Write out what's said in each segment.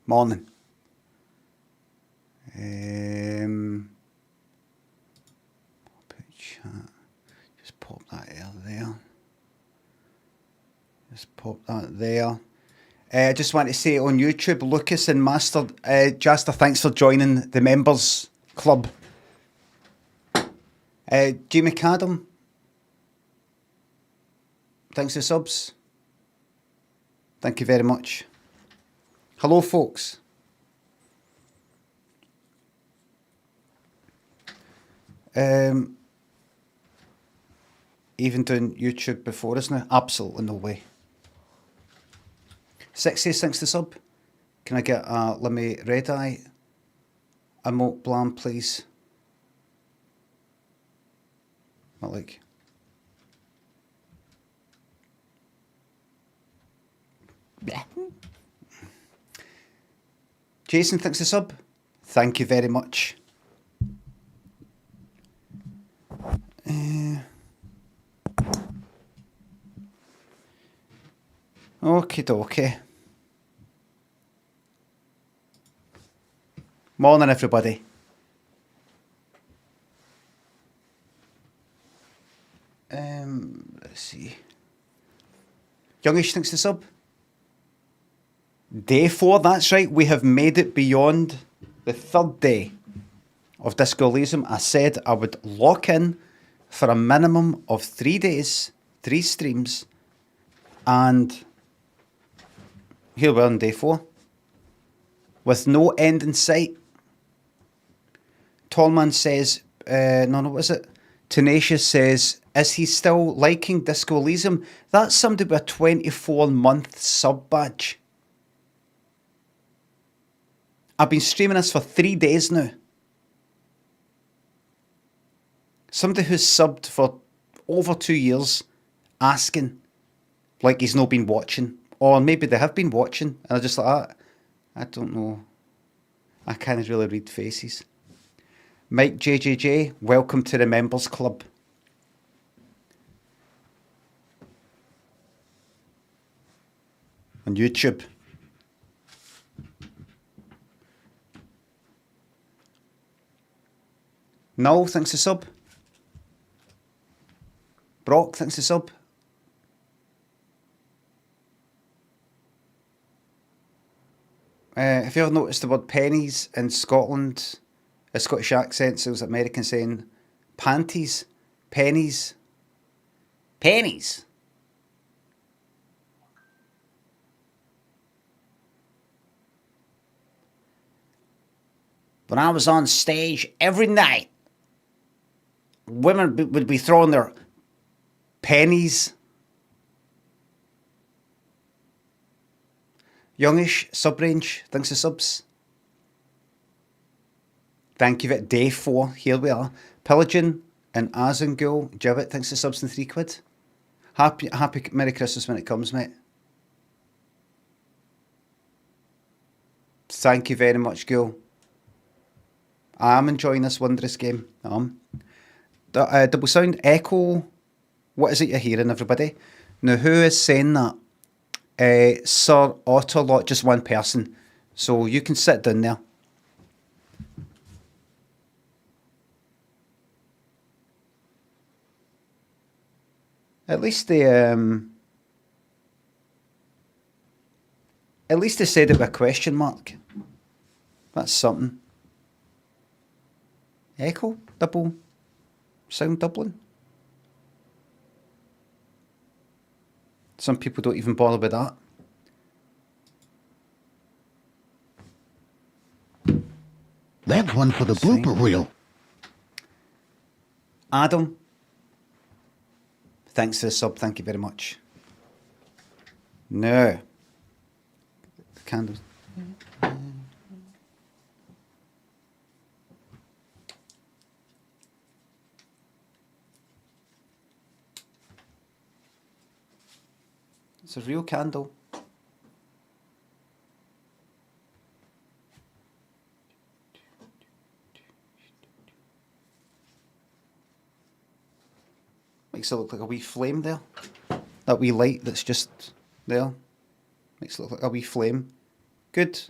Morning. Put chat. Just pop that there. Just pop that there. I just want to say on YouTube, Lucas and Master Jaster, thanks for joining the members club. G McAdam, thanks for subs. Thank you very much. Hello, folks. Even doing YouTube before us now? Absolutely no way. 60, thanks to sub. Can I get a Limmy Red Eye emote blam, please? What, like? Jason, thanks to sub. Thank you very much. Okie dokie. Morning, everybody. Let's see. Youngish, thanks to sub. Day 4, that's right. We have made it beyond the 3rd day of Disco Elysium. I said I would lock in for a minimum of 3 days, 3 streams, and here we are on day 4, with no end in sight. Tallman says, no, what is it? Tenacious says, is he still liking Disco Elysium? That's somebody with a 24-month sub badge. I've been streaming this for 3 days now. Somebody who's subbed for over 2 years asking, like he's not been watching. Or maybe they have been watching, and I'm just like, I don't know. I can't really read faces. Mike JJJ, welcome to the members club. On YouTube. No, thanks to sub. Brock, thanks to sub. Have you ever noticed the word pennies in Scotland? A Scottish accent, so it was American saying panties, pennies, pennies. When I was on stage every night, women would be throwing their pennies. Youngish, sub-range, thanks for subs. Thank you, day 4, here we are. Pillaging and Azangul, Jibbit, thanks for subs and £3. Happy Merry Christmas when it comes, mate. Thank you very much, Gul. I am enjoying this wondrous game. Double sound, echo. What is it you're hearing, everybody? Now, who is saying that? Sir Autolot, just one person. So you can sit down there. At least they said it with a question mark. That's something. Echo? Double sound doubling? Some people don't even bother with that. That's one for the blooper reel. Adam, thanks for the sub. Thank you very much. No. The candles. It's a real candle. Makes it look like a wee flame there. That wee light that's just there. Makes it look like a wee flame. Good.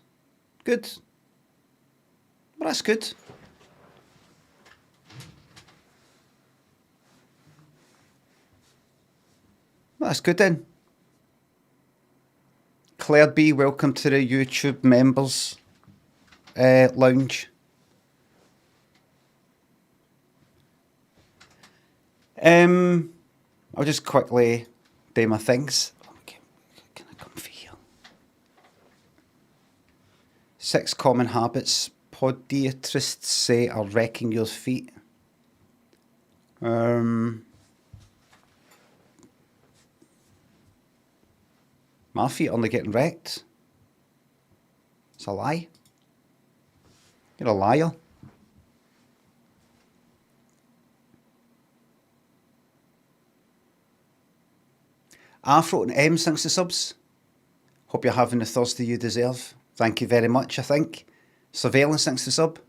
Good. Well, that's good. Well, that's good then. Claire B, welcome to the YouTube members lounge. I'll just quickly do my things. Can I come for here? 6 common habits podiatrists say are wrecking your feet. My feet are only getting wrecked. It's a lie. You're a liar. Afro and M, thanks to subs. Hope you're having the Thursday you deserve. Thank you very much, I think. Surveillance, thanks to sub.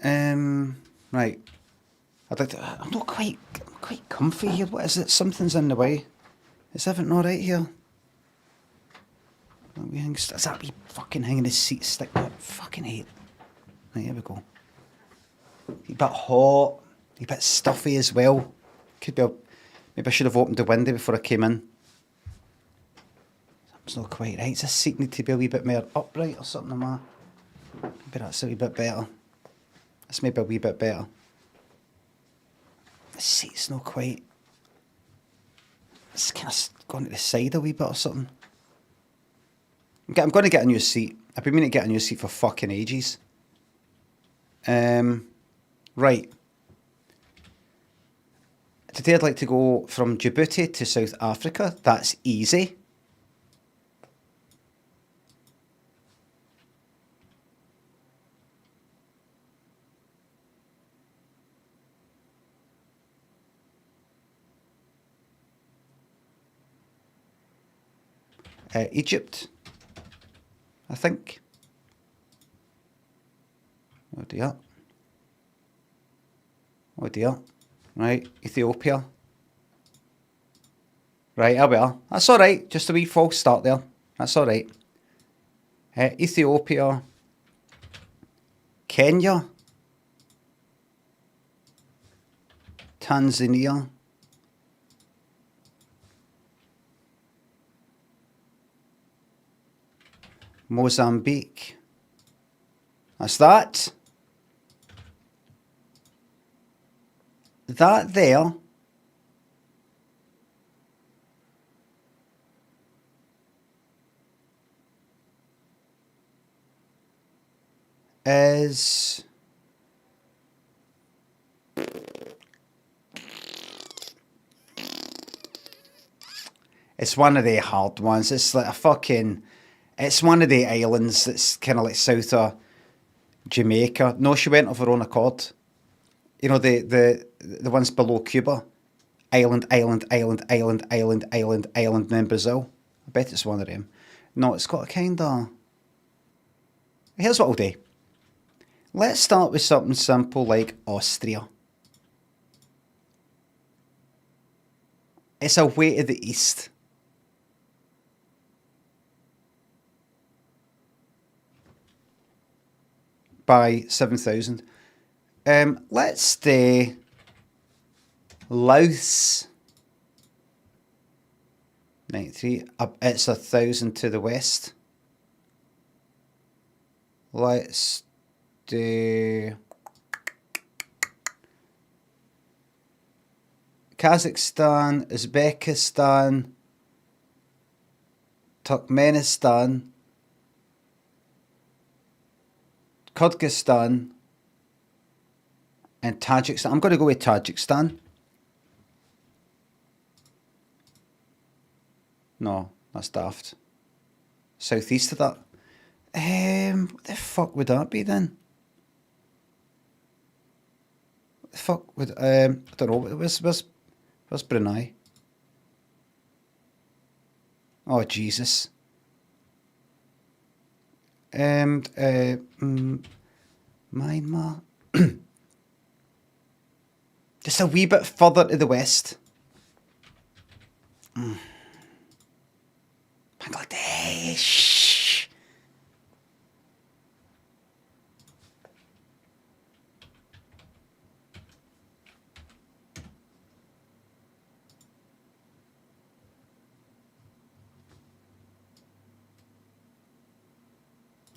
Right. I'm not quite comfy here. What is it? Something's in the way. Is everything alright here? Is that wee fucking hanging his seat stick? Fucking hate. Right, here we go. A bit hot. A bit stuffy as well. Could be maybe I should have opened the window before I came in. Something's not quite right. Does this seat need to be a wee bit more upright or something like that? Maybe that's a wee bit better. That's maybe a wee bit better. The seat's not quite... It's kind of gone to the side a wee bit or something. I'm going to get a new seat. I've been meaning to get a new seat for fucking ages. Right. Today I'd like to go from Djibouti to South Africa. That's easy. Egypt, I think. Oh dear. Oh dear. Right, Ethiopia. Right, I will. That's alright. Just a wee false start there. That's alright. Ethiopia. Kenya. Tanzania. Mozambique. That's that. That there is it's one of the hard ones. It's like a fucking... It's one of the islands that's kind of like south of Jamaica. No, she went of her own accord. You know, the ones below Cuba. Island, and then Brazil. I bet it's one of them. No, it's got a kind of... Here's what I'll do. Let's start with something simple like Austria. It's away to the east. By 7,000. Let's do Laos. 93. It's 1,000 to the west. Let's do Kazakhstan, Uzbekistan, Turkmenistan, Kyrgyzstan, and Tajikistan. I'm going to go with Tajikistan. No, that's daft. Southeast of that. What the fuck would that be then? What the fuck would... I don't know. Where's Brunei? Oh, Jesus. Myanmar. Just a wee bit further to the west. Bangladesh.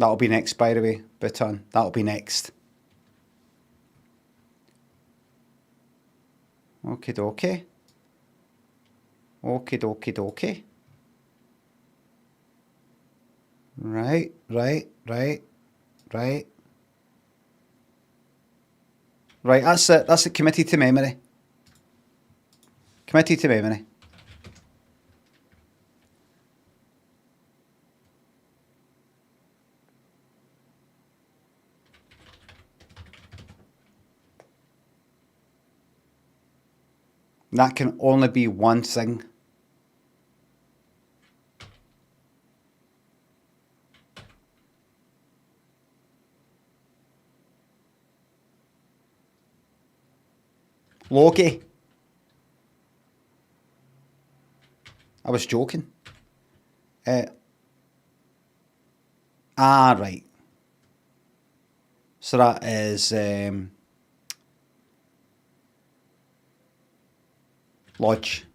That'll be next, by the way, Bhutan. That'll be next. Okie dokie. Okie dokie dokie. Right. Right, that's it. That's it. Committed to memory. Committed to memory. That can only be one thing. Loki. I was joking. Right. So that is Lodge.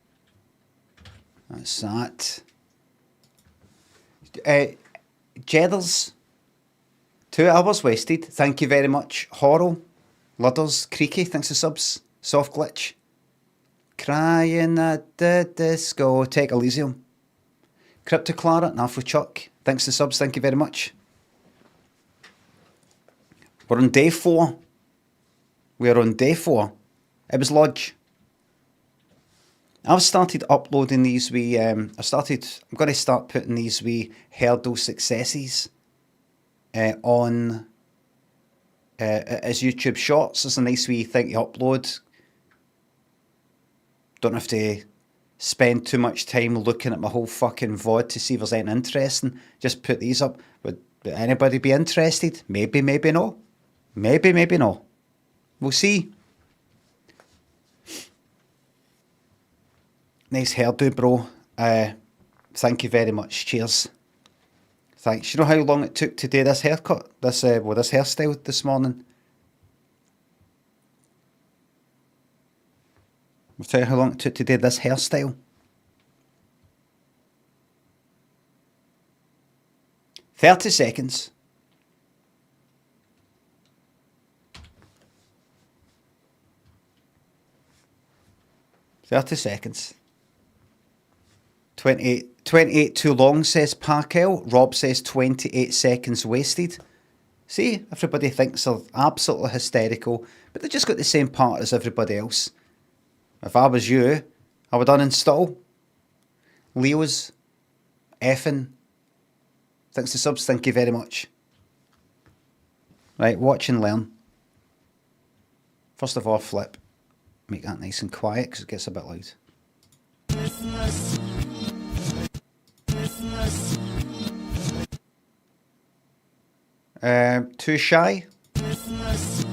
That's that. Jedders. 2 hours wasted. Thank you very much. Horrell. Ludders. Creaky. Thanks for subs. Soft Glitch. Crying at the discotheque. Elysium. Crypto Clara. Nafu Chuck. Thanks for subs. Thank you very much. We're on day 4. We're on day 4. It was Lodge. I've started uploading these wee, I'm going to start putting these wee hurdle successes on as YouTube shorts. It's a nice wee thing to upload. Don't have to spend too much time looking at my whole fucking VOD to see if there's anything interesting. Just put these up. Would anybody be interested? Maybe, maybe no. Maybe, maybe no. We'll see. Nice hairdo, bro. Thank you very much. Cheers. Thanks. You know how long it took to do this haircut? This hairstyle this morning? I'll tell you how long it took to do this hairstyle. 30 seconds. $30. 28 too long, says Parkel. Rob says 28 seconds wasted. See, everybody thinks they're absolutely hysterical, but they just got the same part as everybody else. If I was you, I would uninstall. Leo's effing. Thanks to subs, thank you very much. Right, watch and learn. First of all, flip. Make that nice and quiet because it gets a bit loud. Christmas. Christmas. Too shy. Christmas.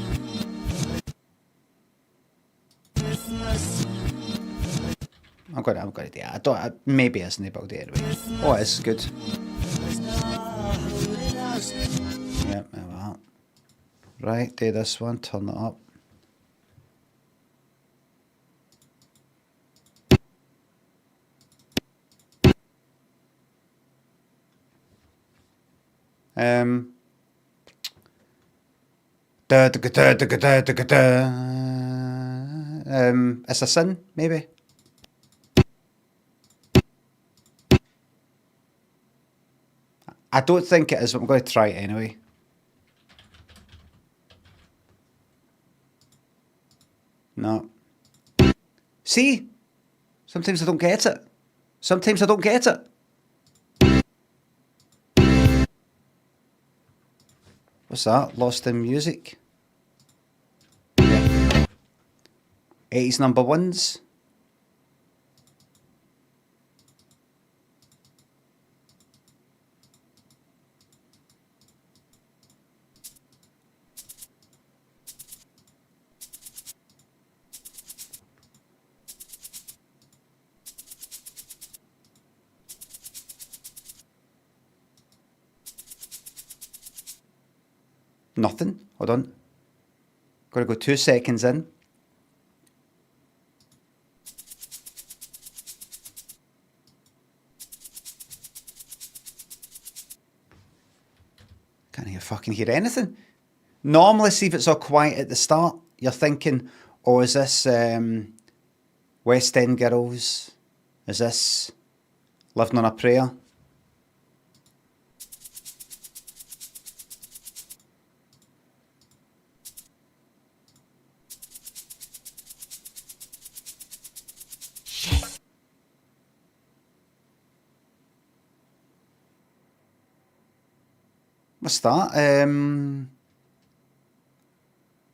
Christmas. I'm gonna do that. Maybe it isn't, but I'll do it anyway. Oh, it's good. Yep, that. Right, do this one. Turn it up. It's a sin, maybe. I don't think it is, but I'm going to try it anyway. No. See? Sometimes I don't get it. Sometimes I don't get it. What's that? Lost in Music? Yeah. 80s number ones. Nothing. Hold on. Got to go 2 seconds in. Can't fucking hear anything. Normally, see if it's all quiet at the start, you're thinking, oh, is this West End Girls? Is this Living on a Prayer? What's that?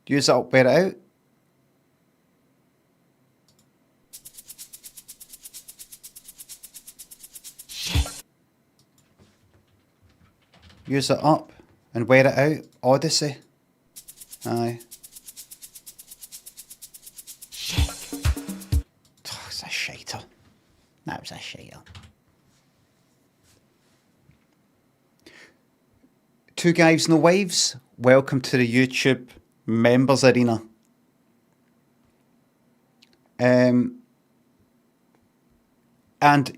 Use it up, wear it out. Use it up and wear it out. Odyssey. Aye. Oh, it's a shiter. That was a shiter. Two Guys No Wives, welcome to the YouTube members arena. And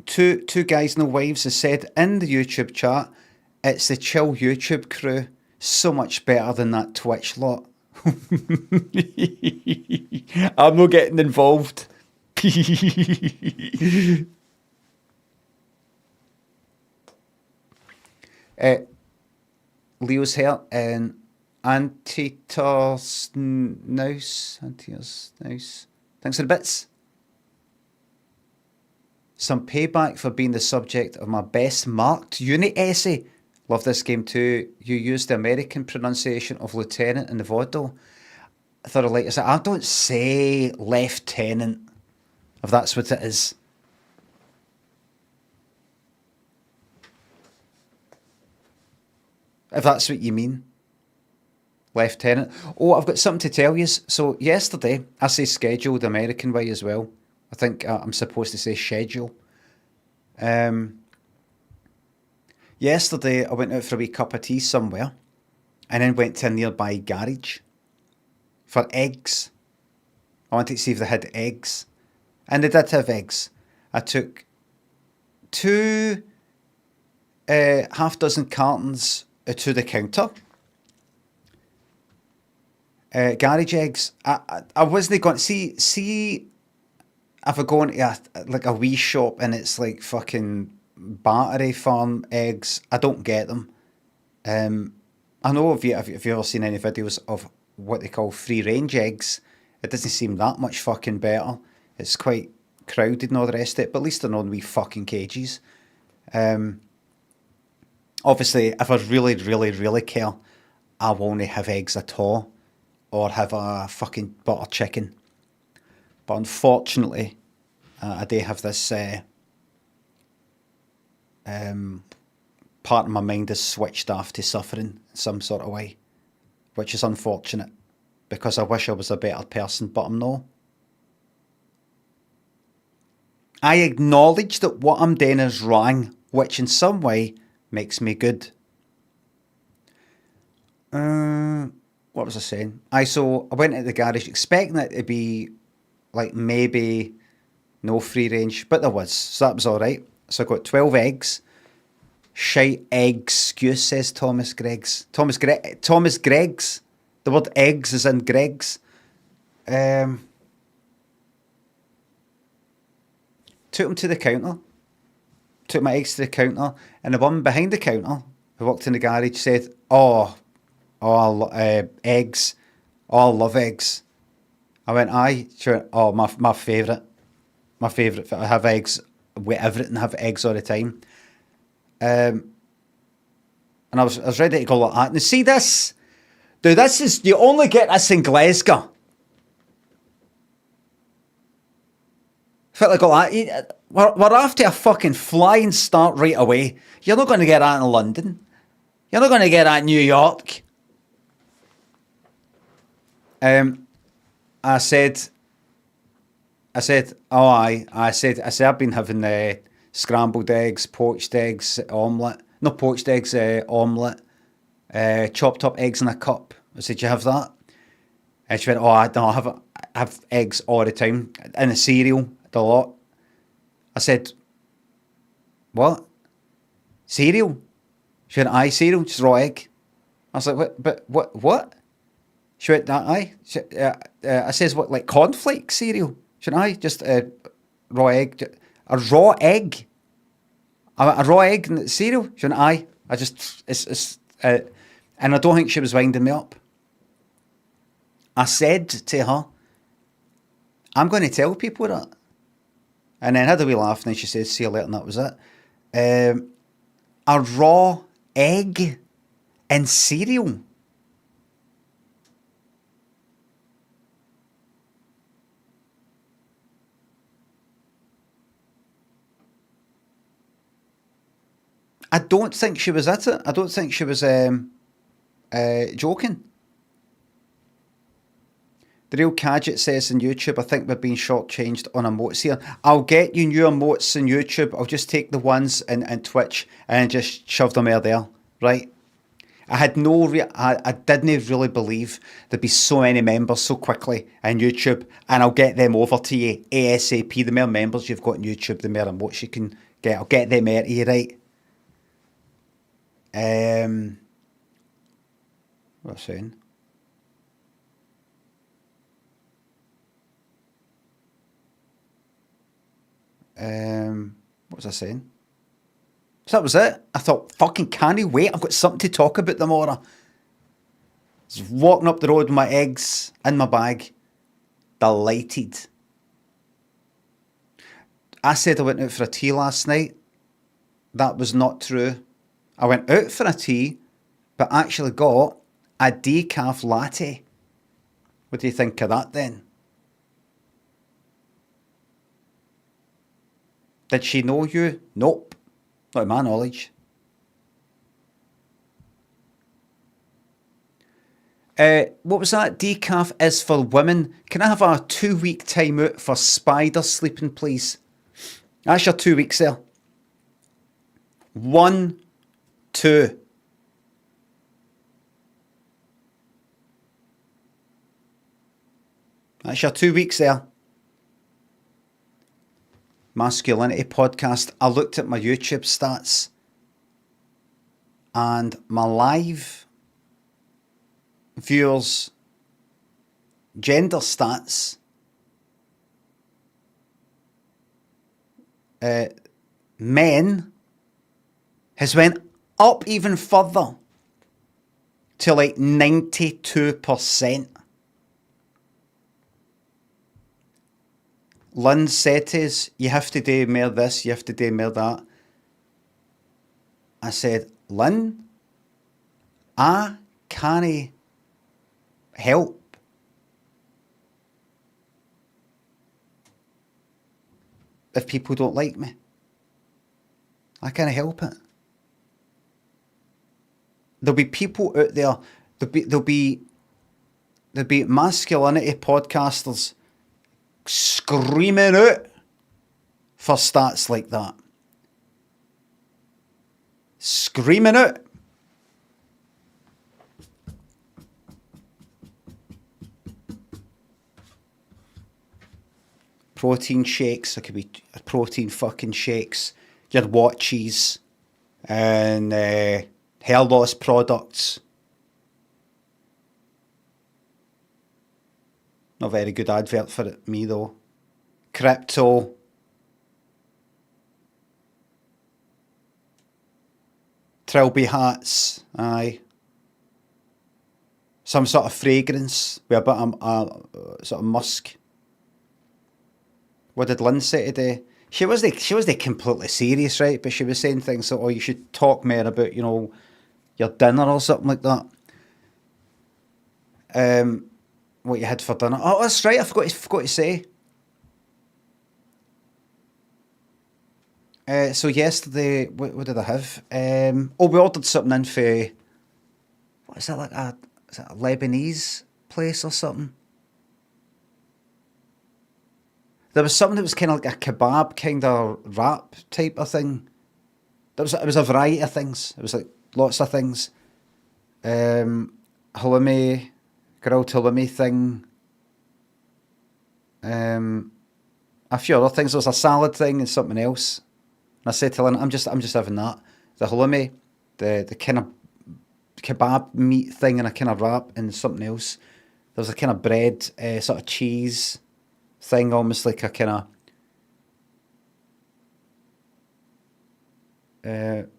two Guys No Wives has said in the YouTube chat, it's the chill YouTube crew, so much better than that Twitch lot. I'm not getting involved. Leo's here and Antitos Nouse. Thanks for the bits. Some payback for being the subject of my best marked unit essay. Love this game too. You used the American pronunciation of lieutenant in the vaudeville. I thought I'd like to say, I don't say lieutenant, if that's what it is. If that's what you mean. Lieutenant. Oh, I've got something to tell you. So yesterday, I say schedule the American way as well. I think I'm supposed to say schedule. Yesterday, I went out for a wee cup of tea somewhere and then went to a nearby garage for eggs. I wanted to see if they had eggs. And they did have eggs. I took 2 half-dozen cartons to the counter. Garage eggs. I wasn't going to see if I go into like a wee shop and it's like fucking battery farm eggs, I don't get them. I know if you've ever seen any videos of what they call free range eggs, it doesn't seem that much fucking better. It's quite crowded and all the rest of it, but at least they're not in wee fucking cages. Obviously, if I really, really, really care, I won't have eggs at all or have a fucking butter chicken. But unfortunately, I do have this part of my mind is switched off to suffering in some sort of way, which is unfortunate because I wish I was a better person, but I'm not. I acknowledge that what I'm doing is wrong, which in some way makes me good. What was I saying? So I went into the garage expecting it to be like maybe no free range, but there was, so that was alright. So I got 12 eggs. Shite eggs, excuse, says Thomas Greggs. Thomas Greggs. The word eggs is in Greggs. Took them to the counter. Took my eggs to the counter, and the woman behind the counter who worked in the garage said, eggs. Oh, I love eggs. I went, aye. She went, oh, my favourite. My favourite. I have eggs with everything. I have eggs all the time. And I was ready to go like that. Now see this? Dude, this is, you only get this in Glasgow. Felt like all that. We're after a fucking flying start right away. You're not going to get that in London. You're not going to get that in New York. I said, oh aye. I said I've been having scrambled eggs, poached eggs, omelette. Not poached eggs, omelette. Chopped up eggs in a cup. I said, do you have that? And she went, oh, I have eggs all the time. In a cereal, a lot. I said, what? Cereal? She went, aye, cereal, just raw egg. I was like, what? She went, aye. I says, what, like cornflake cereal? She went, aye, just raw egg. A raw egg? A raw egg in the cereal? She went, aye. And I don't think she was winding me up. I said to her, I'm going to tell people that. And then had a wee laugh, and then she said, see you later, and that was it. A raw egg in cereal. I don't think she was at it. I don't think she was joking. The real Cadget says in YouTube, I think we're being shortchanged on emotes here. I'll get you new emotes in YouTube. I'll just take the ones in Twitch and just shove them out there, right? I had I didn't really believe there'd be so many members so quickly in YouTube, and I'll get them over to you ASAP. The more members you've got on YouTube, the more emotes you can get. I'll get them out to you, right? What was I saying? What was I saying? So that was it. I thought, fucking can't wait. I've got something to talk about tomorrow. I was walking up the road with my eggs in my bag. Delighted. I said I went out for a tea last night. That was not true. I went out for a tea, but actually got a decaf latte. What do you think of that then? Did she know you? Nope. Not to my knowledge. What was that? Decaf is for women. Can I have a 2-week time out for spider sleeping, please? That's your 2 weeks there. 1, 2. That's your 2 weeks there. Masculinity podcast. I looked at my YouTube stats and my live viewers' gender stats. Men has went up even further to like 92%. Lynn said to us, you have to do more this, you have to do more that. I said, Lynn, I can't help if people don't like me. I can't help it. There'll be people out there, there'll be masculinity podcasters screaming out for stats like that. Screaming out. Protein shakes, there could be protein fucking shakes, your watches, and hair loss products. Not a very good advert for it, me though. Crypto. Trilby hats, aye. Some sort of fragrance with a bit of sort of musk. What did Lynn say today? She wasn't completely serious, right? But she was saying things like, oh, you should talk more about, you know, your dinner or something like that. What you had for dinner. Oh, that's right, I forgot to say. So yesterday, what did I have? We ordered something in for, what is that, like is that a Lebanese place or something? There was something that was kind of like a kebab kind of wrap type of thing. It was a variety of things. It was like lots of things. Halloumi, grilled halloumi thing. A few other things. There was a salad thing and something else. And I said to Lynn, I'm just having that. The halloumi, the kind of kebab meat thing and a kind of wrap and something else. There was a kind of bread, sort of cheese thing, almost like a kind of.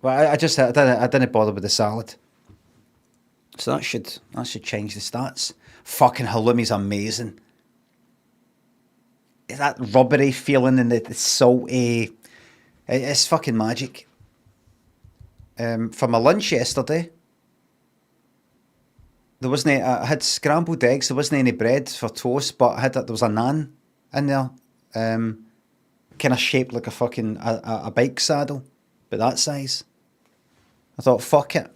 Well, I didn't bother with the salad. So that should change the stats. Fucking halloumi's amazing. That rubbery feeling and the salty, it's fucking magic. For my lunch yesterday, I had scrambled eggs. There wasn't any bread for toast, but there was a naan in there, kind of shaped like a fucking a bike saddle, but that size. I thought, fuck it,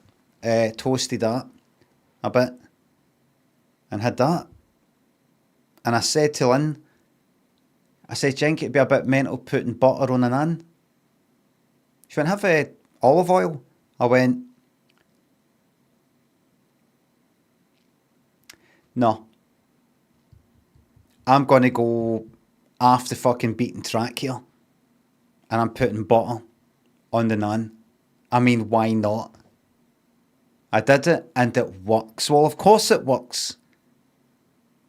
toasted that a bit, and had that. And I said to Lynn, I said, do you think it'd be a bit mental putting butter on a naan? She went, have olive oil. I went, no. I'm going to go off the fucking beaten track here. And I'm putting butter on the naan. I mean, why not? I did it and it works. Well, of course it works.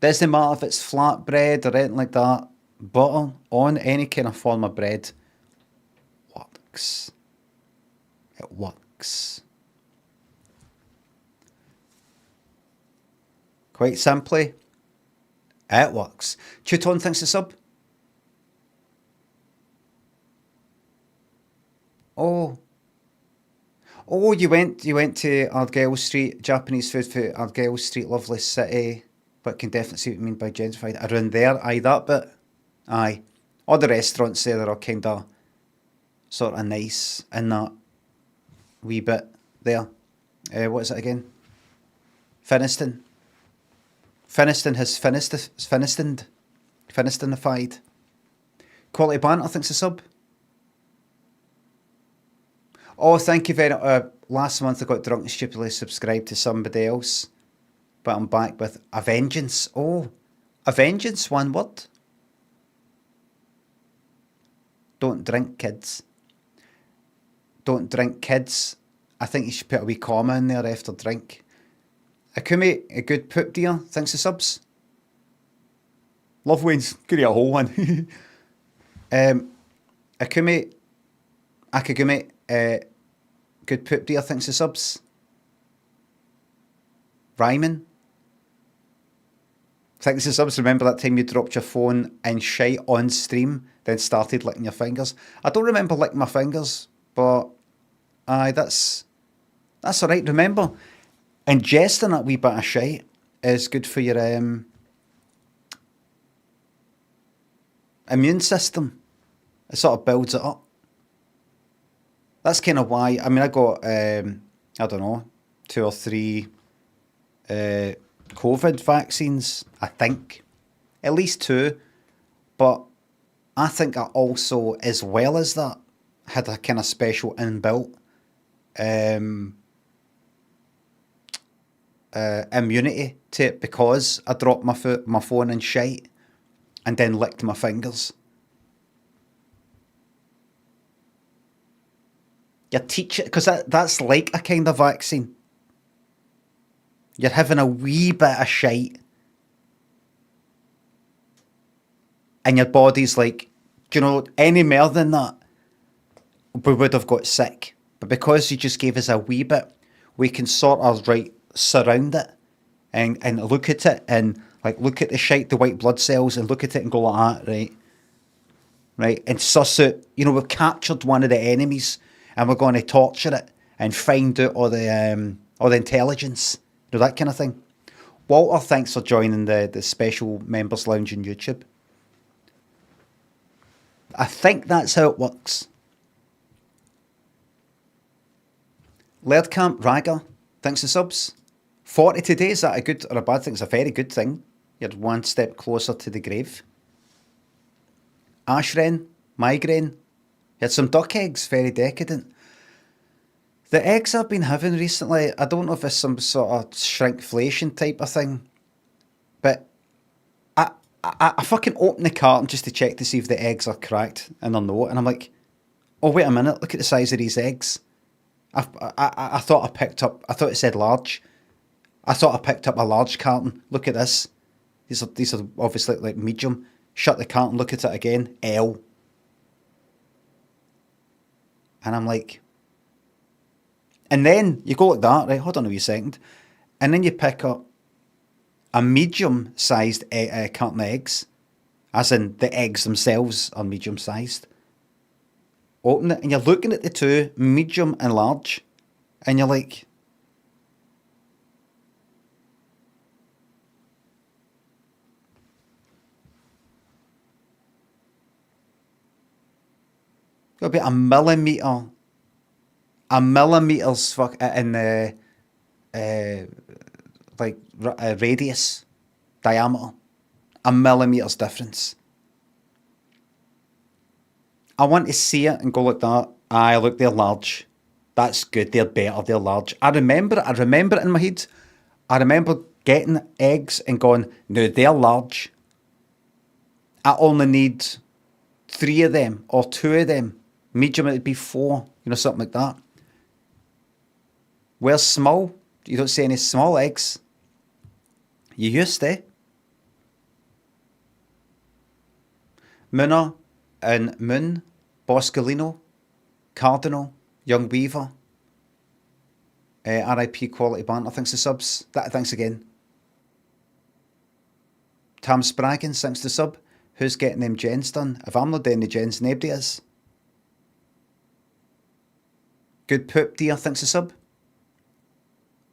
Doesn't matter if it's flat bread or anything like that. Butter on any kind of form of bread works. It works. Quite simply, it works. Tuton thinks the sub. Oh, you went to Argyle Street, Japanese food for Argyle Street, lovely city, but can definitely see what you mean by gentrified. Around there, aye, that bit, aye. All the restaurants there are all kind of sort of nice in that wee bit there. What is it again? Finiston. Finiston has Finistonified. Quality Banter thinks a sub. Oh, thank you very much. Last month I got drunk and stupidly subscribed to somebody else. But I'm back with a vengeance. Oh, a vengeance, one word. Don't drink, kids. Don't drink, kids. I think you should put a wee comma in there after drink. Akumi, a good poop dear, thanks to subs. Love Wayne's, give you a whole one. Akagumi, good poop dear, thanks to subs. Ryman, thanks to subs. Remember that time you dropped your phone and shite on stream, then started licking your fingers? I don't remember licking my fingers, but aye, that's alright. Remember, ingesting that wee bit of shite is good for your immune system. It sort of builds it up. That's kind of why, I mean, I got, I don't know, 2 or 3 COVID vaccines, I think. At least 2. But I think I also, as well as that, had a kind of special inbuilt immunity to it because I dropped my phone in shite and then licked my fingers. You're teaching, because that's like a kind of vaccine. You're having a wee bit of shite and your body's like, do you know, any more than that, we would have got sick. But because you just gave us a wee bit, we can sort of surround it and look at it and like look at the shite, the white blood cells, and look at it and go like that, right, and suss out. You know, we've captured one of the enemies and we're going to torture it and find out all the intelligence, you know, that kind of thing. Walter, thanks for joining the special members lounge on YouTube. I think that's how it works. Lairdcamp Raga, thanks for subs. 40 today, is that a good or a bad thing? It's a very good thing. You're one step closer to the grave. Ashren, migraine. You had some duck eggs, very decadent. The eggs I've been having recently, I don't know if it's some sort of shrinkflation type of thing, but I fucking open the carton just to check to see if the eggs are cracked, and they're not, and I'm like, oh wait a minute, look at the size of these eggs. I thought I picked up. I thought it said large. I thought I picked up a large carton. Look at this. These are obviously like medium. Shut the carton. Look at it again. L. And I'm like, and then you go like that, right? Hold on a wee second, and then you pick up a medium-sized carton of eggs, as in the eggs themselves are medium-sized. Open it, and you're looking at the two, medium and large, and you're like, it'll be a millimeter's fuck in the radius, diameter, a millimeter's difference. I want to see it and go like that. Aye, look, they're large. That's good. They're better. They're large. I remember it in my head. I remember getting eggs and going, no, they're large. I only need 3 of them or 2 of them. Medium, it'd be 4. You know, something like that. Where's small? You don't see any small eggs. You used to. Mooner and Moon, Boscolino, Cardinal, Young Weaver, RIP Quality Banter, thanks to subs. Thanks again. Tam Spraggins, thanks to sub. Who's getting them gens done? If I'm not doing the gens, nobody is. Good poop, dear, thanks to sub.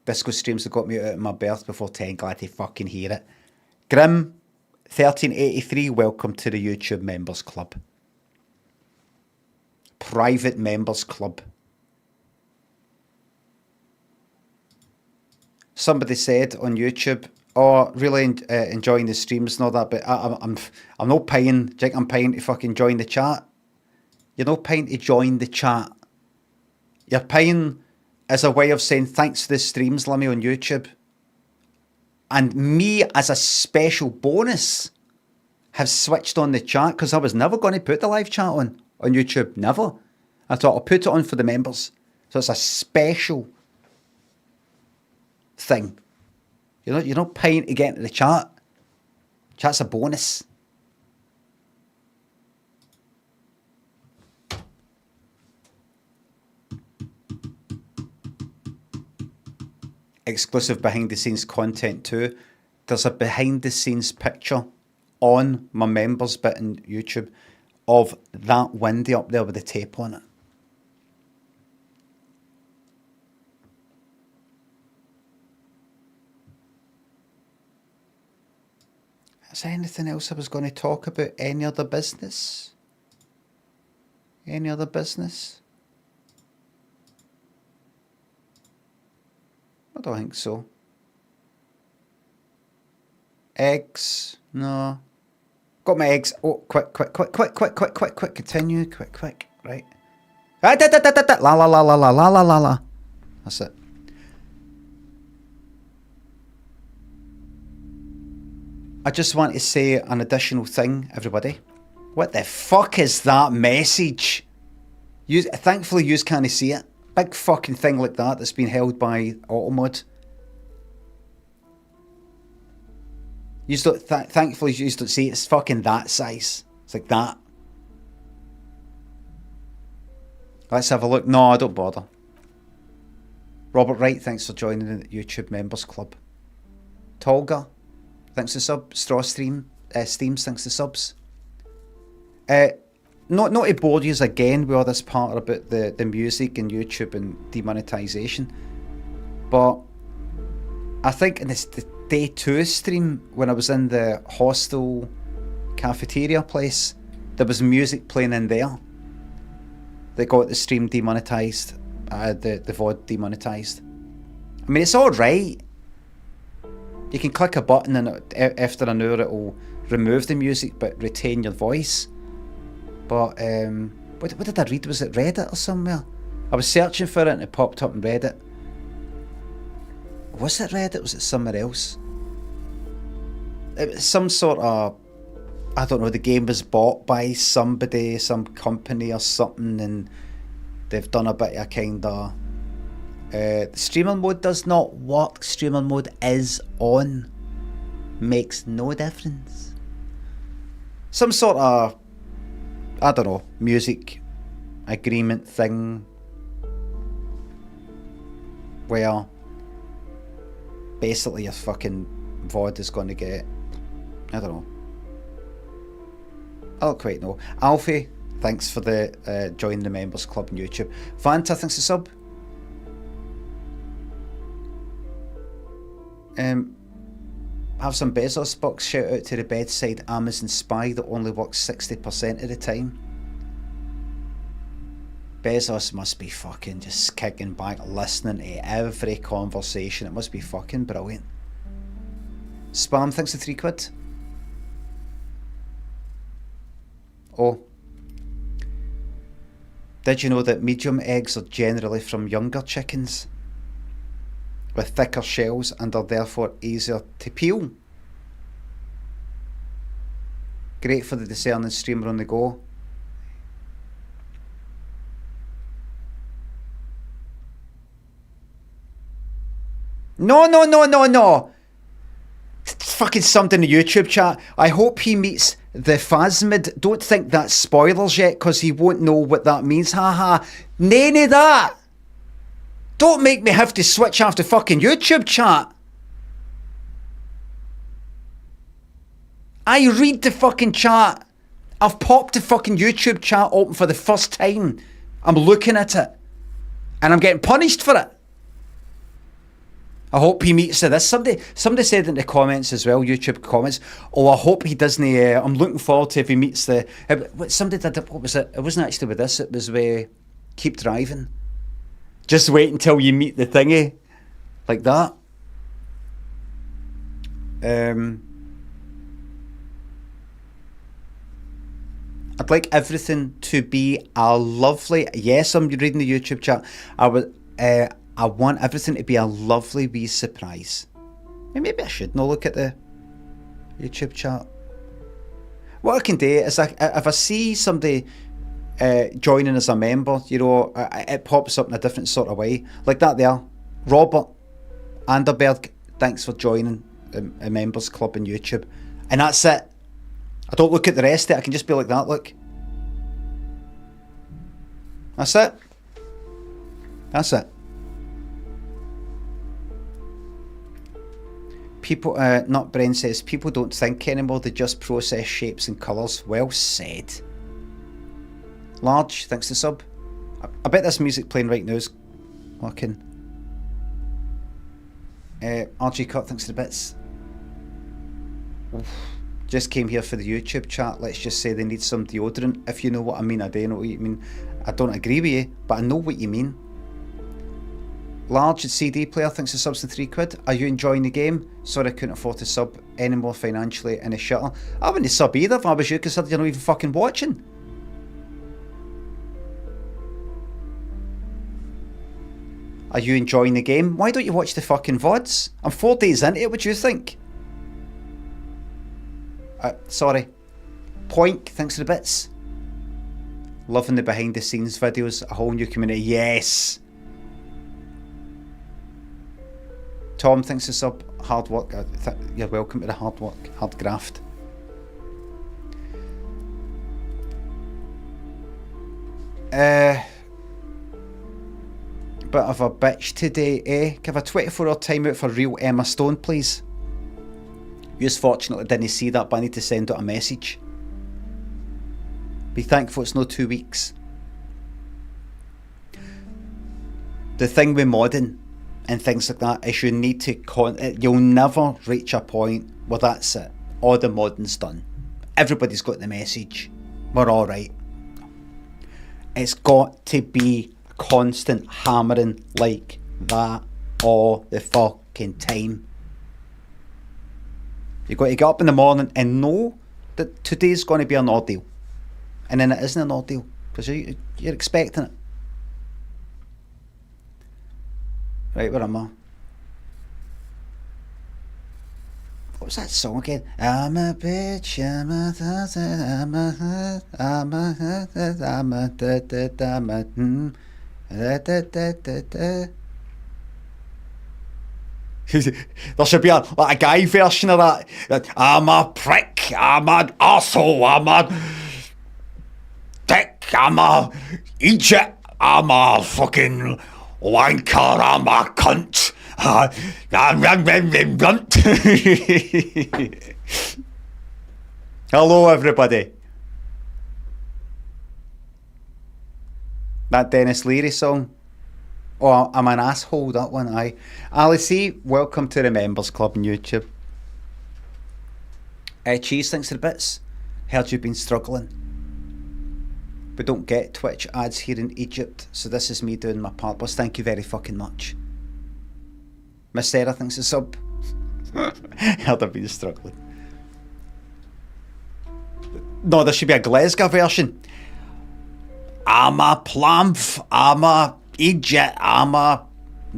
Disco streams have got me out of my berth before 10. Glad to fucking hear it. Grim 1383, welcome to the YouTube Members Club. Private Members Club. Somebody said on YouTube, oh, really enjoying the streams and all that, but I'm not paying. Jake, I'm paying to fucking join the chat. You're not paying to join the chat. You're paying as a way of saying thanks for the streams, Limmy, on YouTube. And me, as a special bonus, have switched on the chat because I was never going to put the live chat on YouTube. Never. I thought I'll put it on for the members. So it's a special thing. You're not paying to get into the chat. Chat's a bonus. Exclusive behind the scenes content too. There's a behind the scenes picture on my members bit on YouTube of that window up there with the tape on it. Is there anything else I was going to talk about? Any other business? Any other business? I don't think so. Eggs? No. Got my eggs. Oh, quick. Continue. Quick. Right. La la la la la la la la la. That's it. I just want to say an additional thing, everybody. What the fuck is that message? Thankfully, you can't see it. Big fucking thing like that that's been held by Automod. Thankfully, you don't see it. It's fucking that size. It's like that. Let's have a look. No, I don't bother. Robert Wright, thanks for joining the YouTube Members Club. Tolga, thanks to sub. Steams, thanks to subs. Not to bore you again with all this part about the music and YouTube and demonetization, but I think in this the day 2 stream when I was in the hostel cafeteria place, there was music playing in there that got the stream demonetized, the VOD demonetized. I mean, it's alright. You can click a button and after an hour it'll remove the music but retain your voice. But what did I read? Was it Reddit or somewhere? I was searching for it and it popped up on Reddit. Was it Reddit? Was it somewhere else? It was some sort of, I don't know, the game was bought by somebody, some company or something, and they've done a bit of kind of The streamer mode does not work. Streamer mode is on. Makes no difference. Some sort of, I don't know, music agreement thing where basically your fucking VOD is going to get, I don't know. I don't quite know. Alfie, thanks for the join the members club on YouTube. Fanta, thanks for sub. Have some Bezos bucks. Shout out to the bedside Amazon spy that only works 60% of the time. Bezos must be fucking just kicking back, listening to every conversation. It must be fucking brilliant. Spam, thanks for £3. Oh. Did you know that medium eggs are generally from younger chickens with thicker shells and are therefore easier to peel? Great for the discerning streamer on the go. No. It's fucking something in the YouTube chat. I hope he meets the Phasmid. Don't think that's spoilers yet, because he won't know what that means. Haha. None of that. Don't make me have to switch off the fucking YouTube chat. I read the fucking chat. I've popped the fucking YouTube chat open for the first time. I'm looking at it. And I'm getting punished for it. I hope he meets this. Somebody said in the comments as well, YouTube comments, oh, I hope he doesn't, I'm looking forward to if he meets the, somebody did it, what was it? It wasn't actually with this, it was with Keep Driving. Just wait until you meet the thingy. Like that. I'd like everything to be a lovely, yes, I'm reading the YouTube chat, I want everything to be a lovely wee surprise. Maybe I should not look at the YouTube chat. What I can do is, if I see somebody joining as a member, you know, it pops up in a different sort of way. Like that there. Robert Anderberg, thanks for joining a members club on YouTube. And that's it. I don't look at the rest of it. I can just be like that, look. That's it. That's it. People, not Bren says, people don't think anymore, they just process shapes and colours. Well said. Large, thanks to sub. I bet this music playing right now is working. RG Cut, thanks to the bits. Oof. Just came here for the YouTube chat. Let's just say they need some deodorant, if you know what I mean. I don't know what you mean. I don't agree with you, but I know what you mean. Large CD player, thanks for subs to £3. Are you enjoying the game? Sorry I couldn't afford to sub anymore financially in a shuttle. I wouldn't sub either if I was you, because you're not even fucking watching. Are you enjoying the game? Why don't you watch the fucking VODs? I'm 4 days into it, what do you think? Sorry. Poink, thanks for the bits. Loving the behind the scenes videos, a whole new community. Yes! Tom, thanks for sub. Hard work. You're welcome to the hard work, hard graft. Bit of a bitch today, eh? Give a 24-hour timeout for real Emma Stone, please. You's fortunately didn't see that, but I need to send out a message. Be thankful it's no 2 weeks. The thing with modding and things like that is you need to you'll never reach a point where that's it, all the modding's done, everybody's got the message, we're alright. It's got to be constant hammering like that all the fucking time. You've got to get up in the morning and know that today's going to be an ordeal, and then it isn't an ordeal because you're expecting it. Right, where am I? What was that song again? I'm a bitch, I'm a There should be like a guy version of that. I'm a prick, I'm an arsehole, I'm a dick, I'm a idiot, I'm a fucking wanker, I'm a cunt. Hello, everybody. That Dennis Leary song. Oh, I'm an asshole, that one, aye. Ali C, welcome to the Members Club on YouTube. Cheese thinks of the bits. Heard you've been struggling. We don't get Twitch ads here in Egypt, so this is me doing my part. But thank you very fucking much. Miss Sarah thinks it's sub. Heard I've been struggling. No, there should be a Glasgow version. I'm a plamp, I'm a idiot, I'm a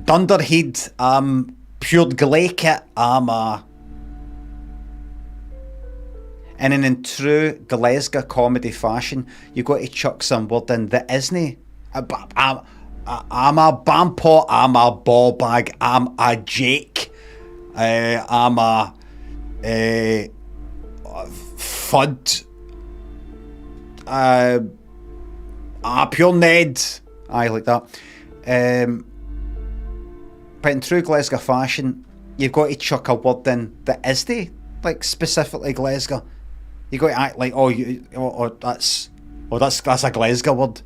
dunderhead, I'm pure glaikit, I'm a... And then in true Glasgow comedy fashion, you got to chuck some word in that isn't. I'm a bampot, I'm a ball bag, I'm a Jake, I'm a fud, pure Ned. Aye, like that. But in true Glasgow fashion, you've got to chuck a word in that isn't, like specifically Glasgow. You got to act like, that's a Glasgow word.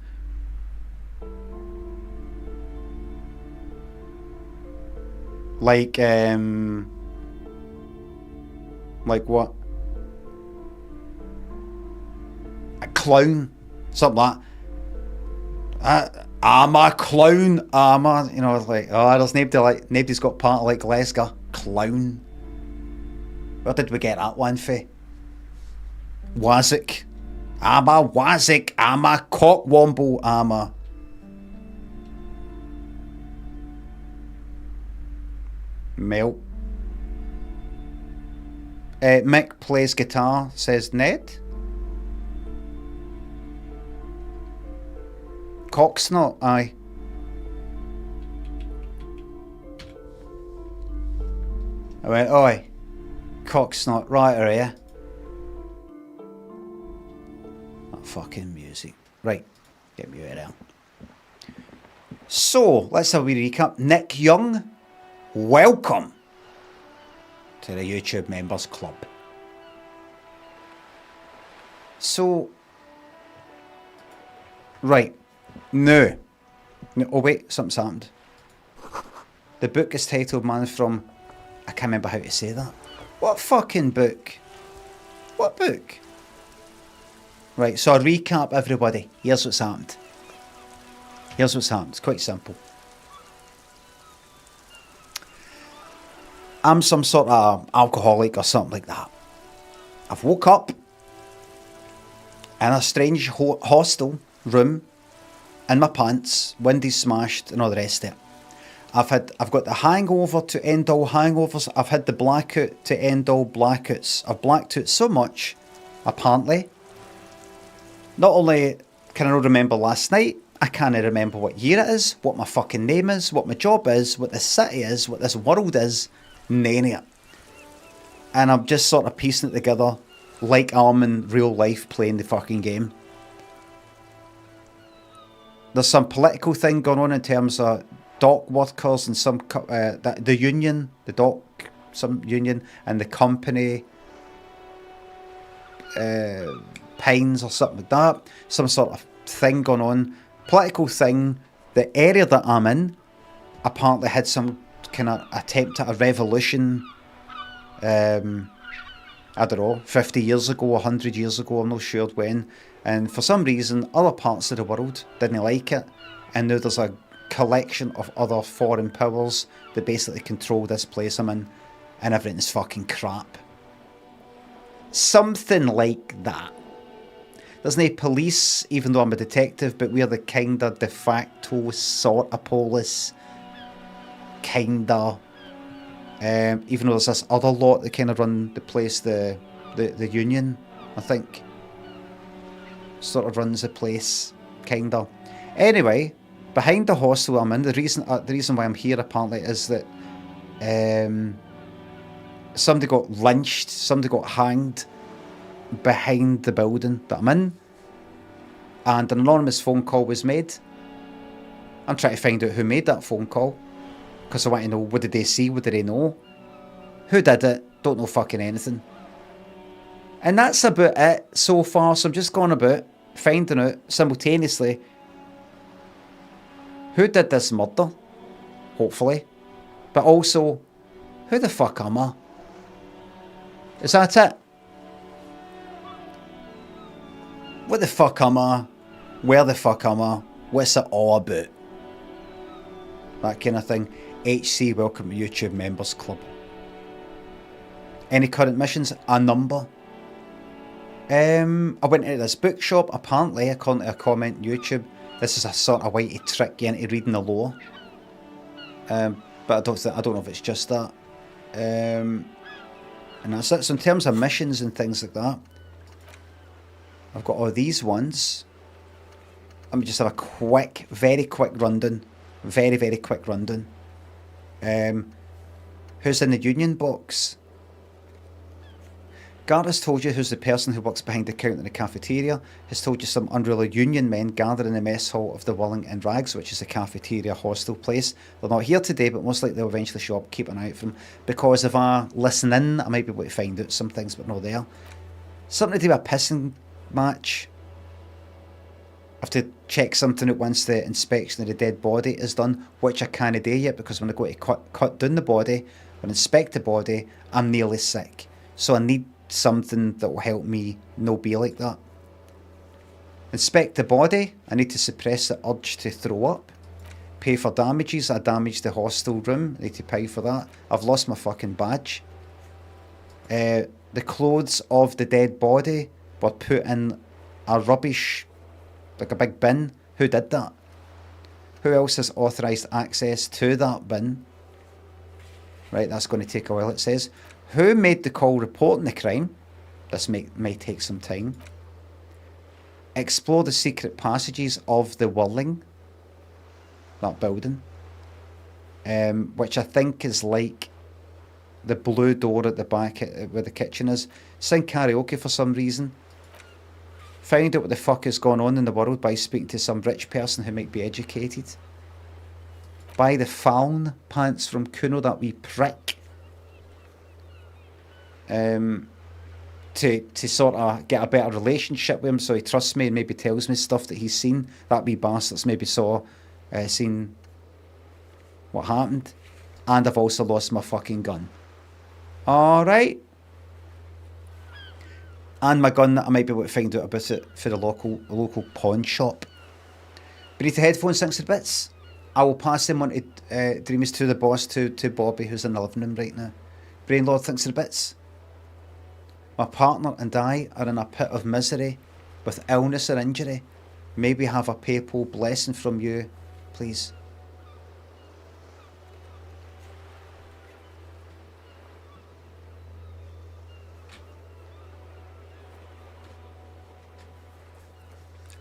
Like what? A clown, something like that. I'm a clown. I'm a, like, there's nobody's got part of like Glasgow. Clown. Where did we get that one for? Wazik. I'm a wazik. I'm a cockwomble. I'm a... Melt. Mick plays guitar, says Ned. Cocksnot, aye. I went, oi, cocksnot, right are you? That fucking music. Right, get me out of there. So, let's have a wee recap. Nick Young, welcome to the YouTube Members Club. So, right. No. Oh wait, something's happened. The book is titled Man from... I can't remember how to say that. What fucking book? What book? Right, so I'll recap everybody. Here's what's happened. It's quite simple. I'm some sort of alcoholic or something like that. I've woke up in a strange hostel room in my pants, windows smashed and all the rest of it. I've got the hangover to end all hangovers. I've had the blackout to end all blackouts. I've blacked out so much, apparently. Not only can I not remember last night, I can't remember what year it is, what my fucking name is, what my job is, what this city is, what this world is, none of it. And I'm just sort of piecing it together like I'm in real life playing the fucking game. There's some political thing going on in terms of dock workers and some the union, the dock, some union, and the company Pines or something like that. Some sort of thing going on, political thing. The area that I'm in apparently had some kind of attempt at a revolution. I don't know, 50 years ago, 100 years ago, I'm not sure when. And for some reason, other parts of the world didn't like it. And now there's a collection of other foreign powers that basically control this place I'm in. And everything's fucking crap. Something like that. There's no police, even though I'm a detective, but we're the kind of de facto sort of police. Kinda. Even though there's this other lot that kind of run the place, the union, I think. Sort of runs the place, kinda. Anyway, behind the hostel I'm in, the reason why I'm here apparently is that Somebody got lynched, somebody got hanged behind the building that I'm in, and an anonymous phone call was made. I'm trying to find out who made that phone call, because I want to know, what did they see, what did they know, who did it, don't know fucking anything. And that's about it so far, so I'm just going about finding out simultaneously who did this murder, hopefully, but also, who the fuck am I? Is that it? What the fuck am I? Where the fuck am I? What's it all about? That kind of thing. HC, welcome to YouTube Members Club. Any current missions? A number. I went into this bookshop, apparently, according to a comment on YouTube. This is a sort of way to trick you into reading the lore. But I don't know if it's just that. And that's it. So in terms of missions and things like that, I've got all these ones. Let me just have a very quick rundown. Very, very quick rundown. Who's in the union box? Gareth has told you who's the person who works behind the counter in the cafeteria. Has told you some unruly union men gather in the mess hall of the Willing and Rags, which is a cafeteria hostel place. They're not here today, but most likely they'll eventually show up. Keep an eye out for them. Because if I listen in, I might be able to find out some things, but not there. Something to do with a pissing match. I have to check something out once the inspection of the dead body is done, which I can't do yet, because when I go to cut down the body, when I inspect the body, I'm nearly sick. So I need something that will help me not be like that. Inspect the body, I need to suppress the urge to throw up. Pay for damages, I damaged the hostel room, I need to pay for that. I've lost my fucking badge. The clothes of the dead body were put in a rubbish, like a big bin. Who did that? Who else has authorised access to that bin? Right, that's going to take a while, it says. Who made the call reporting the crime? This might take some time. Explore the secret passages of the Whirling, that building, which I think is like the blue door at the back where the kitchen is. Sing karaoke for some reason. Find out what the fuck is going on in the world by speaking to some rich person who might be educated. Buy the Faln pants from Kuno, that wee prick. To sort of get a better relationship with him, so he trusts me and maybe tells me stuff that he's seen. That wee bastard's maybe seen what happened. And I've also lost my fucking gun. Alright. And my gun, I might be able to find out about it for the local pawn shop. Beneath the headphones, thanks for the bits. I will pass them on to Dreamers, to the boss, to Bobby, who's in the living room right now. Brainlord, thanks for the bits. My partner and I are in a pit of misery with illness or injury. Maybe have a papal blessing from you, please.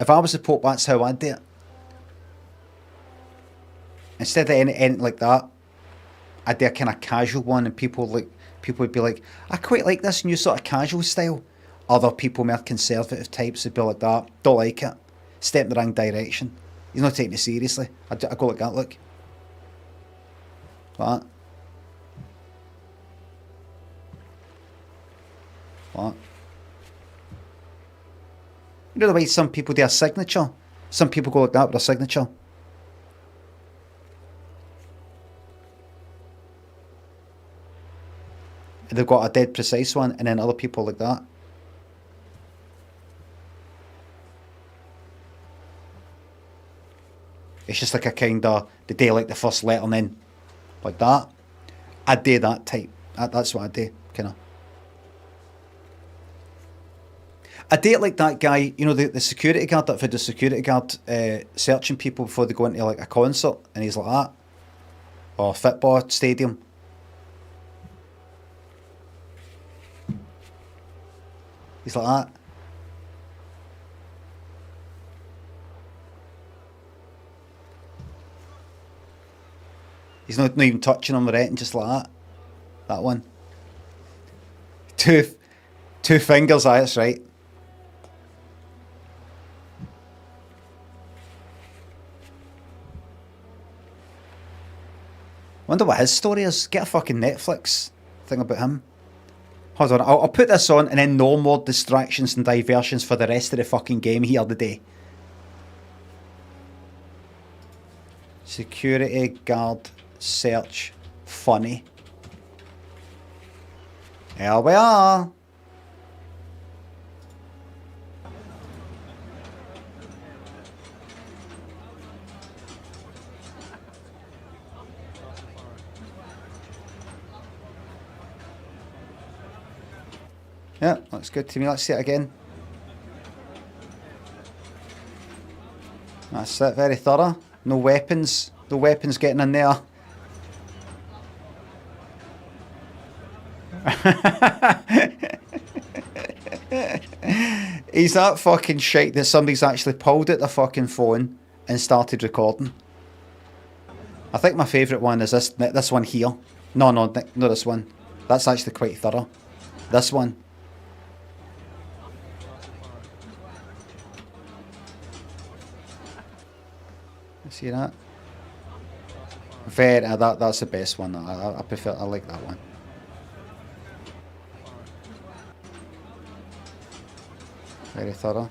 If I was the Pope, that's how I'd do it. Instead of anything like that, I'd do a kind of casual one, and people would be like, I quite like this new sort of casual style. Other people, more conservative types, would be like that. Don't like it. Step in the wrong direction. He's not taking it seriously. I go like that, look. Like that. Like that. You know the way some people do a signature? Some people go like that with a signature. And they've got a dead precise one, and then other people like that. It's just like a kind of, the day like the first letter and then like that. I'd do that type. That's what I'd do, kind of. I date like that guy, you know, the security guard that had the security guard searching people before they go into like a concert, and he's like that. Or football stadium. He's like that. He's not even touching him or anything, just like that. That one. Two fingers, aye, that's right. Wonder what his story is. Get a fucking Netflix thing about him. Hold on, I'll put this on and then no more distractions and diversions for the rest of the fucking game here today. Security guard search funny. Here we are. Yeah, looks good to me. Let's see it again. That's it, very thorough. No weapons. No weapons getting in there. He's that fucking shite that somebody's actually pulled out the fucking phone and started recording. I think my favourite one is this one here. No, this one. That's actually quite thorough. This one. See that? Very. That's the best one. I prefer. I like that one. Very thorough.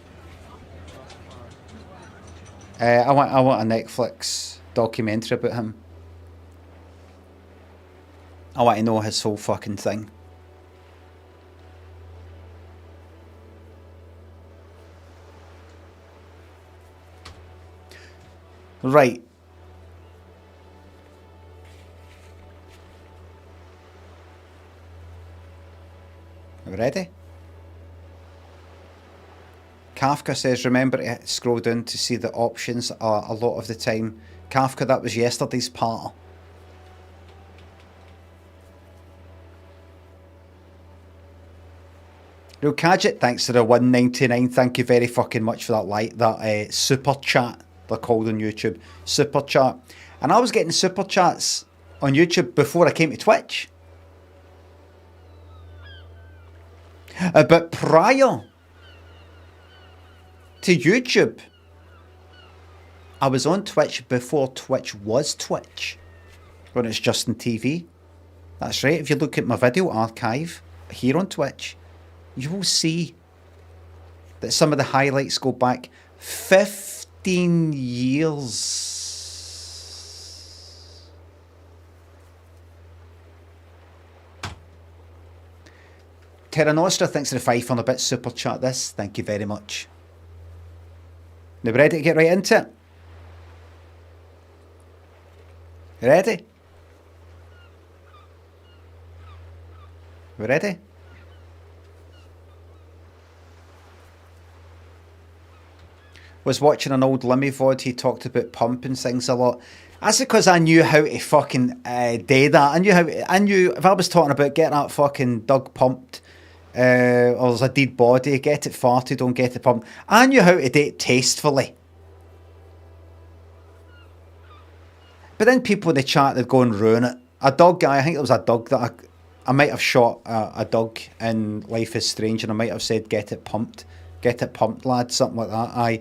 I want a Netflix documentary about him. I want to know his whole fucking thing. Right. Are we ready? Kafka says, remember to scroll down to see the options a lot of the time. Kafka, that was yesterday's part. Real Kadget, thanks for the 199. Thank you very fucking much for that super chat. They're called on YouTube. Super chat. And I was getting super chats on YouTube before I came to Twitch. But prior to YouTube, I was on Twitch before Twitch was Twitch. When it's Justin TV. That's right. If you look at my video archive here on Twitch, you will see that some of the highlights go back 15 years. Terra Nostra, thanks for the 500 bit super chat this. Thank you very much. Now we're ready to get right into it. Ready? We ready? Was watching an old Limmy VOD, he talked about pumping things a lot. That's because I knew how to fucking do that. I knew if I was talking about getting that fucking dog pumped, or there's a dead body, get it farted, don't get it pumped. I knew how to do it tastefully. But then people in the chat would go and ruin it. A dog guy, I think it was a dog that I might have shot a dog in Life is Strange, and I might have said, get it pumped, lad, something like that. Aye.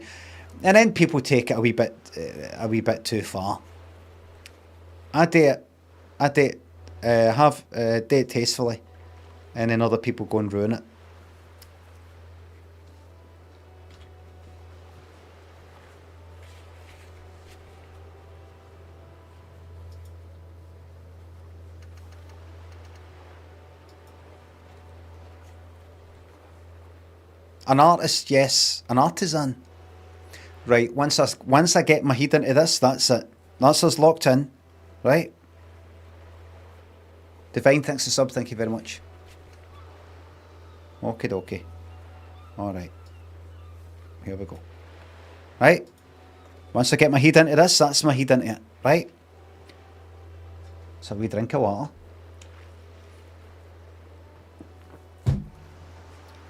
And then people take it a wee bit too far. I do it tastefully, and then other people go and ruin it. An artist, yes. An artisan. Right, once I get my head into this, that's it. That's us locked in. Right? Divine, thanks for sub, thank you very much. Okie dokie. Alright. Here we go. Right? Once I get my head into this, that's my head into it. Right? So we drink of water.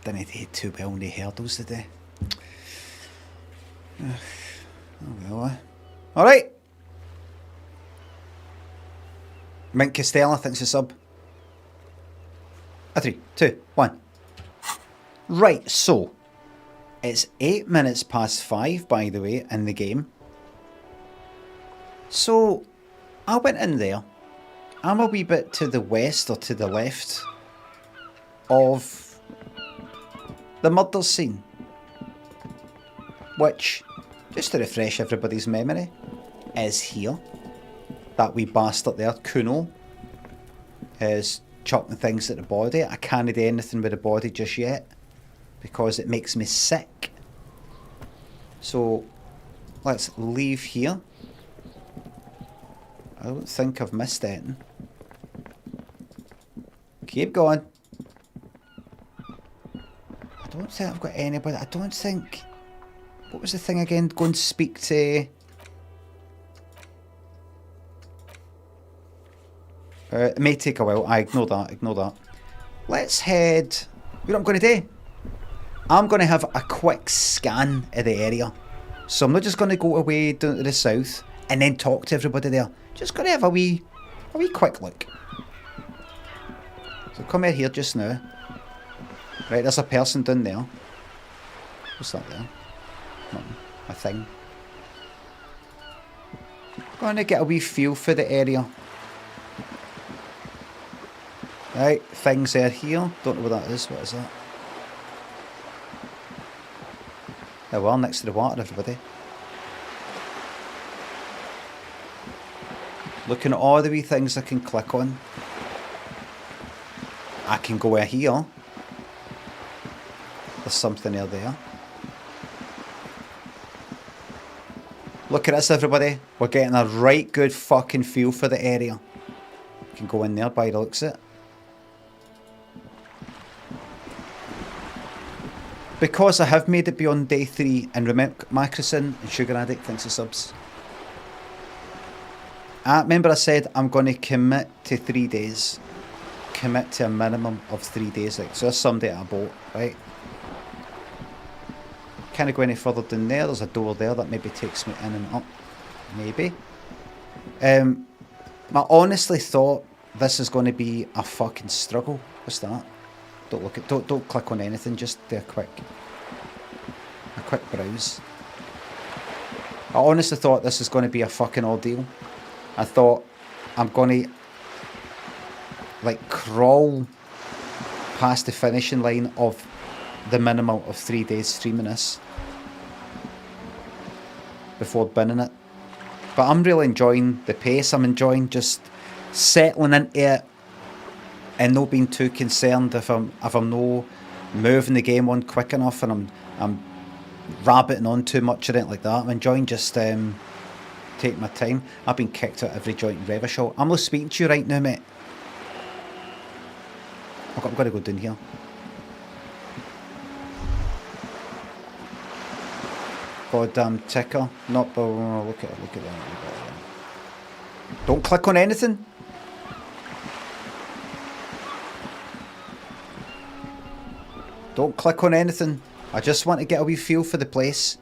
Didn't eat too well in the hurdles today. Oh well. Alright. Mint Costello thinks a sub. A 3, 2, 1. Right, so it's 8 minutes past 5, by the way, in the game. So I went in there. I'm a wee bit to the west or to the left of the murder scene, which, just to refresh everybody's memory, is here. That wee bastard there, Kuno, is chucking things at the body. I can't do anything with the body just yet because it makes me sick. So let's leave here. I don't think I've missed anything. Keep going. I don't think I've got anybody. I don't think... What was the thing again? Go and speak to... it may take a while. I ignore that. Ignore that. Let's head... You know what I'm going to do? I'm going to have a quick scan of the area. So I'm not just going to go away down to the south and then talk to everybody there. Just going to have a wee quick look. So come here just now. Right, there's a person down there. What's that there? Nothing. A thing. Going to get a wee feel for the area. Right, things are here. Don't know what that is. What is that? There we are, next to the water, everybody. Looking at all the wee things I can click on. I can go here. There's something there. Look at this, everybody. We're getting a right good fucking feel for the area. Can go in there by the looks of it. Because I have made it beyond day 3, and remember, Macrosin and Sugar Addict, thanks for subs. Remember I said I'm going to commit to 3 days. Commit to a minimum of 3 days. Like, so there's somebody at a boat, right? Can't go any further down there. There's a door there that maybe takes me in and up. Maybe. I honestly thought this is going to be a fucking struggle. What's that? Don't look at. Don't click on anything. Just do a quick browse. I honestly thought this is going to be a fucking ordeal. I thought I'm going to like crawl past the finishing line of the minimum of 3 days streaming this before binning it. But I'm really enjoying the pace. I'm enjoying just settling into it and not being too concerned if I'm no moving the game on quick enough and I'm rabbiting on too much of it like that. I'm enjoying just taking my time. I've been kicked out every joint and rev shot. I'm not speaking to you right now, mate. I'm going to go down here. Goddamn ticker. Not look at that. Don't click on anything. Don't click on anything. I just want to get a wee feel for the place.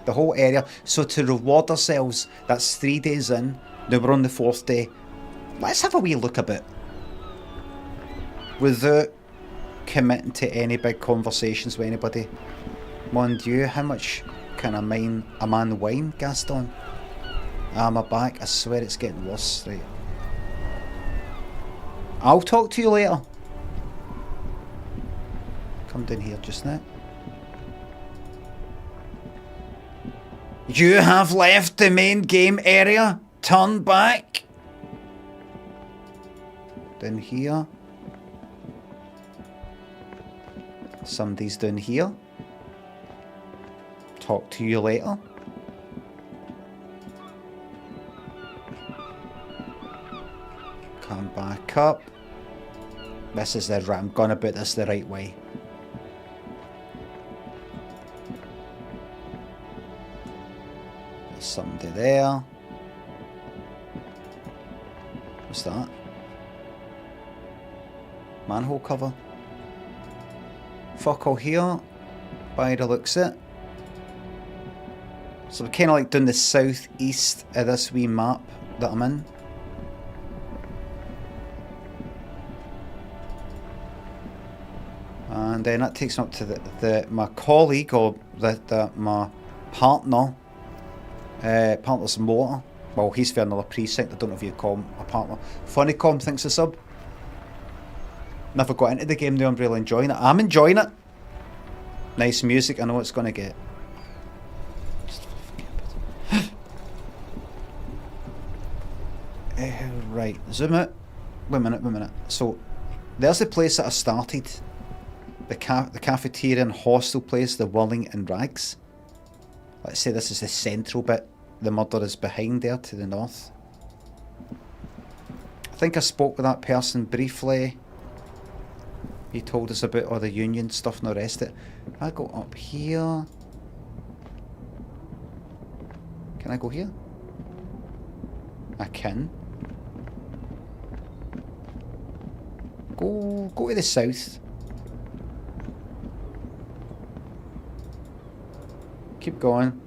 The whole area. So to reward ourselves, that's 3 days in. Now we're on the 4th day. Let's have a wee look a bit. Without committing to any big conversations with anybody. Mon Dieu, how much can a man whine, Gaston? My back, I swear it's getting worse. Right. I'll talk to you later. Come down here just now. You have left the main game area. Turn back. Down here. Somebody's down here. Talk to you later. Come back up. This is the... I'm gonna put this the right way. There's somebody there. What's that? Manhole cover. Fuck all here. By the looks of it. So we're kind of like down the southeast of this wee map that I'm in. And then that takes me up to my colleague, or my partner, partner's motor. Well, he's for another precinct. I don't know if you'd call him a partner. Funnycom thinks a sub. Never got into the game though. I'm really enjoying it. I'm enjoying it. Nice music. I know it's gonna get. Right, zoom out. Wait a minute. So, there's the place that I started. The cafeteria and hostel place, the Whirling and Rags. Let's say this is the central bit. The murder is behind there to the north. I think I spoke with that person briefly. He told us about all the union stuff and the rest of it. If I go up here... Can I go here? I can. Go to the south. Keep going.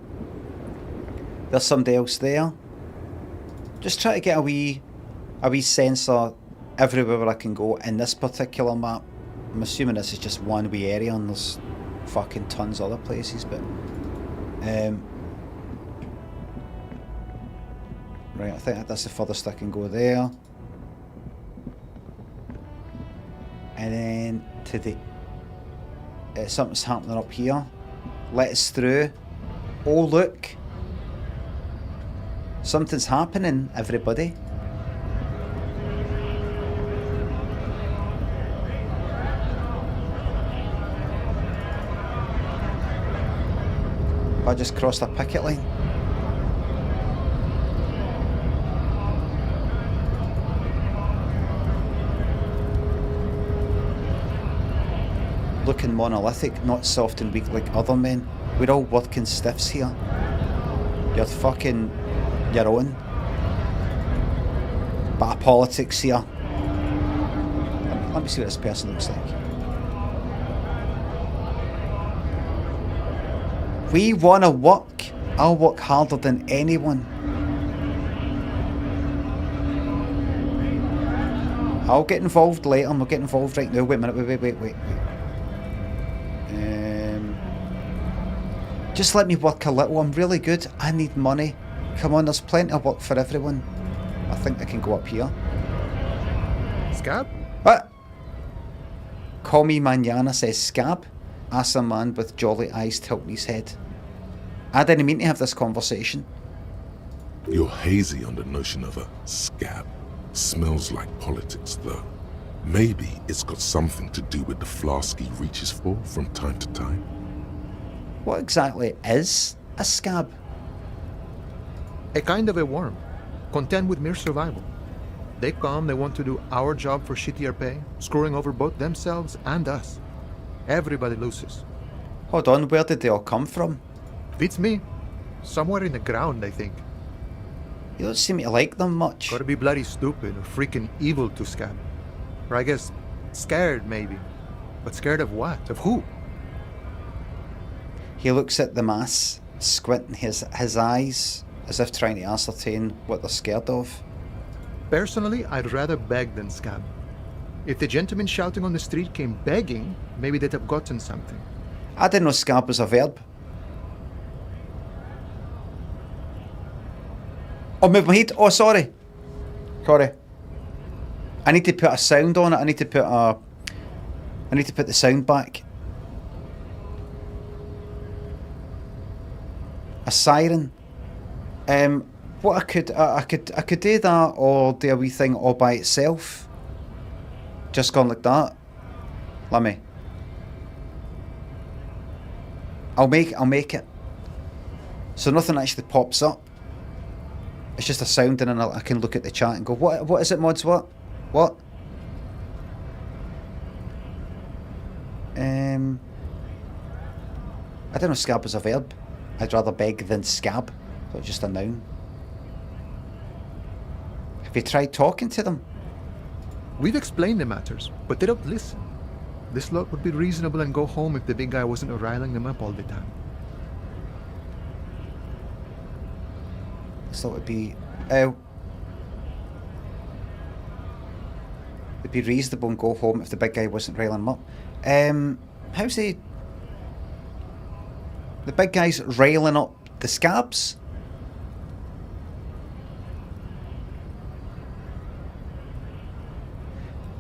There's somebody else there. Just try to get a wee sensor everywhere I can go in this particular map. I'm assuming this is just one wee area and there's fucking tons of other places, but right, I think that's the furthest I can go there. And then to the something's happening up here. Let us through. Oh look. Something's happening, everybody. I just crossed a picket line. Looking monolithic, not soft and weak like other men. We're all working stiffs here. You're fucking your own. Bit of politics here. Let me see what this person looks like. We wanna work. I'll work harder than anyone. I'll get involved later. I'm not getting involved right now. Wait a minute. Wait. Just let me work a little. I'm really good. I need money. Come on, there's plenty of work for everyone. I think I can go up here. Scab? What? Call me Manana, says Scab. Asks a man with jolly eyes tilting his head. I didn't mean to have this conversation. You're hazy on the notion of a scab. Smells like politics, though. Maybe it's got something to do with the flask he reaches for from time to time. What exactly is a scab? A kind of a worm, content with mere survival. They come, they want to do our job for shittier pay, screwing over both themselves and us. Everybody loses. Hold on, where did they all come from? Beats me. Somewhere in the ground, I think. You don't seem to like them much. Gotta be bloody stupid or freaking evil to scab. Or I guess, scared maybe. But scared of what? Of who? He looks at the mass, squinting his eyes, as if trying to ascertain what they're scared of. Personally, I'd rather beg than scab. If the gentleman shouting on the street came begging, maybe they'd have gotten something. I didn't know scab was a verb. Oh, move my head. Oh, sorry. Sorry. I need to put a sound on it. I need to put the sound back. A siren. What I could do that, or do a wee thing all by itself. Just gone like that. Let me. I'll make it. So nothing actually pops up. It's just a sound, and then I can look at the chat and go, what is it, mods? What? I don't know if scab was a verb. I'd rather beg than scab. So it's just a noun. Have you tried talking to them? We've explained the matters, but they don't listen. This lot would be reasonable and go home if the big guy wasn't riling them up all the time. So it would be... They'd be reasonable and go home if the big guy wasn't riling them up. How's he... The big guy's riling up the scabs?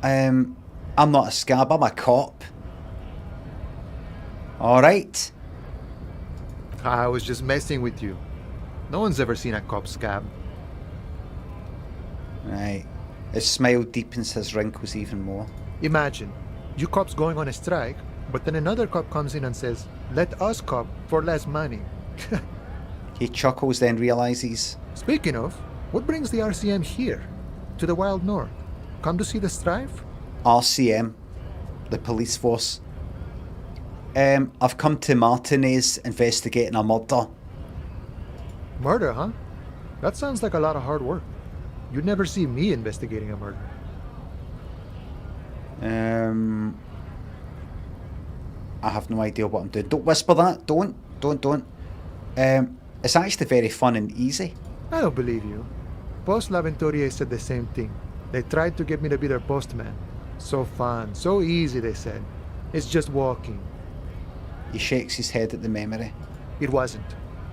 I'm not a scab, I'm a cop. Alright. I was just messing with you. No one's ever seen a cop scab. Right. His smile deepens his wrinkles even more. Imagine, you cops going on a strike, but then another cop comes in and says, let us cop for less money. He chuckles, then realises. Speaking of, what brings the RCM here? To the wild north? Come to see the strife? RCM, the police force. I've come to Martinez investigating a murder. Murder, huh? That sounds like a lot of hard work. You'd never see me investigating a murder. I have no idea what I'm doing. Don't whisper that. Don't. It's actually very fun and easy. I don't believe you. Post Laventurier said the same thing. They tried to get me to be their postman. So fun, so easy, they said. It's just walking. He shakes his head at the memory. It wasn't.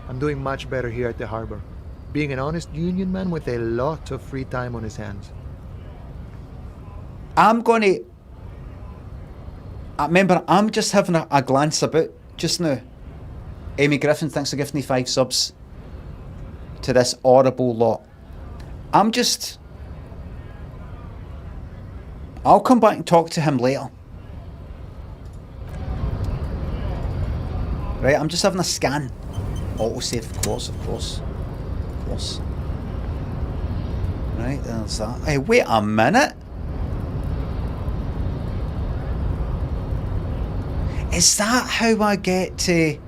I'm doing much better here at the harbor. Being an honest union man with a lot of free time on his hands. I'm gonna... Remember, I'm just having a glance about just now. Amy Griffin, thanks for giving me 5 subs to this horrible lot. I'm just... I'll come back and talk to him later. Right, I'm just having a scan. Autosave, of course. Right, there's that. Hey, wait a minute. Is that how I get to...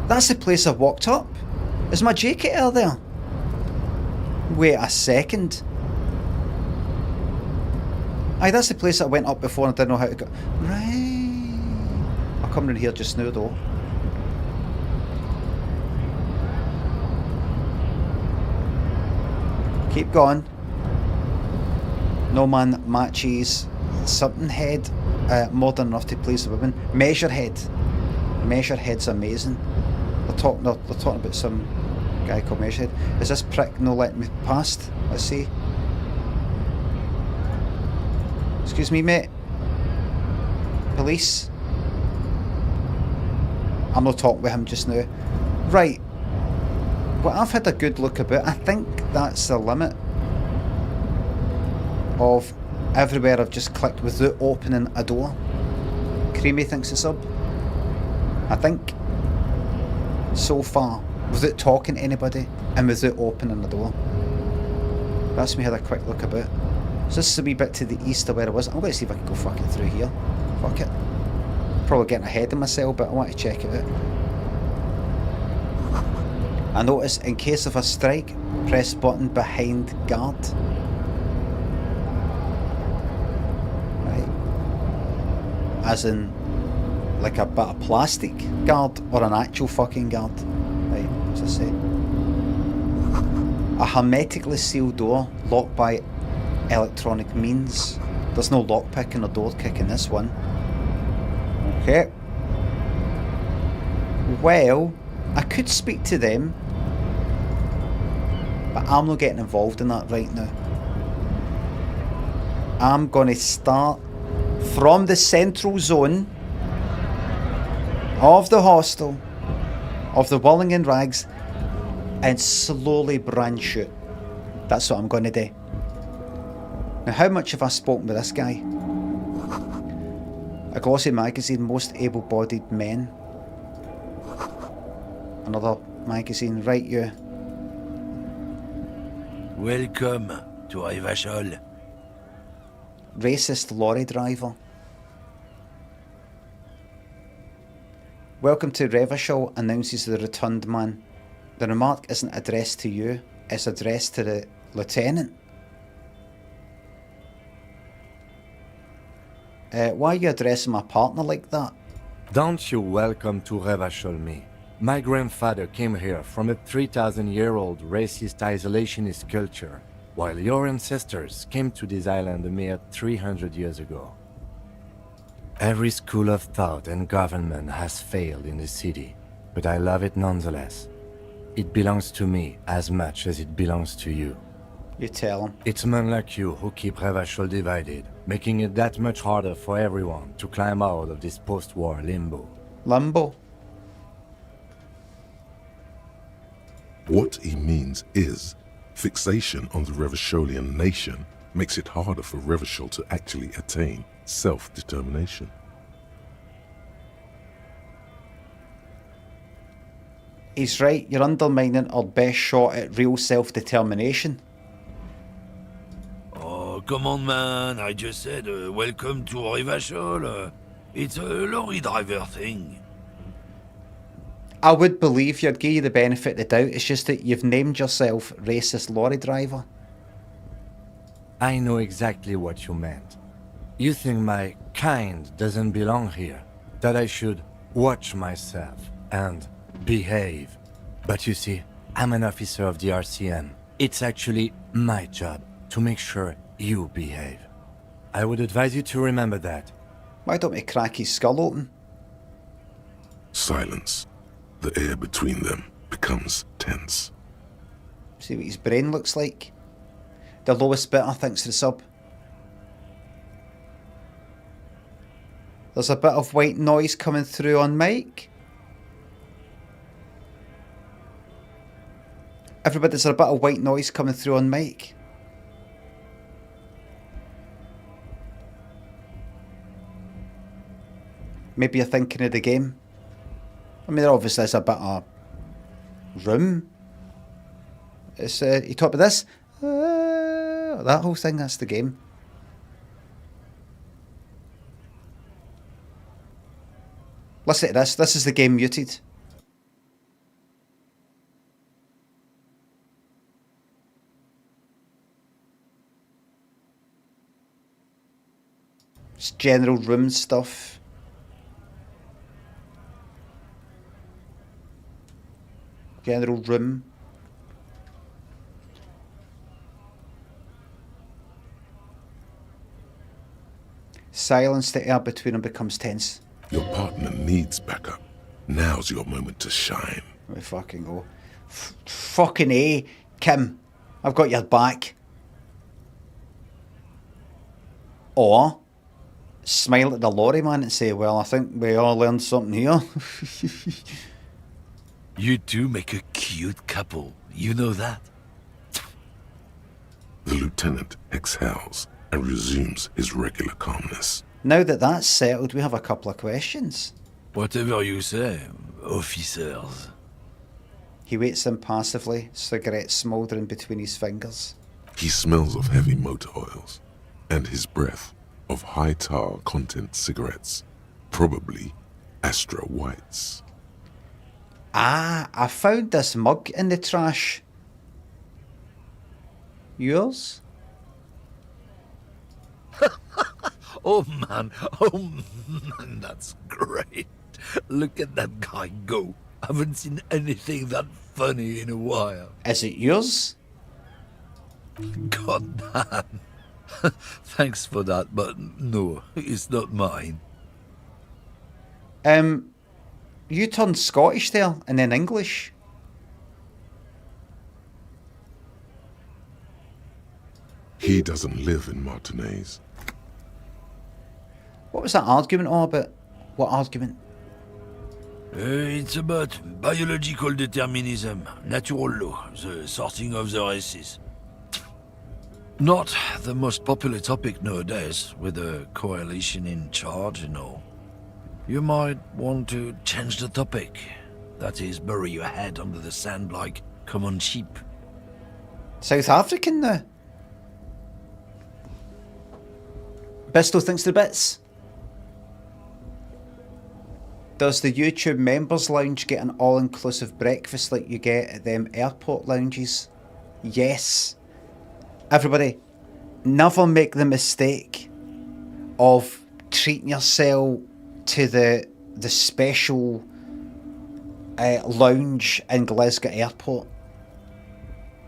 That's the place I walked up. Is my jacket out there? Wait a second. Aye, that's the place I went up before and I didn't know how to go. Right. I'll come in here just now though. Keep going. No man matches something head more than enough to please the women. Measure head's amazing. They're talking about some guy called Measurehead. Is this prick no letting me past? Let's see. Excuse me, mate. Police. I'm not talking with him just now. Right. Well, I've had a good look about. I think that's the limit of everywhere I've just clicked without opening a door. Creamy thinks it's up. I think so far, without talking to anybody and without opening the door. That's me had a quick look about. So this is a wee bit to the east of where I was. I'm going to see if I can go fucking through here. Fuck it. Probably getting ahead of myself, but I want to check it out. I notice in case of a strike, press button behind guard. Right. As in, like a bit of plastic guard or an actual fucking guard. Right, as I say. A hermetically sealed door locked by electronic means. There's no lockpicking or door kick in this one. Okay. Well, I could speak to them, but I'm not getting involved in that right now. I'm going to start from the central zone of the hostel, of the Willing and Rags, and slowly branch out. That's what I'm going to do. Now, how much have I spoken with this guy? A glossy magazine, most able-bodied men. Another magazine, right, you. Welcome to Revachol. Racist lorry driver. Welcome to Revachol, announces the rotund man. The remark isn't addressed to you, it's addressed to the lieutenant. Why are you addressing my partner like that? Don't you welcome to Revachol me. My grandfather came here from a 3,000-year-old racist isolationist culture. while your ancestors came to this island a mere 300 years ago. Every school of thought and government has failed in the city, but I love it nonetheless. It belongs to me as much as it belongs to you. You tell him. It's men like you who keep Revachol divided, making it that much harder for everyone to climb out of this post-war limbo. Limbo. What he means is, fixation on the Revacholian nation makes it harder for Revachol to actually attain self-determination. He's right, you're undermining our best shot at real self-determination. Oh, come on, man. I just said, welcome to Revachol. It's a lorry driver thing. I would believe you'd give you the benefit of the doubt, it's just that you've named yourself racist lorry driver. I know exactly what you meant. You think my kind doesn't belong here, that I should watch myself and behave. But you see, I'm an officer of the RCM. It's actually my job to make sure you behave. I would advise you to remember that. Why don't we crack his skull open? Silence. The air between them becomes tense. See what his brain looks like. The lowest bidder thinks to the sub. There's a bit of white noise coming through on mic. Everybody, there's a bit of white noise coming through on mic. Maybe you're thinking of the game. I mean, there obviously is a bit of room. It's you talk about this, that whole thing. That's the game. Listen to this. This is the game muted. It's general room stuff. General room. Silence, the air between them becomes tense. Your partner needs backup. Now's your moment to shine. We fucking go. Fucking A, Kim. I've got your back. Or smile at the lorry man and say, well, I think we all learned something here. You two make a cute couple. You know that? The lieutenant exhales and resumes his regular calmness. Now that that's settled, we have a couple of questions. Whatever you say, officers. He waits impassively, cigarette smouldering between his fingers. He smells of heavy motor oils and his breath of high tar content cigarettes, probably Astra Whites. Ah, I found this mug in the trash. Yours? Oh man, that's great. Look at that guy go. I haven't seen anything that funny in a while. Is it yours? God damn. Thanks for that, but no, it's not mine. You turned Scottish there, and then English. He doesn't live in Martinez. What was that argument all about? What argument? It's about biological determinism, natural law, the sorting of the races. Not the most popular topic nowadays, with the coalition in charge and all. You might want to change the topic. That is, bury your head under the sand like common sheep. South African now. Bisto thinks the bits. Does the YouTube members lounge get an all-inclusive breakfast like you get at them airport lounges? Yes. Everybody, never make the mistake of treating yourself to the special lounge in Glasgow Airport.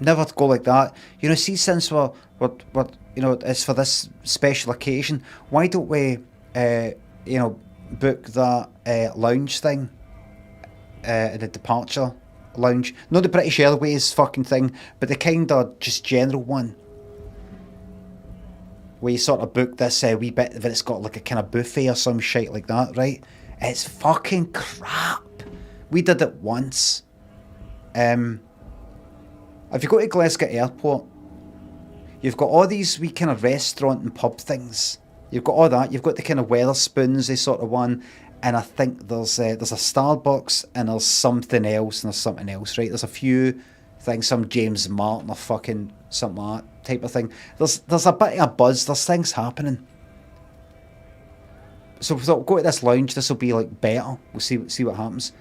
Never go like that. You know, see, since we're you know, it's for this special occasion, why don't we, you know, book that lounge thing, the departure lounge? Not the British Airways fucking thing, but the kind of just general one. Where you sort of book this wee bit that it's got like a kind of buffet or some shit like that, right? It's fucking crap. We did it once. If you go to Glasgow Airport, you've got all these wee kind of restaurant and pub things. You've got all that. You've got the kind of Weatherspoons, sort of one. And I think there's a Starbucks and there's something else and there's something else, right? There's a few things, some James Martin or fucking something like that type of thing. There's a bit of a buzz. There's things happening. So we thought, we'll go to this lounge. This will be like better. We'll see what happens.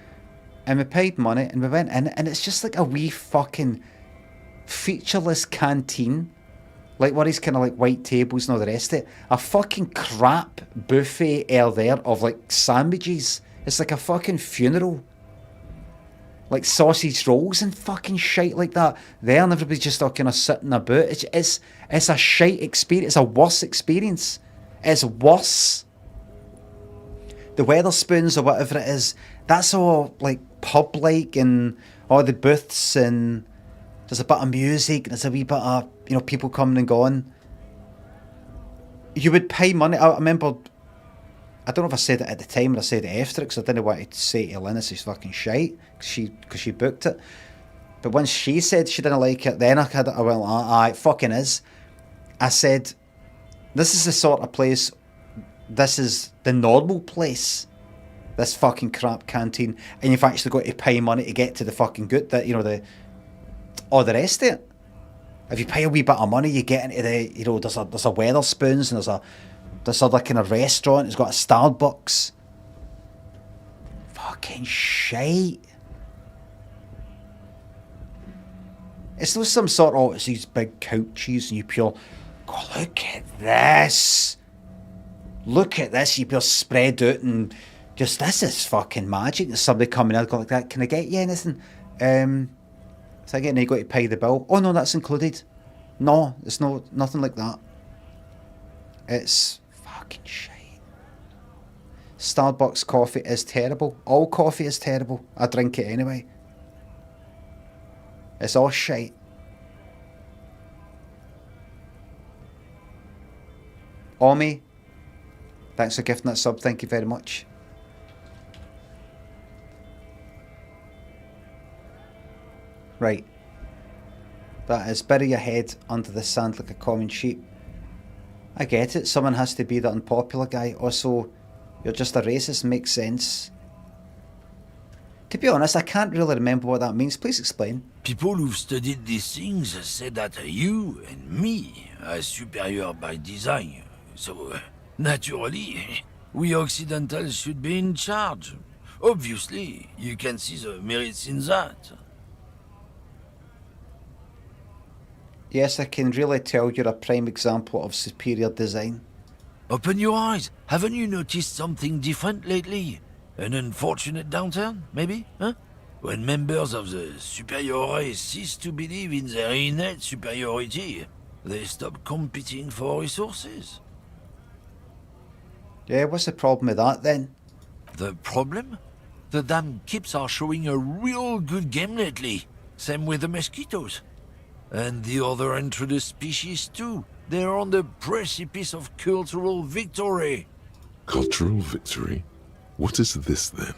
And we paid money and we went in, and it's just like a wee fucking featureless canteen, like one of these kind of like white tables and all the rest of it. A fucking crap buffet there of like sandwiches. It's like a fucking funeral. Like sausage rolls and fucking shite like that there, and everybody's just all kind of sitting about. It's a shite experience. It's a worse experience. It's worse. The Weatherspoons or whatever it is, that's all like pub-like, and all the booths, and there's a bit of music, and there's a wee bit of, you know, people coming and going. You would pay money. I remember, I don't know if I said it at the time or I said it after it, because I didn't want to say to Lynn, this is fucking shite, because she booked it. But once she said she didn't like it, then I went, it fucking is. I said, this is the sort of place, this is the normal place, this fucking crap canteen, and you've actually got to pay money to get to the fucking good, that, you know, all the rest of it. If you pay a wee bit of money, you get into the, you know, there's a Weatherspoons, and there's this other kind of restaurant, it's got a Starbucks. Fucking shite. It's not some sort of, it's these big couches and you pure, oh, look at this. Look at this, you pure spread out and just, this is fucking magic. There's somebody coming out going like that, can I get you anything? So again, you got to pay the bill. Oh no, that's included. No, it's nothing like that. It's fucking shite. Starbucks coffee is terrible. All coffee is terrible. I drink it anyway. It's all shite. Omi, thanks for gifting that sub. Thank you very much. Right. That is bury your head under the sand like a common sheep. I get it. Someone has to be the unpopular guy. Also, you're just a racist. Makes sense. To be honest, I can't really remember what that means. Please explain. People who've studied these things say that you and me are superior by design. So, naturally, we Occidentals should be in charge. Obviously, you can see the merits in that. Yes, I can really tell you're a prime example of superior design. Open your eyes. Haven't you noticed something different lately? An unfortunate downturn, maybe? Huh? When members of the superior race cease to believe in their innate superiority, they stop competing for resources. Yeah, what's the problem with that then? The problem? The damn kips are showing a real good game lately. Same with the mosquitoes. And the other introduced species too. They're on the precipice of cultural victory. Cultural victory? What is this then?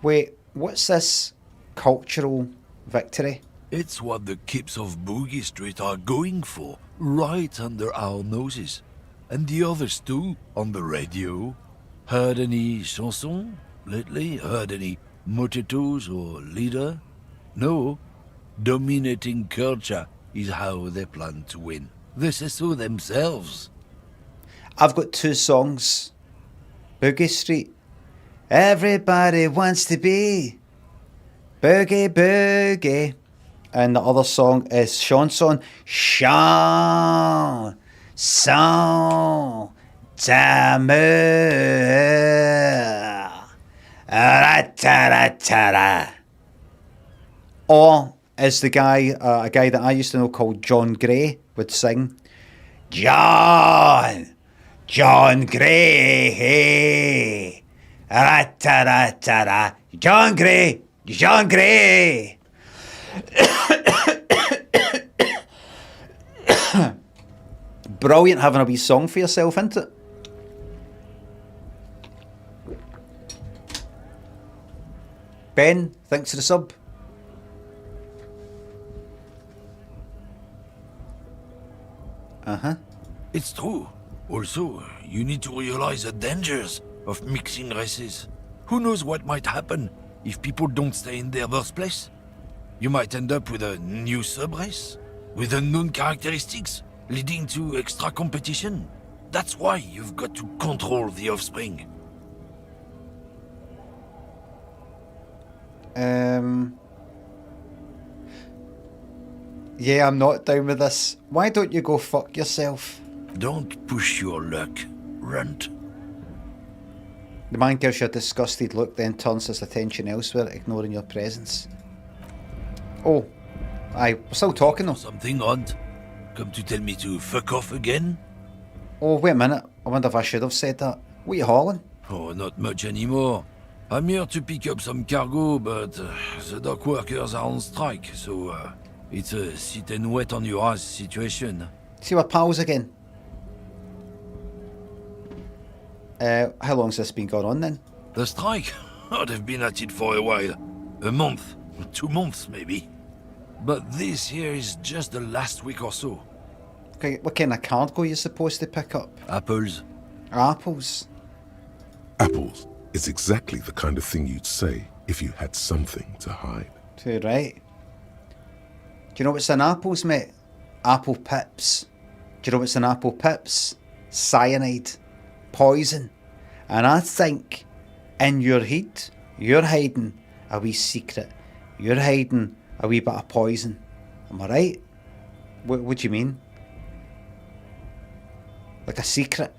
Wait, what's this cultural victory? It's what the kips of Boogie Street are going for, right under our noses. And the others too, on the radio. Heard any chansons lately? Heard any motetos or leader? No. Dominating culture is how they plan to win. They say so themselves. I've got two songs. Boogie Street. Everybody wants to be Boogie Boogie. And the other song is Chanson. Chanson d'amour. Ra-ta-ra-ta-ra. Or is the guy, a guy that I used to know called John Gray would sing, John Gray, hey, ra-ta-ra-ta-ra, John Gray. Brilliant having a wee song for yourself, isn't it? Ben, thanks for the sub. It's true. Also, you need to realize the dangers of mixing races. Who knows what might happen if people don't stay in their birthplace? You might end up with a new sub-race, with unknown characteristics, leading to extra competition. That's why you've got to control the offspring. Yeah, I'm not down with this. Why don't you go fuck yourself? Don't push your luck, runt. The man gives you a disgusted look, then turns his attention elsewhere, ignoring your presence. Oh, we're still talking though. Something odd? Come to tell me to fuck off again? Oh, wait a minute. I wonder if I should have said that. What are you hauling? Oh, not much anymore. I'm here to pick up some cargo, but the dock workers are on strike, so it's a sit and wait on your ass situation. See, we're pals again. How long's this been going on then? The strike? Oh, they've been at it for a while. A month, 2 months maybe. But this here is just the last week or so. Okay, what kind of cargo are you supposed to pick up? Apples. Apples. Apples is exactly the kind of thing you'd say if you had something to hide. Too right. Do you know what's in apples, mate? Apple pips. Do you know what's in apple pips? Cyanide. Poison. And I think in your head, you're hiding a wee secret. You're hiding a wee bit of poison. Am I right? What do you mean? Like a secret?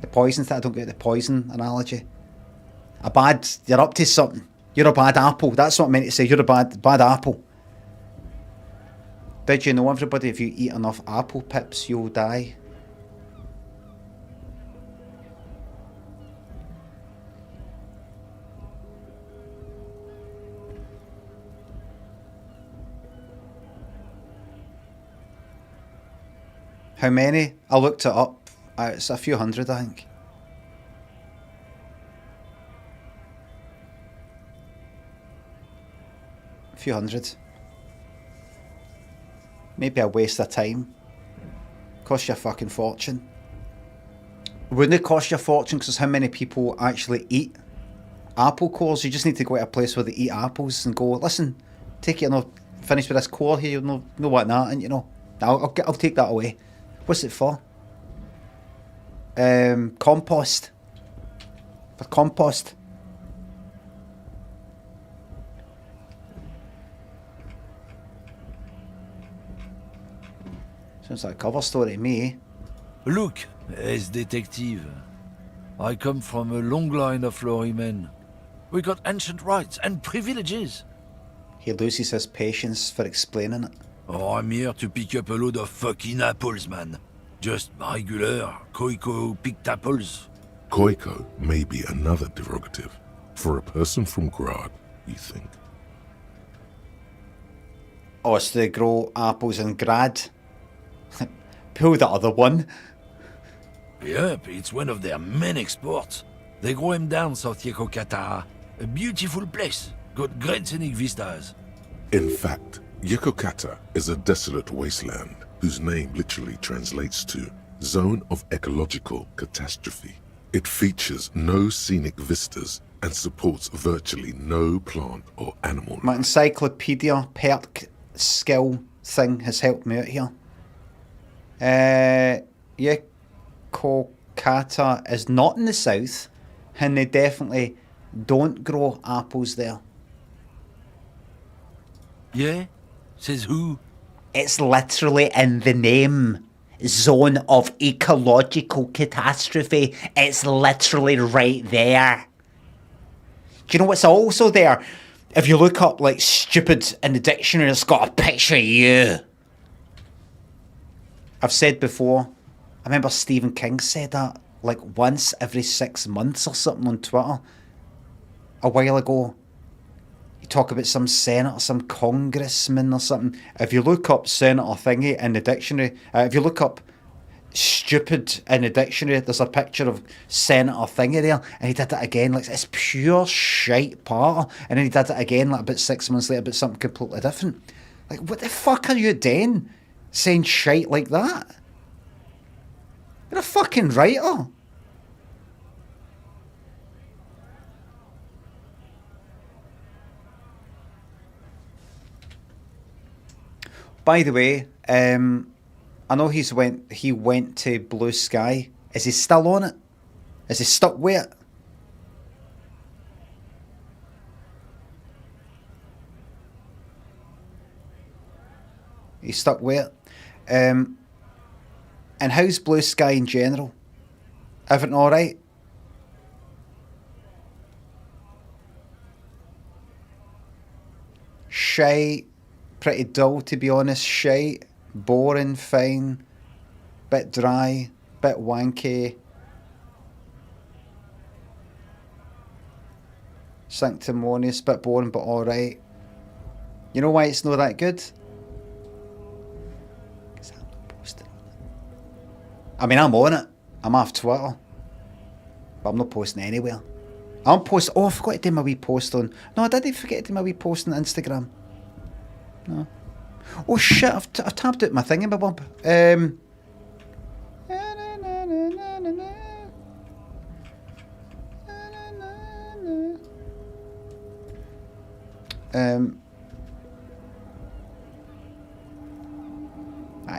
The poison thing? I don't get the poison analogy. You're up to something. You're a bad apple. That's what I meant to say. You're a bad apple. Did you know, everybody, if you eat enough apple pips, you'll die? How many? I looked it up. It's a few hundred, I think. A few hundred. Maybe a waste of time. Cost you a fucking fortune. Wouldn't it cost you a fortune because how many people actually eat apple cores? You just need to go to a place where they eat apples and go, listen, take it, finish with this core here, you know what that, and I'll take that away. What's it for? Compost. For compost. Sounds like a cover story to me. Look, as detective. I come from a long line of lorrymen. We got ancient rights and privileges. He loses his patience for explaining it. Oh, I'm here to pick up a load of fucking apples, man. Just regular, Koiko-picked apples. Koiko may be another derogative for a person from Grad, you think. Oh, so they grow apples in Grad? Pull the other one. Yep, it's one of their main exports. They grow them down South Yekokata. A beautiful place. Got great scenic vistas. In fact, Yekokata is a desolate wasteland whose name literally translates to Zone of Ecological Catastrophe. It features no scenic vistas and supports virtually no plant or animal My life. encyclopedia perk skill thing has helped me out here. Yekokata is not in the south, and they definitely don't grow apples there. Yeah? Says who? It's literally in the name. Zone of Ecological Catastrophe. It's literally right there. Do you know what's also there? If you look up like stupid in the dictionary, it's got a picture of you. I've said before, I remember Stephen King said that like once every 6 months or something on Twitter a while ago. You talk about some senator, some congressman or something. If you look up senator thingy in the dictionary, if you look up stupid in the dictionary, there's a picture of senator thingy there, and he did it again. Like, it's pure shite part. And then he did it again like about 6 months later about something completely different. Like, what the fuck are you doing saying shite like that? You're a fucking writer. By the way, I know he went to Blue Sky. Is he still on it? Is he stuck with it? He's stuck with it. And how's Blue Sky in general? Everything alright? Shite. Pretty dull, to be honest. Shite. Boring, fine. Bit dry. Bit wanky. Sanctimonious. Bit boring, but alright. You know why it's not that good? Because I'm not posting on it. I mean, I'm on it. I'm off Twitter. But I'm not posting anywhere. I'm posting... Oh, I forgot to do my wee post on... No, I didn't forget to do my wee post on Instagram. No. Oh shit, I've tapped out my thingamabob. I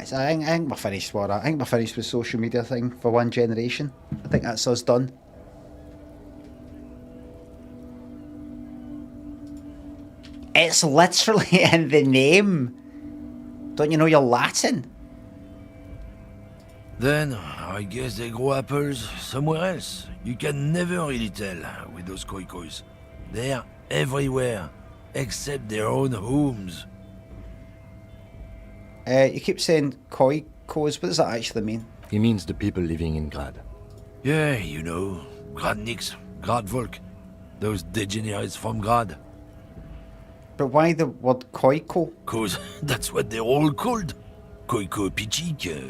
think we're finished with that. I think we're finished with social media thing for one generation. I think that's us done. It's literally in the name. Don't you know you're Latin? Then, I guess they grow apples somewhere else. You can never really tell with those koikos. They're everywhere, except their own homes. You keep saying koikos. What does that actually mean? He means the people living in Grad. Yeah, you know, Gradniks, Gradvolk, those degenerates from Grad. But why the word koiko? Cause that's what they're all called. Koiko Pichik,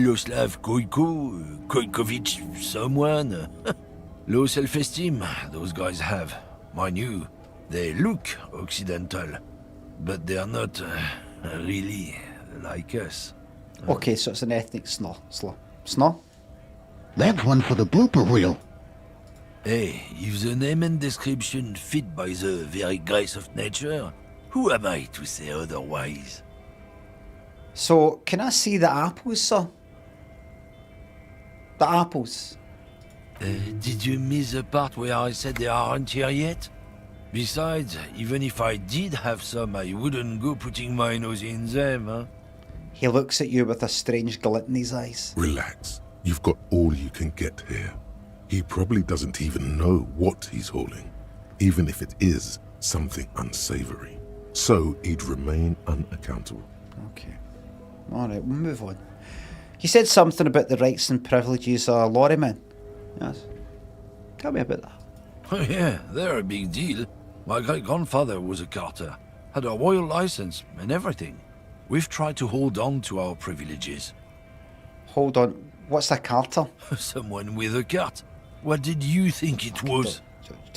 Loslav Koiko, Koikovich someone. Low self-esteem those guys have. Mind you, they look Occidental, but they're not really like us. Okay, so it's an ethnic snore. Snore? That's one for the blooper reel. Hey, if the name and description fit by the very grace of nature, who am I to say otherwise? So, can I see the apples, sir? The apples. Did you miss the part where I said they aren't here yet? Besides, even if I did have some, I wouldn't go putting my nose in them, huh? He looks at you with a strange glint in his eyes. Relax. You've got all you can get here. He probably doesn't even know what he's hauling, even if it is something unsavory. So he'd remain unaccountable. Okay. Alright, we'll move on. He said something about the rights and privileges of lorrymen. Yes. Tell me about that. Oh yeah, they're a big deal. My great-grandfather was a carter, had a royal license and everything. We've tried to hold on to our privileges. Hold on. What's a carter? Someone with a cart. What did you think it was?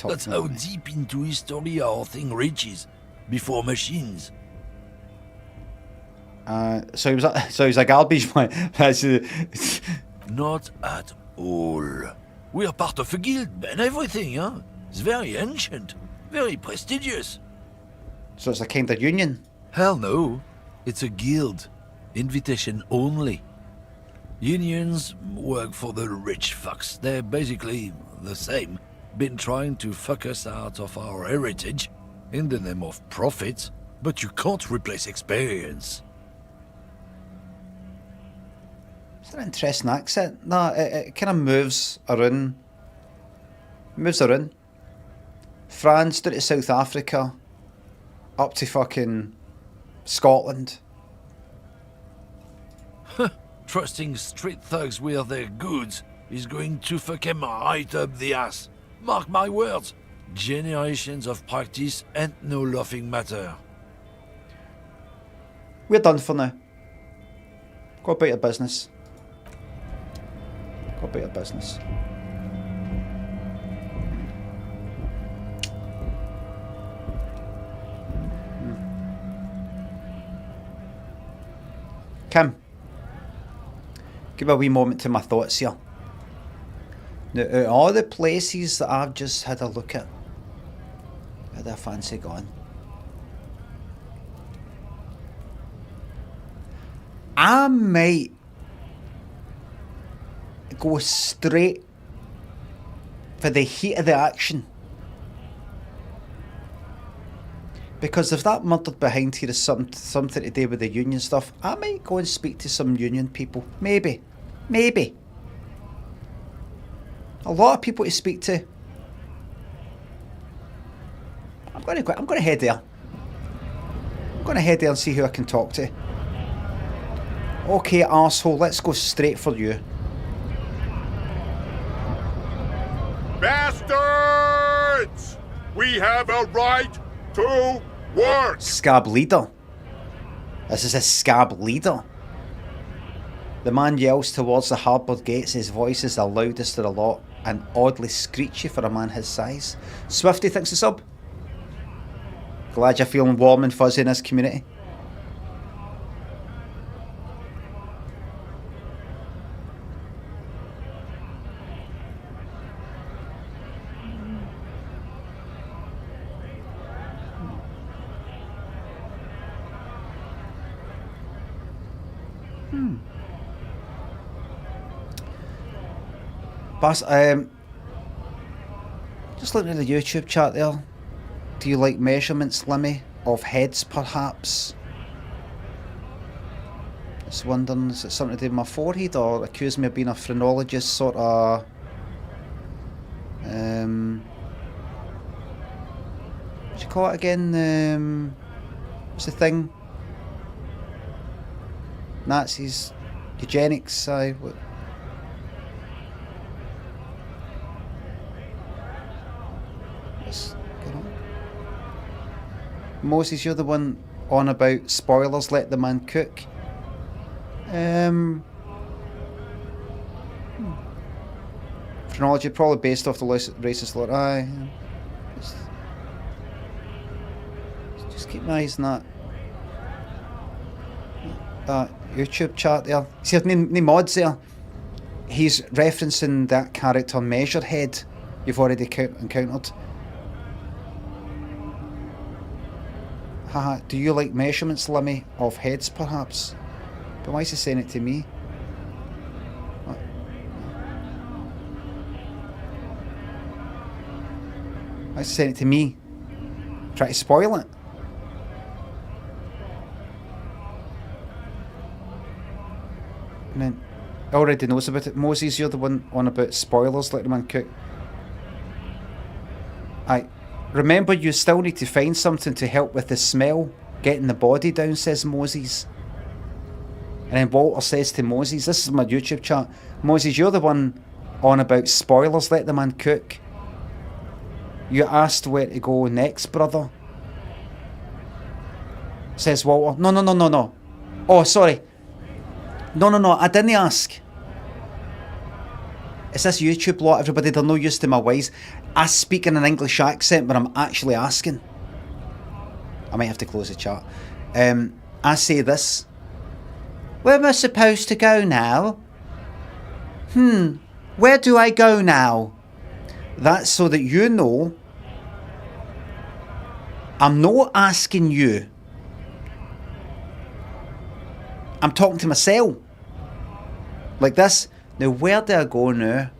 That's how deep into history our thing reaches, before machines. So he was a garbage man. Not at all. We're part of a guild and everything, huh? It's very ancient, very prestigious. So it's a kind of union? Hell no. It's a guild. Invitation only. Unions work for the rich fucks. They're basically the same. Been trying to fuck us out of our heritage in the name of profit, but you can't replace experience. It's an interesting accent. No, it kind of moves around. Moves around. France, down to South Africa, up to fucking Scotland. Trusting street thugs with their goods is going to fuck him right up the ass. Mark my words. Generations of practice ain't no laughing matter. We're done for now. Go about your business. Go about your business. Kim, give a wee moment to my thoughts here. Now, out of all the places that I've just had a look at, where do I fancy going? I might go straight for the heat of the action. Because if that murder behind here is something to do with the union stuff, I might go and speak to some union people. Maybe. A lot of people to speak to. I'm going to head there. I'm going to head there and see who I can talk to. Okay, arsehole, let's go straight for you. Bastards! We have a right to work! Scab leader. This is a scab leader. The man yells towards the harbour gates. His voice is the loudest of the lot and oddly screechy for a man his size. Swifty thinks it's up. Glad you're feeling warm and fuzzy in this community. Just looking at the YouTube chat there. Do you like measurements, Limmy? Of heads, perhaps? Just wondering, is it something to do with my forehead, or accuse me of being a phrenologist sort of... what do you call it again? What's the thing? Nazis, eugenics, what? Moses, you're the one on about spoilers, let the man cook. Phrenology, probably based off the racist law. Aye. Just keep my eyes on that YouTube chat there. See, there's no mods there. He's referencing that character Measurehead you've already encountered. Haha, do you like measurements, Limmy, of heads, perhaps? But why is he saying it to me? What? Why is he saying it to me? Try to spoil it? And then, already knows about it. Moses, you're the one on about spoilers, let the man cook. Remember, you still need to find something to help with the smell. Getting the body down, says Moses. And then Walter says to Moses, this is my YouTube chat, Moses, you're the one on about spoilers, let the man cook. You asked where to go next, brother. Says Walter. No. Oh, sorry. No, I didn't ask. It's this YouTube lot, everybody, they're no used to my ways. I speak in an English accent, but I'm actually asking. I might have to close the chat. I say this. Where am I supposed to go now? Where do I go now? That's so that you know I'm not asking you. I'm talking to myself. Like this. Now, where do I go now?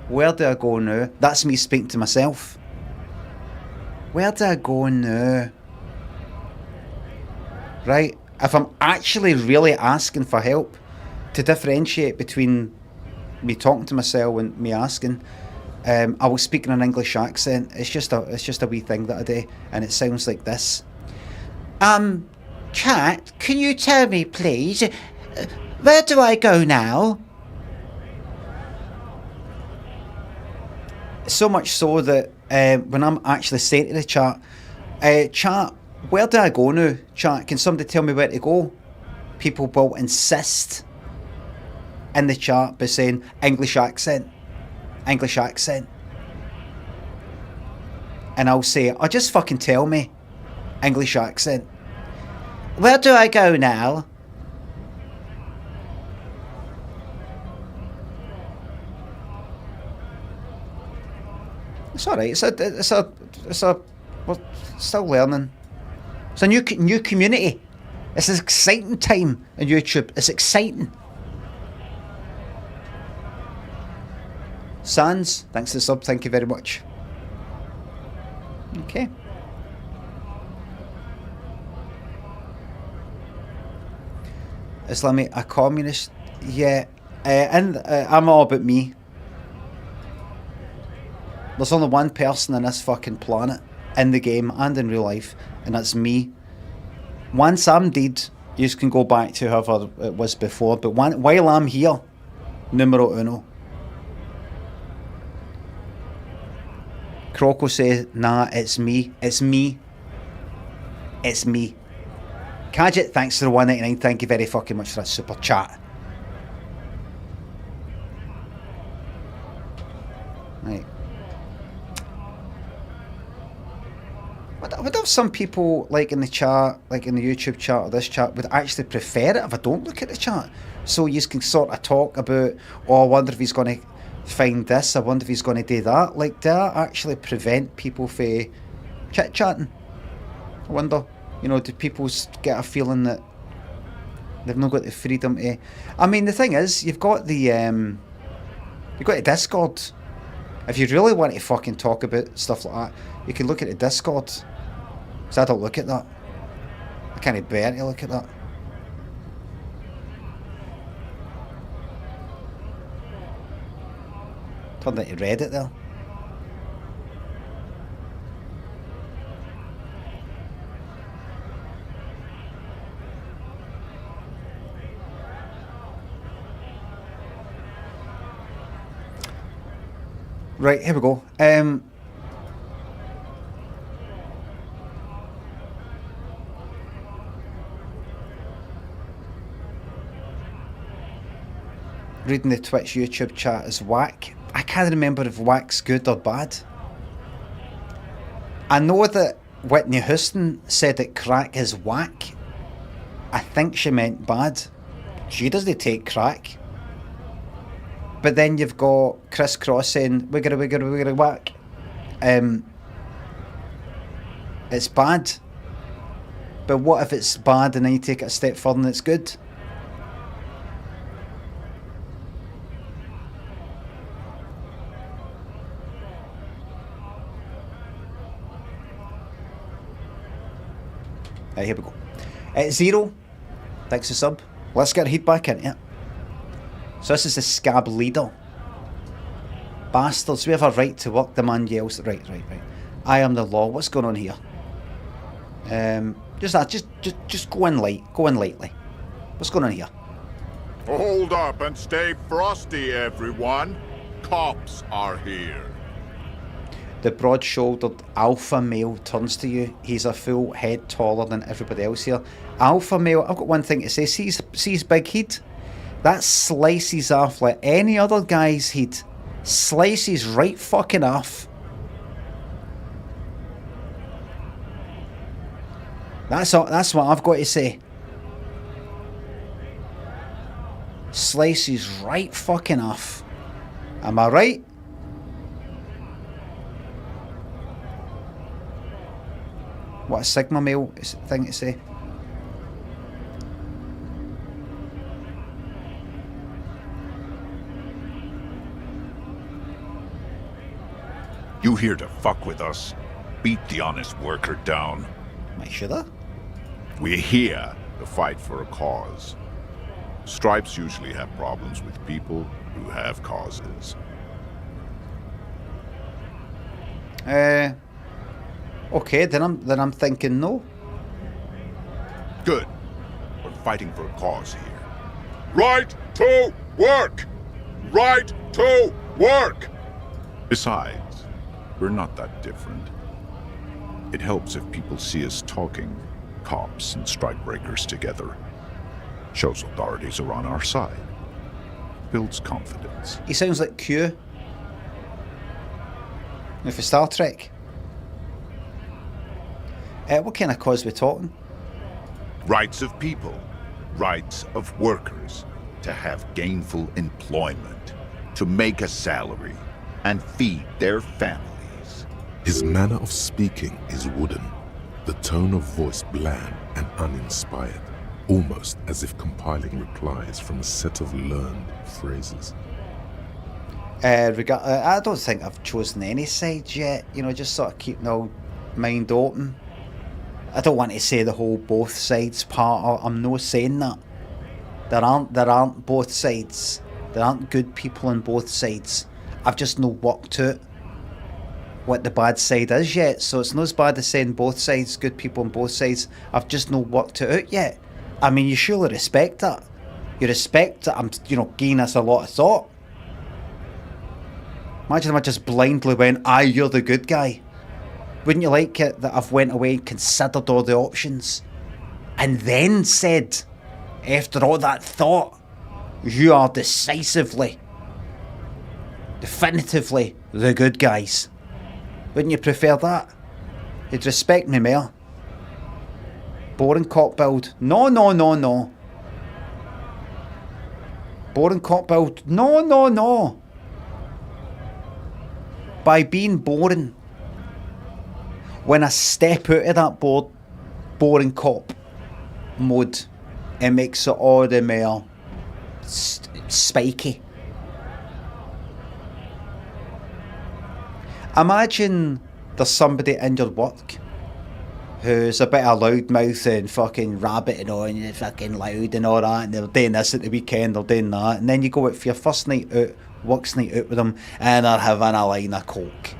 Where do I go now? That's me speaking to myself. Where do I go now? Right? If I'm actually really asking for help, to differentiate between me talking to myself and me asking, I will speak in an English accent. It's just a wee thing that I do, and it sounds like this. Chat, can you tell me, please, where do I go now? So much so that when I'm actually saying to the chat, chat, where do I go now? Chat, can somebody tell me where to go? People will insist in the chat by saying English accent. English accent. And I'll say, oh, just fucking tell me. English accent. Where do I go now? It's alright. We're still learning. It's a new community. It's an exciting time on YouTube. It's exciting. Sans, thanks for the sub. Thank you very much. Okay. Is Limmy a communist? Yeah. And I'm all about me. There's only one person on this fucking planet, in the game and in real life, and that's me. Once I'm dead, you can go back to whoever it was before, but while I'm here, numero uno. Croco says, nah, it's me. It's me. It's me. Kadget, thanks for the 199. Thank you very fucking much for that super chat. Right. I would have some people, like in the chat, like in the YouTube chat or this chat, would actually prefer it if I don't look at the chat. So you can sort of talk about, oh, I wonder if he's going to find this, I wonder if he's going to do that. Like, do that actually prevent people from chit-chatting? I wonder. You know, do people get a feeling that they've not got the freedom to... I mean, the thing is, you've got the Discord. If you really want to fucking talk about stuff like that, you can look at the Discord. So I don't look at that. I can't bear to look at that. Turned into Reddit there. Right, here we go. Reading the Twitch YouTube chat is whack. I can't remember if whack's good or bad. I know that Whitney Houston said that crack is whack. I think she meant bad. She doesn't take crack. But then you've got Chris Cross saying wigger wigger wigger whack. It's bad. But what if it's bad and then you take it a step further and it's good? Right, here we go. Zero. Thanks for sub. Let's get heat back in it. So this is the scab leader. Bastards, we have a right to work, the man yells. Right. I am the law. What's going on here? Just go in light. Go in lightly. What's going on here? Hold up and stay frosty, everyone. Cops are here. The broad-shouldered alpha male turns to you. He's a full head taller than everybody else here. Alpha male, I've got one thing to say. See his big head? That slices off like any other guy's head. Slices right fucking off. That's what I've got to say. Slices right fucking off. Am I right? What a Sigma male thing to say. You here to fuck with us? Beat the honest worker down. Am I sure? We're here to fight for a cause. Stripes usually have problems with people who have causes. Okay, then I'm thinking no. Good. We're fighting for a cause here. Right to work! Right to work! Besides, we're not that different. It helps if people see us talking, cops and strikebreakers together. Shows authorities are on our side. Builds confidence. He sounds like Q. For Star Trek. What kind of cause we talking? Rights of people. Rights of workers. To have gainful employment. To make a salary. And feed their families. His manner of speaking is wooden, the tone of voice bland and uninspired, almost as if compiling replies from a set of learned phrases. I don't think I've chosen any side yet. Just sort of keeping the mind open. I don't want to say the whole both sides part. I'm not saying that. There aren't both sides. There aren't good people on both sides. I've just not worked out what the bad side is yet. So it's not as bad as saying both sides, good people on both sides. I've just not worked it out yet. I mean, you surely respect that. You respect that I'm, giving us a lot of thought. Imagine if I just blindly went, aye, you're the good guy. Wouldn't you like it that I've went away and considered all the options and then said, after all that thought, you are definitively the good guys? Wouldn't you prefer that? You'd respect me more. Boring cop build. No. Boring cop build. No. By being boring, when I step out of that boring cop mode, it makes it all the more spiky. Imagine there's somebody in your work who's a bit of a loudmouth and fucking rabbiting on you, fucking loud and all that, and they're doing this at the weekend, they're doing that, and then you go out for your first night out, works night out with them, and they're having a line of coke.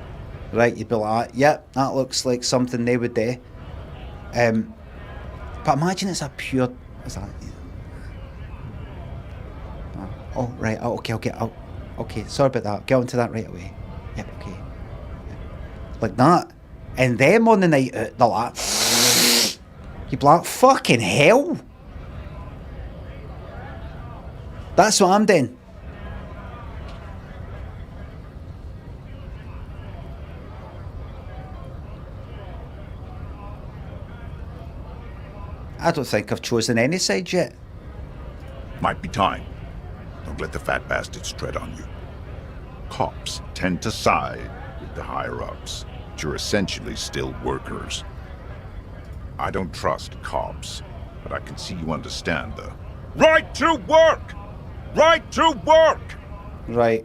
Right, you'd be like, yep, that looks like something they would do. But imagine it's a pure... Is that... Oh, right, okay, sorry about that, get onto that right away. Yep, okay. Like that. And them on the night out, they're like... You'd be like, fucking hell! That's what I'm doing. I don't think I've chosen any side yet. Might be time. Don't let the fat bastards tread on you. Cops tend to side with the higher-ups, but you're essentially still workers. I don't trust cops, but I can see you understand the right to work! Right to work! Right.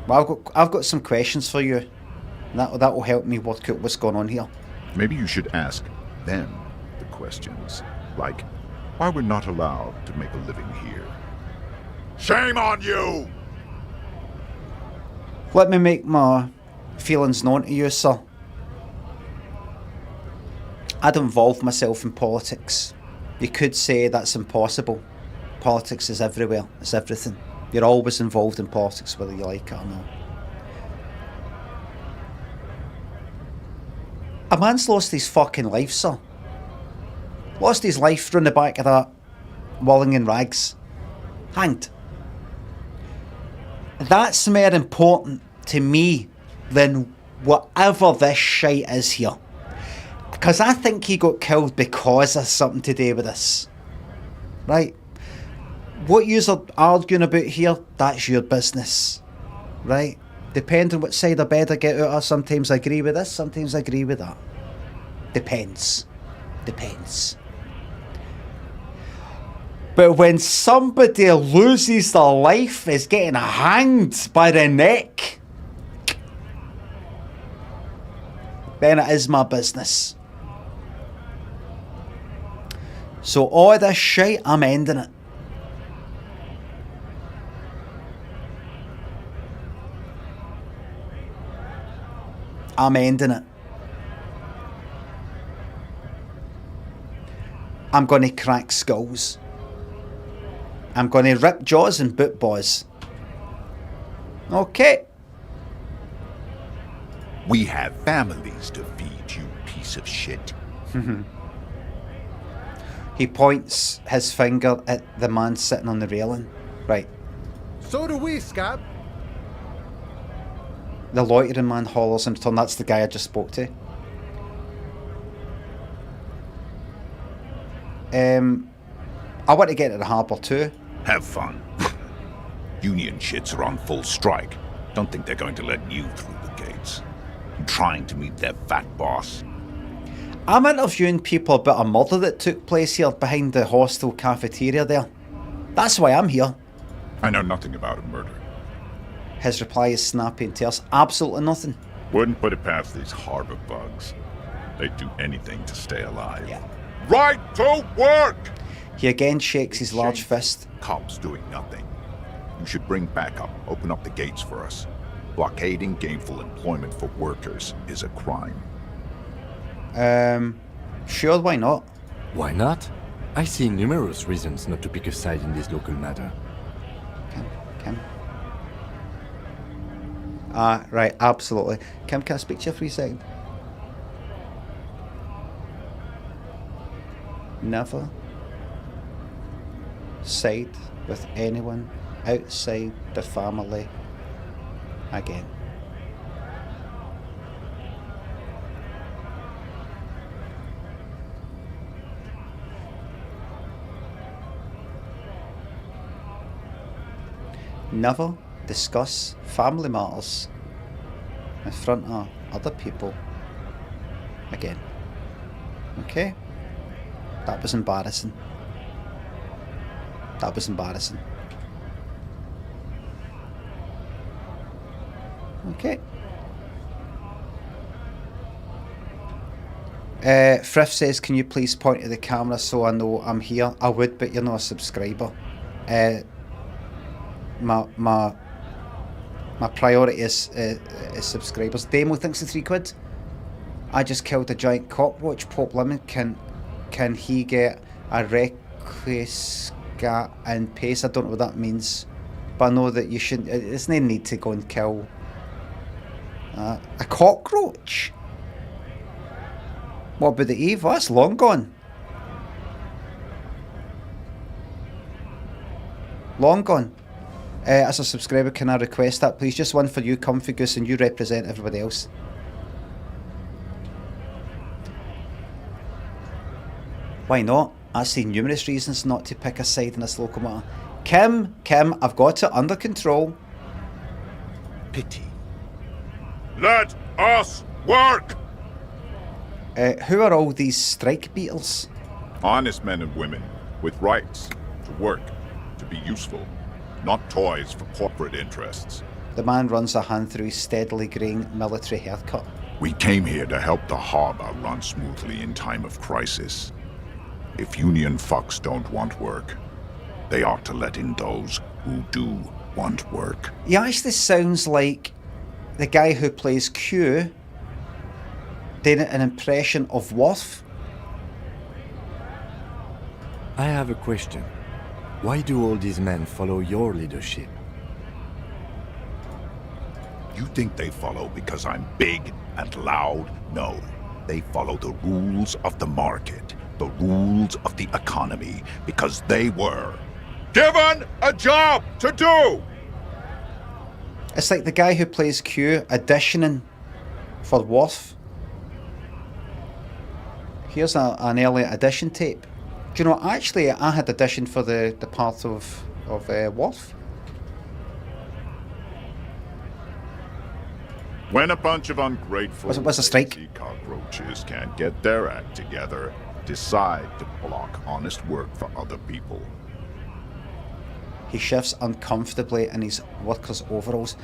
Well, I've got some questions for you. That will help me work out what's going on here. Maybe you should ask them the questions. Like, why we're not allowed to make a living here. Shame on you! Let me make my feelings known to you, sir. I'd involve myself in politics. You could say that's impossible. Politics is everywhere. It's everything. You're always involved in politics, whether you like it or not. A man's lost his fucking life, sir. Lost his life from the back of that Walling in rags. Hanged. That's more important to me than whatever this shite is here. Because I think he got killed because of something to do with this. Right? What you're arguing about here, that's your business. Right? Depending on what side of bed I get out of, sometimes I agree with this, sometimes I agree with that. Depends. But when somebody loses their life, is getting hanged by the neck, then it is my business. So all this shit, I'm ending it. I'm ending it. I'm going to crack skulls. I'm going to rip jaws and boot boys. Okay. We have families to feed, you piece of shit. He points his finger at the man sitting on the railing. Right. So do we, Scab. The loitering man hollers in return. That's the guy I just spoke to. I want to get to the harbour too. Have fun. Union shits are on full strike. Don't think they're going to let you through the gates. I'm trying to meet their fat boss. I'm interviewing people about a murder that took place here behind the hostel cafeteria there. That's why I'm here. I know nothing about a murder. His reply is snappy and terse. Absolutely nothing. Wouldn't put it past these harbor bugs. They'd do anything to stay alive. Yeah. Right to work! He again shakes his large fist. Cops doing nothing. You should bring backup. Open up the gates for us. Blockading gainful employment for workers is a crime. Sure, why not? Why not? I see numerous reasons not to pick a side in this local matter. Kim? Right, absolutely. Kim, can I speak to you for a second? Never side with anyone outside the family again. Never discuss family matters in front of other people again. Okay? That was embarrassing. That was embarrassing. Okay. Frith says, can you please point to the camera so I know I'm here? I would, but you're not a subscriber. My priority is subscribers. Demo, thanks for £3. I just killed a giant cockroach. Pope Limmy, can he get a requiescat and pace? I don't know what that means, but I know that you shouldn't. There's no need to go and kill a cockroach. What about the Eve? That's long gone. Long gone. As a subscriber, can I request that, please? Just one for you, Comfy Goose, and you represent everybody else. Why not? I see numerous reasons not to pick a side in this local matter. Kim, I've got it under control. Pity. Let us work! Who are all these strike beetles? Honest men and women with rights to work, to be useful, not toys for corporate interests. The man runs a hand through his steadily greying military haircut. We came here to help the harbor run smoothly in time of crisis. If union fucks don't want work, they ought to let in those who do want work. He actually sounds like the guy who plays Q did an impression of Worf. I have a question. Why do all these men follow your leadership? You think they follow because I'm big and loud? No. They follow the rules of the market, the rules of the economy, because they were given a job to do! It's like the guy who plays Q auditioning for Worf. Here's an early audition tape. Do you know, actually, I had auditioned for the part of Worf. When a bunch of ungrateful Was a strike? lazy cockroaches can't get their act together, decide to block honest work for other people. He shifts uncomfortably in his workers' overalls.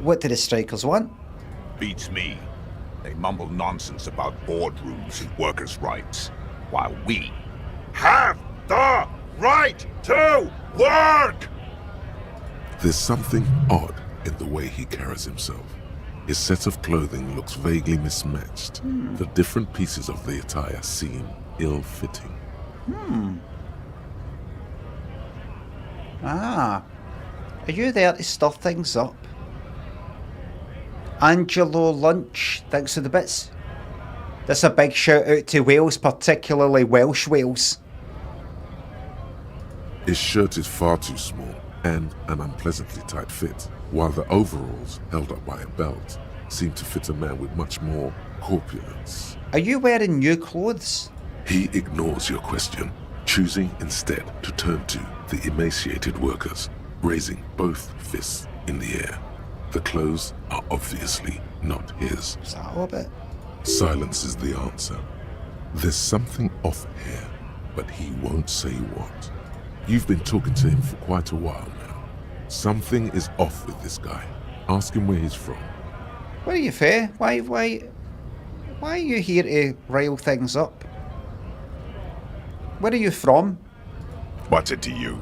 What do the strikers want? Beats me. They mumble nonsense about boardrooms and workers' rights, while we have the right to work! There's something odd in the way he carries himself. His set of clothing looks vaguely mismatched. The different pieces of the attire seem ill-fitting. Ah. Are you there to stir things up? Angelo Lunch, thanks for the bits. This a big shout out to Wales, particularly Welsh Wales. His shirt is far too small and an unpleasantly tight fit, while the overalls, held up by a belt, seem to fit a man with much more corpulence. Are you wearing new clothes? He ignores your question, choosing instead to turn to the emaciated workers, raising both fists in the air. The clothes are obviously not his. Is that a little bit? Silence is the answer. There's something off here, but he won't say what. You've been talking to him for quite a while now. Something is off with this guy. Ask him where he's from. Where are you fair? Why are you here to rile things up? Where are you from? What's it to you?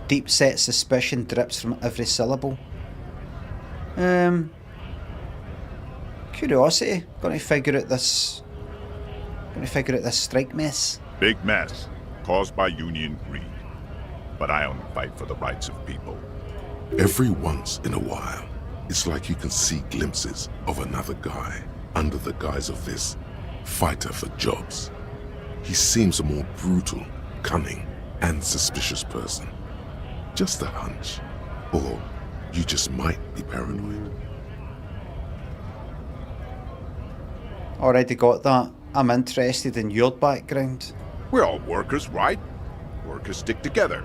Deep set suspicion drips from every syllable. Curiosity. Gonna figure out this strike mess. Big mess, caused by union greed. But I only fight for the rights of people. Every once in a while, it's like you can see glimpses of another guy under the guise of this fighter for jobs. He seems a more brutal, cunning, and suspicious person. Just a hunch. Or you just might be paranoid. Already got that. I'm interested in your background. We're all workers, right? Workers stick together.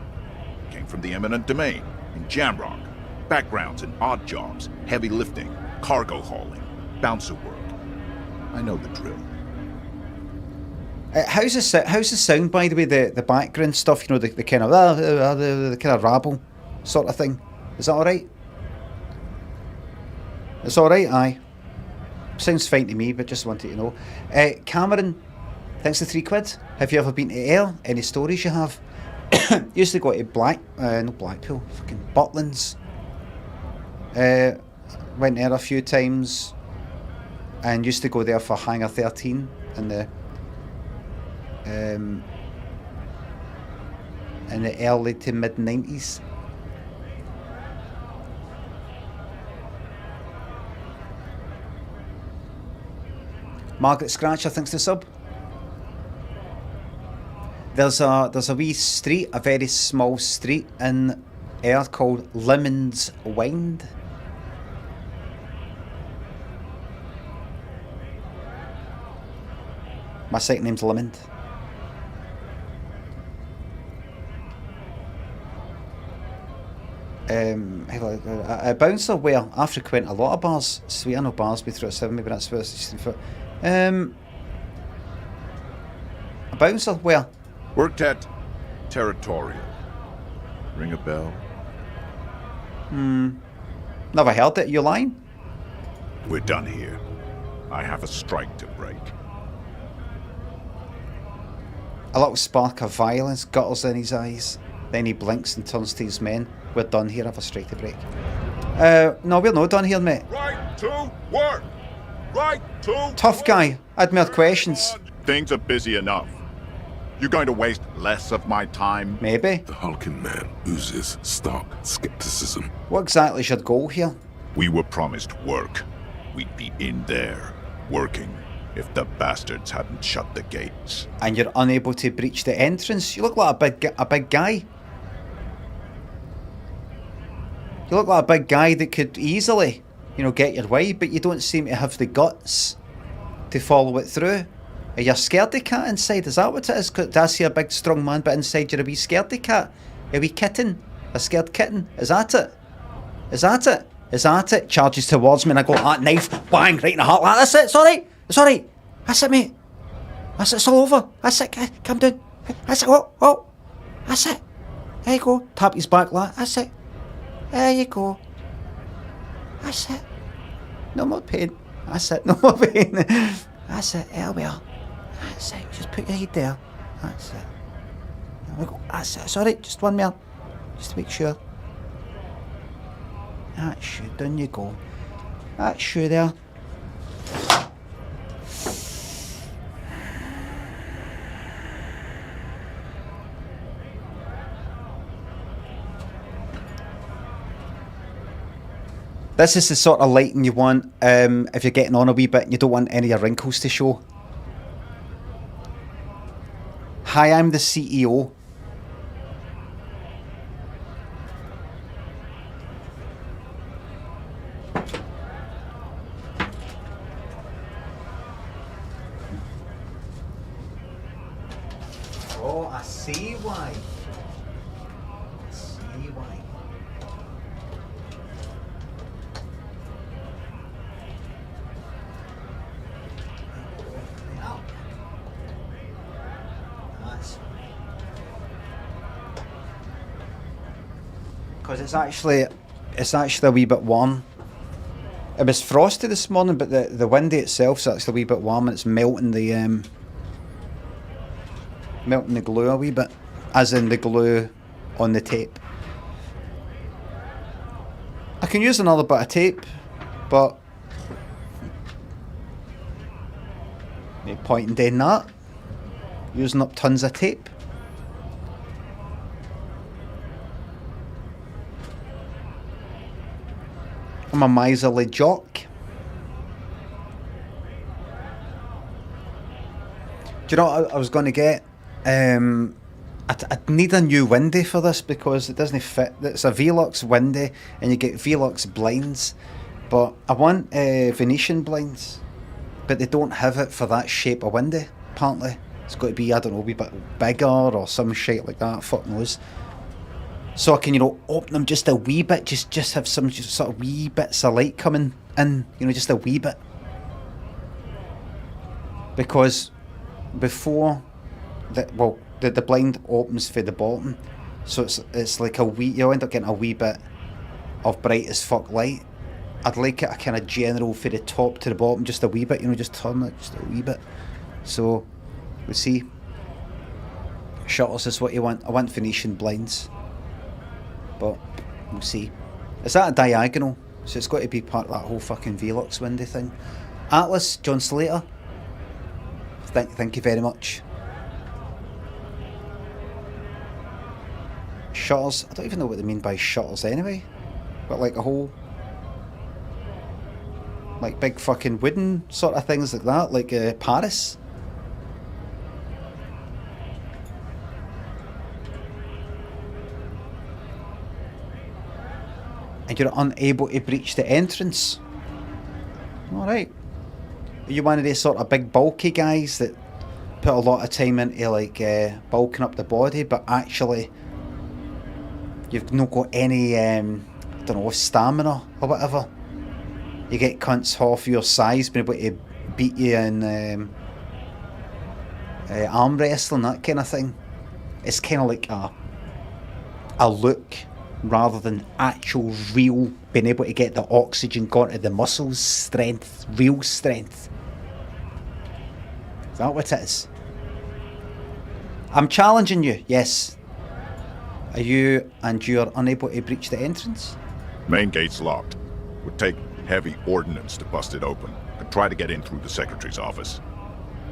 Came from the eminent domain, in Jamrock. Backgrounds in odd jobs, heavy lifting, cargo hauling, bouncer work. I know the drill. How's the sound, by the way? The background stuff, you know, the kind of the kind of rabble sort of thing. Is that all right? It's all right, aye. Sounds fine to me, but just wanted to know. Cameron, thanks for £3. Have you ever been to Ayr? Any stories you have? Used to go to Blackpool, fucking Butlins. Went there a few times, and used to go there for Hangar 13 in the early to mid 90s. Margaret Scratcher thinks the sub. There's a wee street, a very small street in Ayr called Lemon's Wynd. My second name's Lemond. A bouncer where I frequent a lot of bars. Sweet, I know bars be through a 7, maybe that's where it's for. A bouncer where? Worked at Territorial. Ring a bell? Never heard it. You lying? We're done here. I have a strike to break. A little spark of violence gutters in his eyes. Then he blinks and turns to his men. We're done here. I have a strike to break. No, we're not done here, mate. Right to work! Right to Tough work. guy. I had more questions. Things are busy enough. You're going to waste less of my time? Maybe. The hulking man oozes stark skepticism. What exactly is your goal here? We were promised work. We'd be in there, working, if the bastards hadn't shut the gates. And you're unable to breach the entrance? You look like a big guy. You look like a big guy that could easily, get your way, but you don't seem to have the guts to follow it through. Are you a scaredy cat inside? Is that what it is? Do I see a big strong man, but inside you're a wee scaredy cat? A wee kitten? A scared kitten? Is that it? Is that it? Is that it? Charges towards me and I go, that knife, bang, right in the heart. That's it, it's alright. It's alright. That's it, mate. That's it, it's all over. That's it, calm down. That's it, oh. That's it. There you go. Tap his back, lad. That's it. There you go. That's it. No more pain. That's it, no more pain. That's it, there we are. That's it, just put your head there. That's it. There we go. That's it, it's alright, just one more. Just to make sure. That's you, down you go. That's sure there. This is the sort of lighting you want if you're getting on a wee bit and you don't want any of your wrinkles to show. Hi, I'm the CEO. Oh, I see why. I see why. Because it's actually a wee bit warm. It was frosty this morning, but the windy itself's actually a wee bit warm and it's melting the glue a wee bit, as in the glue on the tape. I can use another bit of tape, but no point in doing that. Using up tons of tape. I'm a miserly jock. Do you know what I was going to get? I'd need a new windy for this because it doesn't fit. It's a Velux windy and you get Velux blinds, but I want Venetian blinds, but they don't have it for that shape of windy apparently. It's got to be, I don't know, a wee bit bigger or some shit like that, fuck knows. So I can, open them just a wee bit, just have some sort of wee bits of light coming in, just a wee bit. Because before, the blind opens for the bottom, so it's like a wee, you'll end up getting a wee bit of bright as fuck light. I'd like it a kind of general for the top to the bottom, just a wee bit, just turn it just a wee bit. So, we'll see. Shutters is what you want. I want Venetian blinds. But we'll see. Is that a diagonal? So it's got to be part of that whole fucking Velux windy thing. Atlas, John Slater. Thank you very much. Shutters. I don't even know what they mean by shutters anyway. But like a whole... like big fucking wooden sort of things like that. Like Paris. And you're unable to breach the entrance. Alright. Are you one of these sort of big bulky guys that put a lot of time into like bulking up the body, but actually you've not got any stamina or whatever? You get cunts half your size being able to beat you in arm wrestling, that kind of thing. It's kind of like a look rather than actual real being able to get the oxygen gone to the muscles, strength, real strength. Is that what it is? I'm challenging you, yes. Are you and you're unable to breach the entrance? Main gate's locked. Would take heavy ordnance to bust it open. Could try to get in through the secretary's office.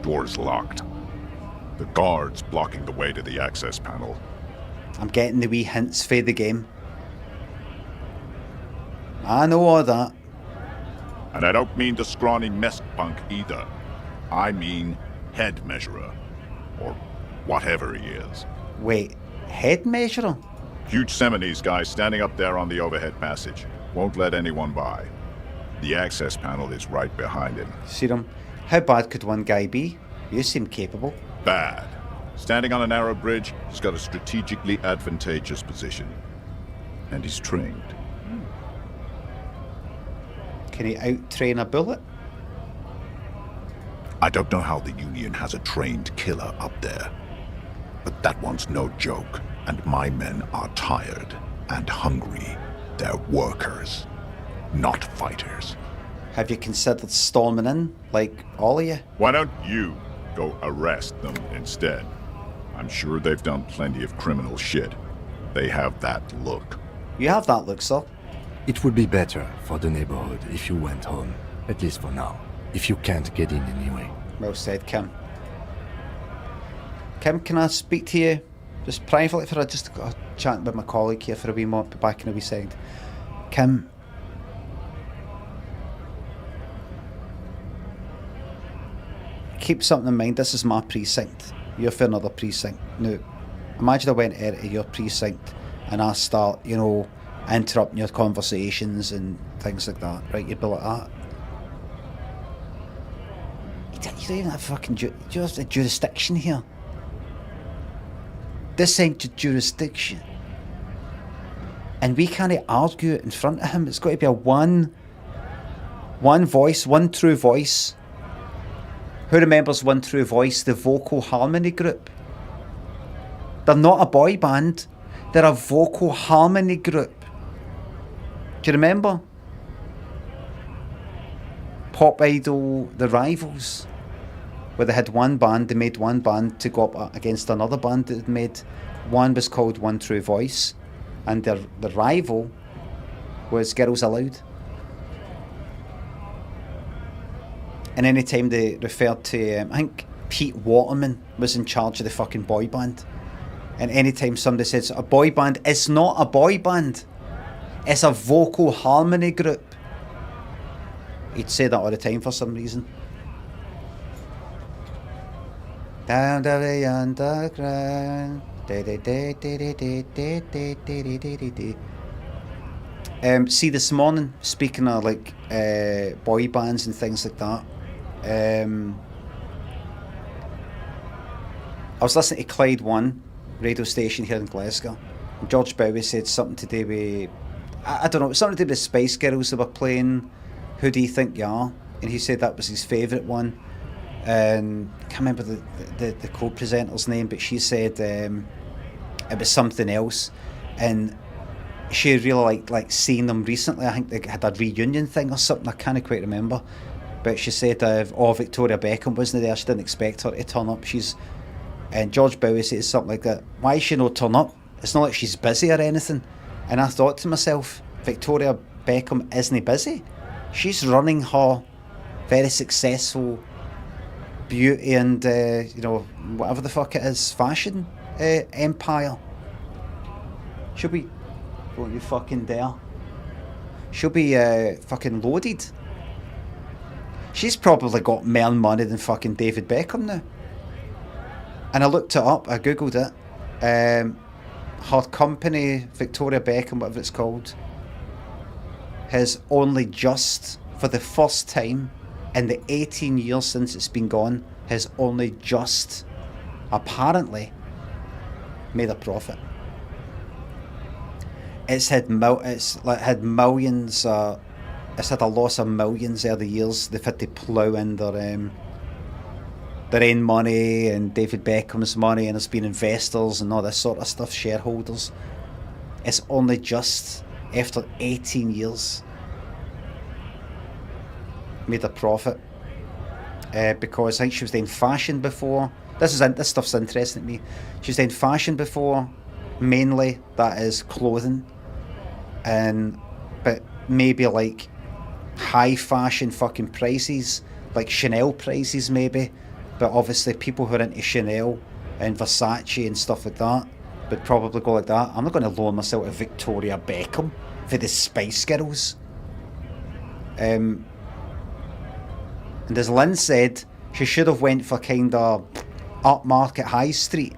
Door's locked. The guard's blocking the way to the access panel. I'm getting the wee hints for the game. I know all that. And I don't mean the scrawny mess punk either. I mean head measurer. Or whatever he is. Wait, head measurer? Huge Seminese guy standing up there on the overhead passage. Won't let anyone by. The access panel is right behind him. See him? How bad could one guy be? You seem capable. Bad. Standing on a narrow bridge, he's got a strategically advantageous position. And he's trained. Can he out-train a bullet? I don't know how the Union has a trained killer up there. But that one's no joke, and my men are tired and hungry. They're workers, not fighters. Have you considered storming in, like all of you? Why don't you go arrest them instead? I'm sure they've done plenty of criminal shit. They have that look. You have that look, sir. It would be better for the neighborhood if you went home, at least for now, if you can't get in anyway. Well said, Kim. Kim, can I speak to you just privately for just got a chat with my colleague here for a wee moment, be back in a wee second. Kim, keep something in mind, this is my precinct. You're for another precinct. Now, imagine I went into your precinct and I start, you know, interrupting your conversations and things like that, right? You'd be like that. You don't even have fucking jurisdiction here. This ain't your jurisdiction. And we can't argue it in front of him. It's got to be a one voice, one true voice. Who remembers One True Voice, the vocal harmony group? They're not a boy band, they're a vocal harmony group. Do you remember? Pop Idol, The Rivals, where they had one band, they made one band to go up against another band that had made. One was called One True Voice, and the rival was Girls Aloud. And any time they referred to, I think Pete Waterman was in charge of the fucking boy band. And any time somebody says a boy band, it's not a boy band. It's a vocal harmony group. He'd say that all the time for some reason. Down to the underground. See, this morning, speaking of like boy bands and things like that, I was listening to Clyde One radio station here in Glasgow, and George Bowie said something to do with, I don't know, something to do with Spice Girls. They were playing Who Do You Think You Are, and he said that was his favourite one. And I can't remember the co-presenter's name, but she said it was something else, and she really liked seeing them recently. I think they had a reunion thing or something, I can't quite remember. But she said, Victoria Beckham wasn't there, she didn't expect her to turn up. And George Bowie says something like that, why is she not turn up? It's not like she's busy or anything. And I thought to myself, Victoria Beckham isn't busy. She's running her very successful beauty and, whatever the fuck it is, fashion empire. She'll be, don't you fucking dare. She'll be fucking loaded. She's probably got more money than fucking David Beckham now. And I looked it up, I googled it. Her company, Victoria Beckham, whatever it's called, has only just, for the first time in the 18 years since it's been gone, has only just, apparently, made a profit. It's had millions. It's had a loss of millions over the years. They've had to plough in their own money and David Beckham's money, and there's been investors and all this sort of stuff, shareholders. It's only just after 18 years made a profit, because I think she was doing fashion before. This stuff's interesting to me. She was doing fashion before, mainly that is clothing, but maybe like high fashion fucking prices, like Chanel prices maybe, but obviously people who are into Chanel and Versace and stuff like that would probably go like that. I'm not going to loan myself to Victoria Beckham for the Spice Girls. And as Lynn said, she should have went for kind of upmarket high street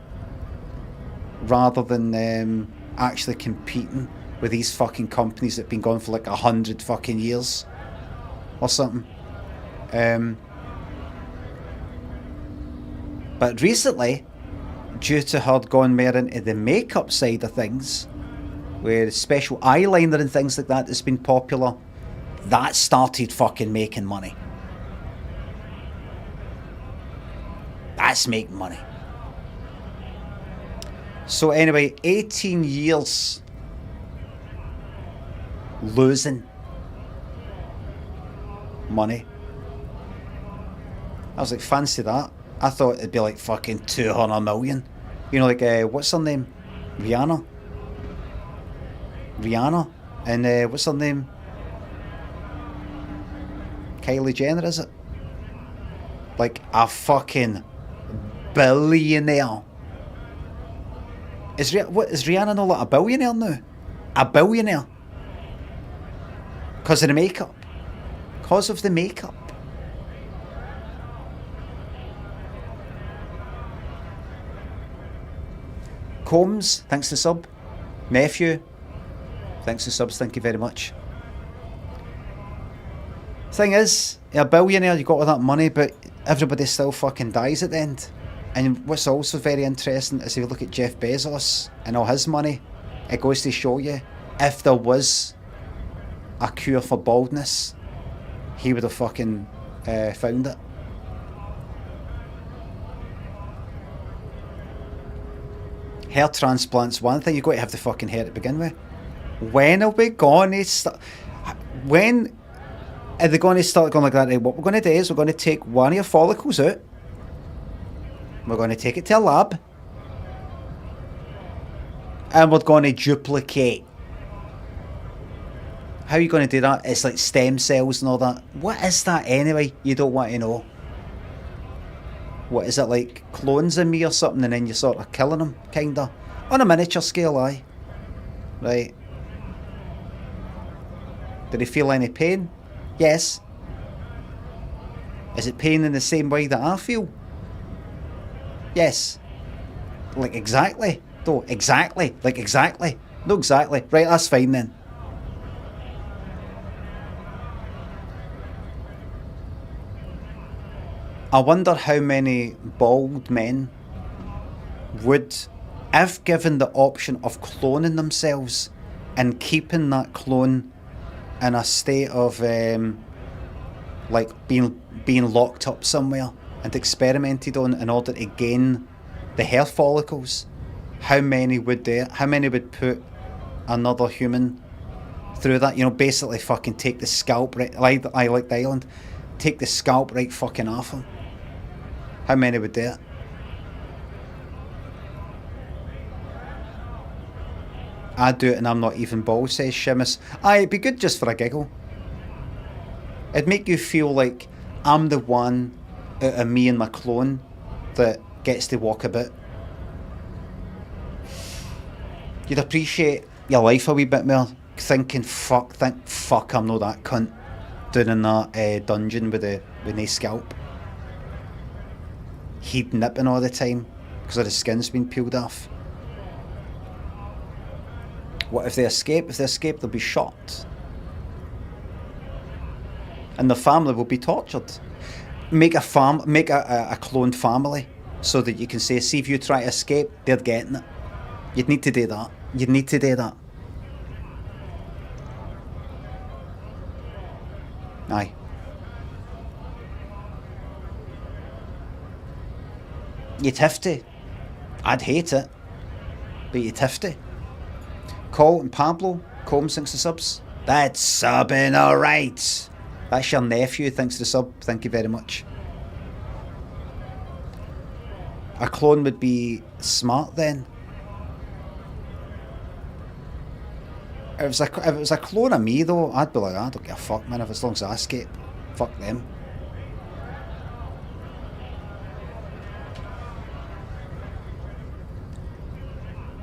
rather than actually competing with these fucking companies that have been going for like 100 fucking years or something. But recently, due to her going more into the makeup side of things, where special eyeliner and things like that has been popular, that started fucking making money. That's making money. So anyway, 18 years losing money. I was like, fancy that. I thought it'd be like fucking 200 million. You know, like, what's her name? Rihanna? And what's her name? Kylie Jenner, is it? Like a fucking billionaire. Is Rihanna not like a billionaire now? A billionaire. Because of the makeup. Because of the makeup. Combs, thanks to sub. Nephew, thanks to subs, thank you very much. Thing is, you're a billionaire, you got all that money, but everybody still fucking dies at the end. And what's also very interesting is if you look at Jeff Bezos and all his money, it goes to show you, if there was a cure for baldness, he would have fucking found it. Hair transplants, one thing, you've got to have the fucking hair to begin with. When are we going to start? When are they going to start going like that? Right, what we're going to do is we're going to take one of your follicles out. We're going to take it to a lab. And we're going to duplicate. How are you going to do that? It's like stem cells and all that. What is that anyway? You don't want to know. What is it, like clones of me or something, and then you're sort of killing them, kinda? On a miniature scale, aye. Right. Did he feel any pain? Yes. Is it pain in the same way that I feel? Yes. Like exactly? No, exactly. Like exactly. No, exactly. Right, that's fine then. I wonder how many bald men would, if given the option of cloning themselves and keeping that clone in a state of like being locked up somewhere and experimented on in order to gain the hair follicles, how many would do it? How many would put another human through that? You know, basically fucking take the scalp right. I like the island. Take the scalp right fucking off him. How many would do it? I'd do it and I'm not even bald, says Seamus. Aye, it'd be good just for a giggle. It'd make you feel like I'm the one out of me and my clone that gets to walk about. You'd appreciate your life a wee bit more, thinking, fuck, I'm not that cunt down in that dungeon with no scalp. He'd nipping all the time because of the skin's been peeled off. What if they escape? If they escape, they'll be shot. And the family will be tortured. Make a cloned family so that you can say, see if you try to escape, they're getting it. You'd need to do that. You'd need to do that. Aye. You'd have to. I'd hate it, but you'd have to. Cole and Pablo, Combs, thanks to subs. That's subbing alright. That's your nephew, thanks to sub. Thank you very much. A clone would be smart then. If it was a clone of me though, I'd be like, I don't give a fuck, man, as long as I escape. Fuck them.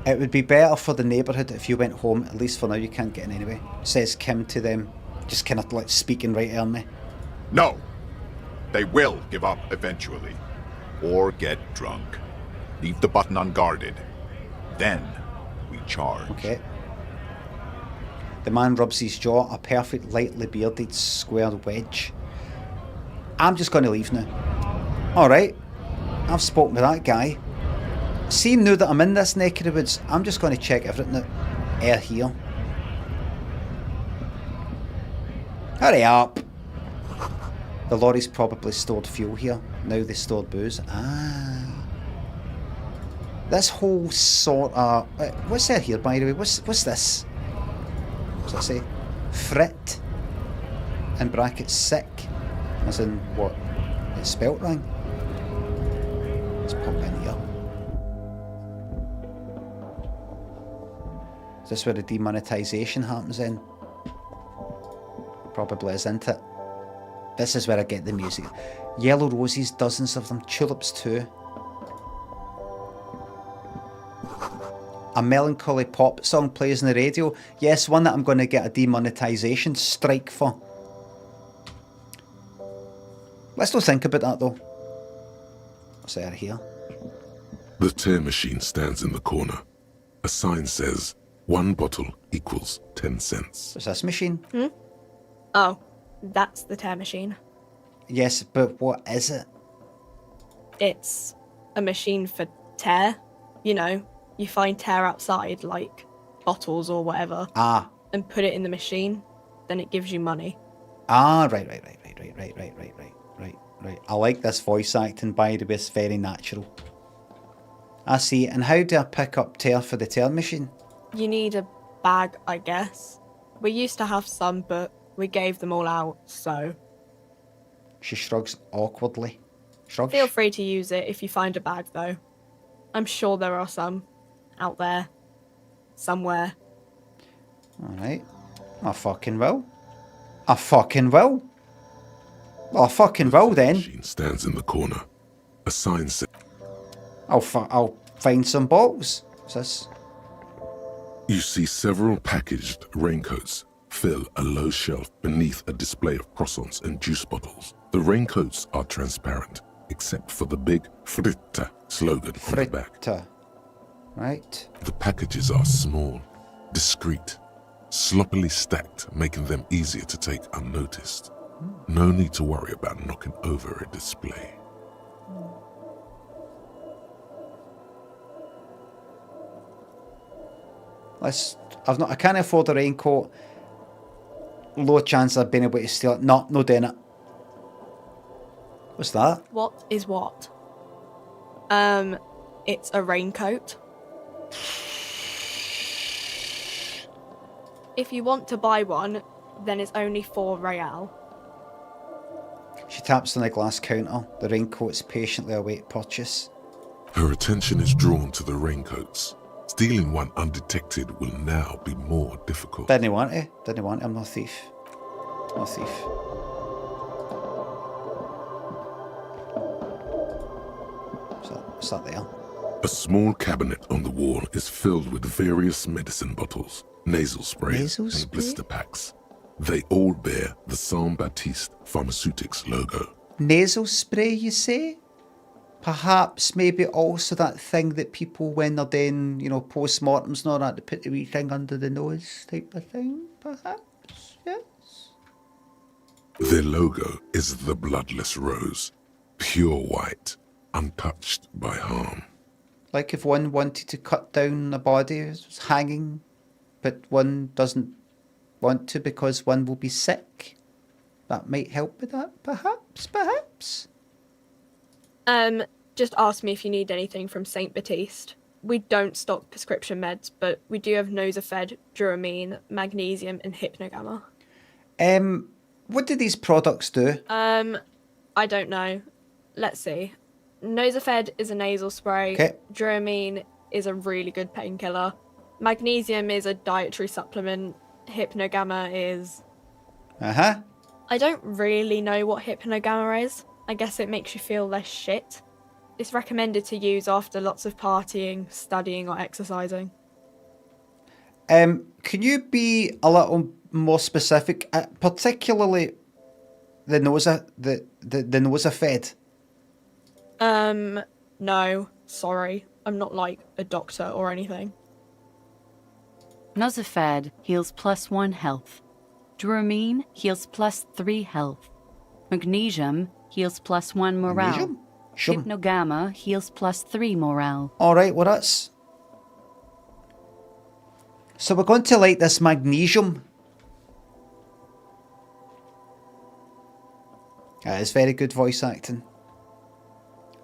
It would be better for the neighbourhood if you went home. At least for now, you can't get in anyway. Says Kim to them, just kind of like speaking right at me. No. They will give up eventually. Or get drunk. Leave the button unguarded. Then we charge. Okay. The man rubs his jaw, a perfect, lightly bearded, square wedge. I'm just going to leave now. Alright. I've spoken with that guy. See, now that I'm in this neck of the woods, I'm just going to check everything out. Air here. Hurry up! The lorry's probably stored fuel here. Now they stored booze. Ah. This whole sort of... what's that here, by the way? What's this? What's that say? Frit. In brackets, sick. As in, what? It's spelt wrong. Let's pop in here. Is this where the demonetization happens then? Probably, isn't it? This is where I get the music. Yellow roses, dozens of them. Tulips too. A melancholy pop song plays on the radio. Yes, one that I'm going to get a demonetization strike for. Let's not think about that though. What's there here? The tear machine stands in the corner. A sign says 1 bottle equals 10 cents. What's this machine? Oh, that's the tear machine. Yes, but what is it? It's a machine for tear. You know, you find tear outside, like bottles or whatever, Ah. and put it in the machine, then it gives you money. Ah, right. I like this voice acting, by the way, it's very natural. I see. And how do I pick up tear for the tear machine? You need a bag, I guess. We used to have some, but we gave them all out, so... She shrugs awkwardly. Shrugs? Feel free to use it if you find a bag, though. I'm sure there are some out there. Somewhere. Alright. I fucking will. I fucking will. Well, I fucking will then. The machine stands in the corner. A sign says... I'll find some bottles. What's this? You see several packaged raincoats fill a low shelf beneath a display of croissants and juice bottles. The raincoats are transparent, except for the big Fritta slogan on the back. Fritta. Right. The packages are small, discreet, sloppily stacked, making them easier to take unnoticed. No need to worry about knocking over a display. I can't afford a raincoat. Low chance I've been able to steal it. No doing it. What's that? What is what? It's a raincoat. If you want to buy one, then it's only 4 real. She taps on the glass counter. The raincoats patiently await purchase. Her attention is drawn to the raincoats. Stealing one undetected will now be more difficult. Didn't want to. I'm no thief. No thief. What's that there? A small cabinet on the wall is filled with various medicine bottles, nasal spray, and blister packs. They all bear the Saint Baptiste Pharmaceutics logo. Nasal spray, you say? Perhaps maybe also that thing that people, when they're doing, post-mortems and all that, they put the wee thing under the nose type of thing, perhaps, yes? Their logo is the bloodless rose, pure white, untouched by harm. Like if one wanted to cut down a body, it was hanging, but one doesn't want to because one will be sick. That might help with that, perhaps. Just ask me if you need anything from Saint Baptiste. We don't stock prescription meds, but we do have Nosafed, Duramine, Magnesium, and Hypnogamma. What do these products do? I don't know. Let's see. Nosafed is a nasal spray. Okay. Duramine is a really good painkiller. Magnesium is a dietary supplement. Hypnogamma is... Uh-huh. I don't really know what Hypnogamma is. I guess it makes you feel less shit. It's recommended to use after lots of partying, studying, or exercising. Can you be a little more specific, particularly the Nosafed? No, sorry. I'm not like a doctor or anything. Nosafed heals +1 health. Duramine heals +3 health. Magnesium heals +1 morale. Magnesium? Sure. Hypnogamma heals +3 morale. All right, well that's... So we're going to light this magnesium. It's very good voice acting.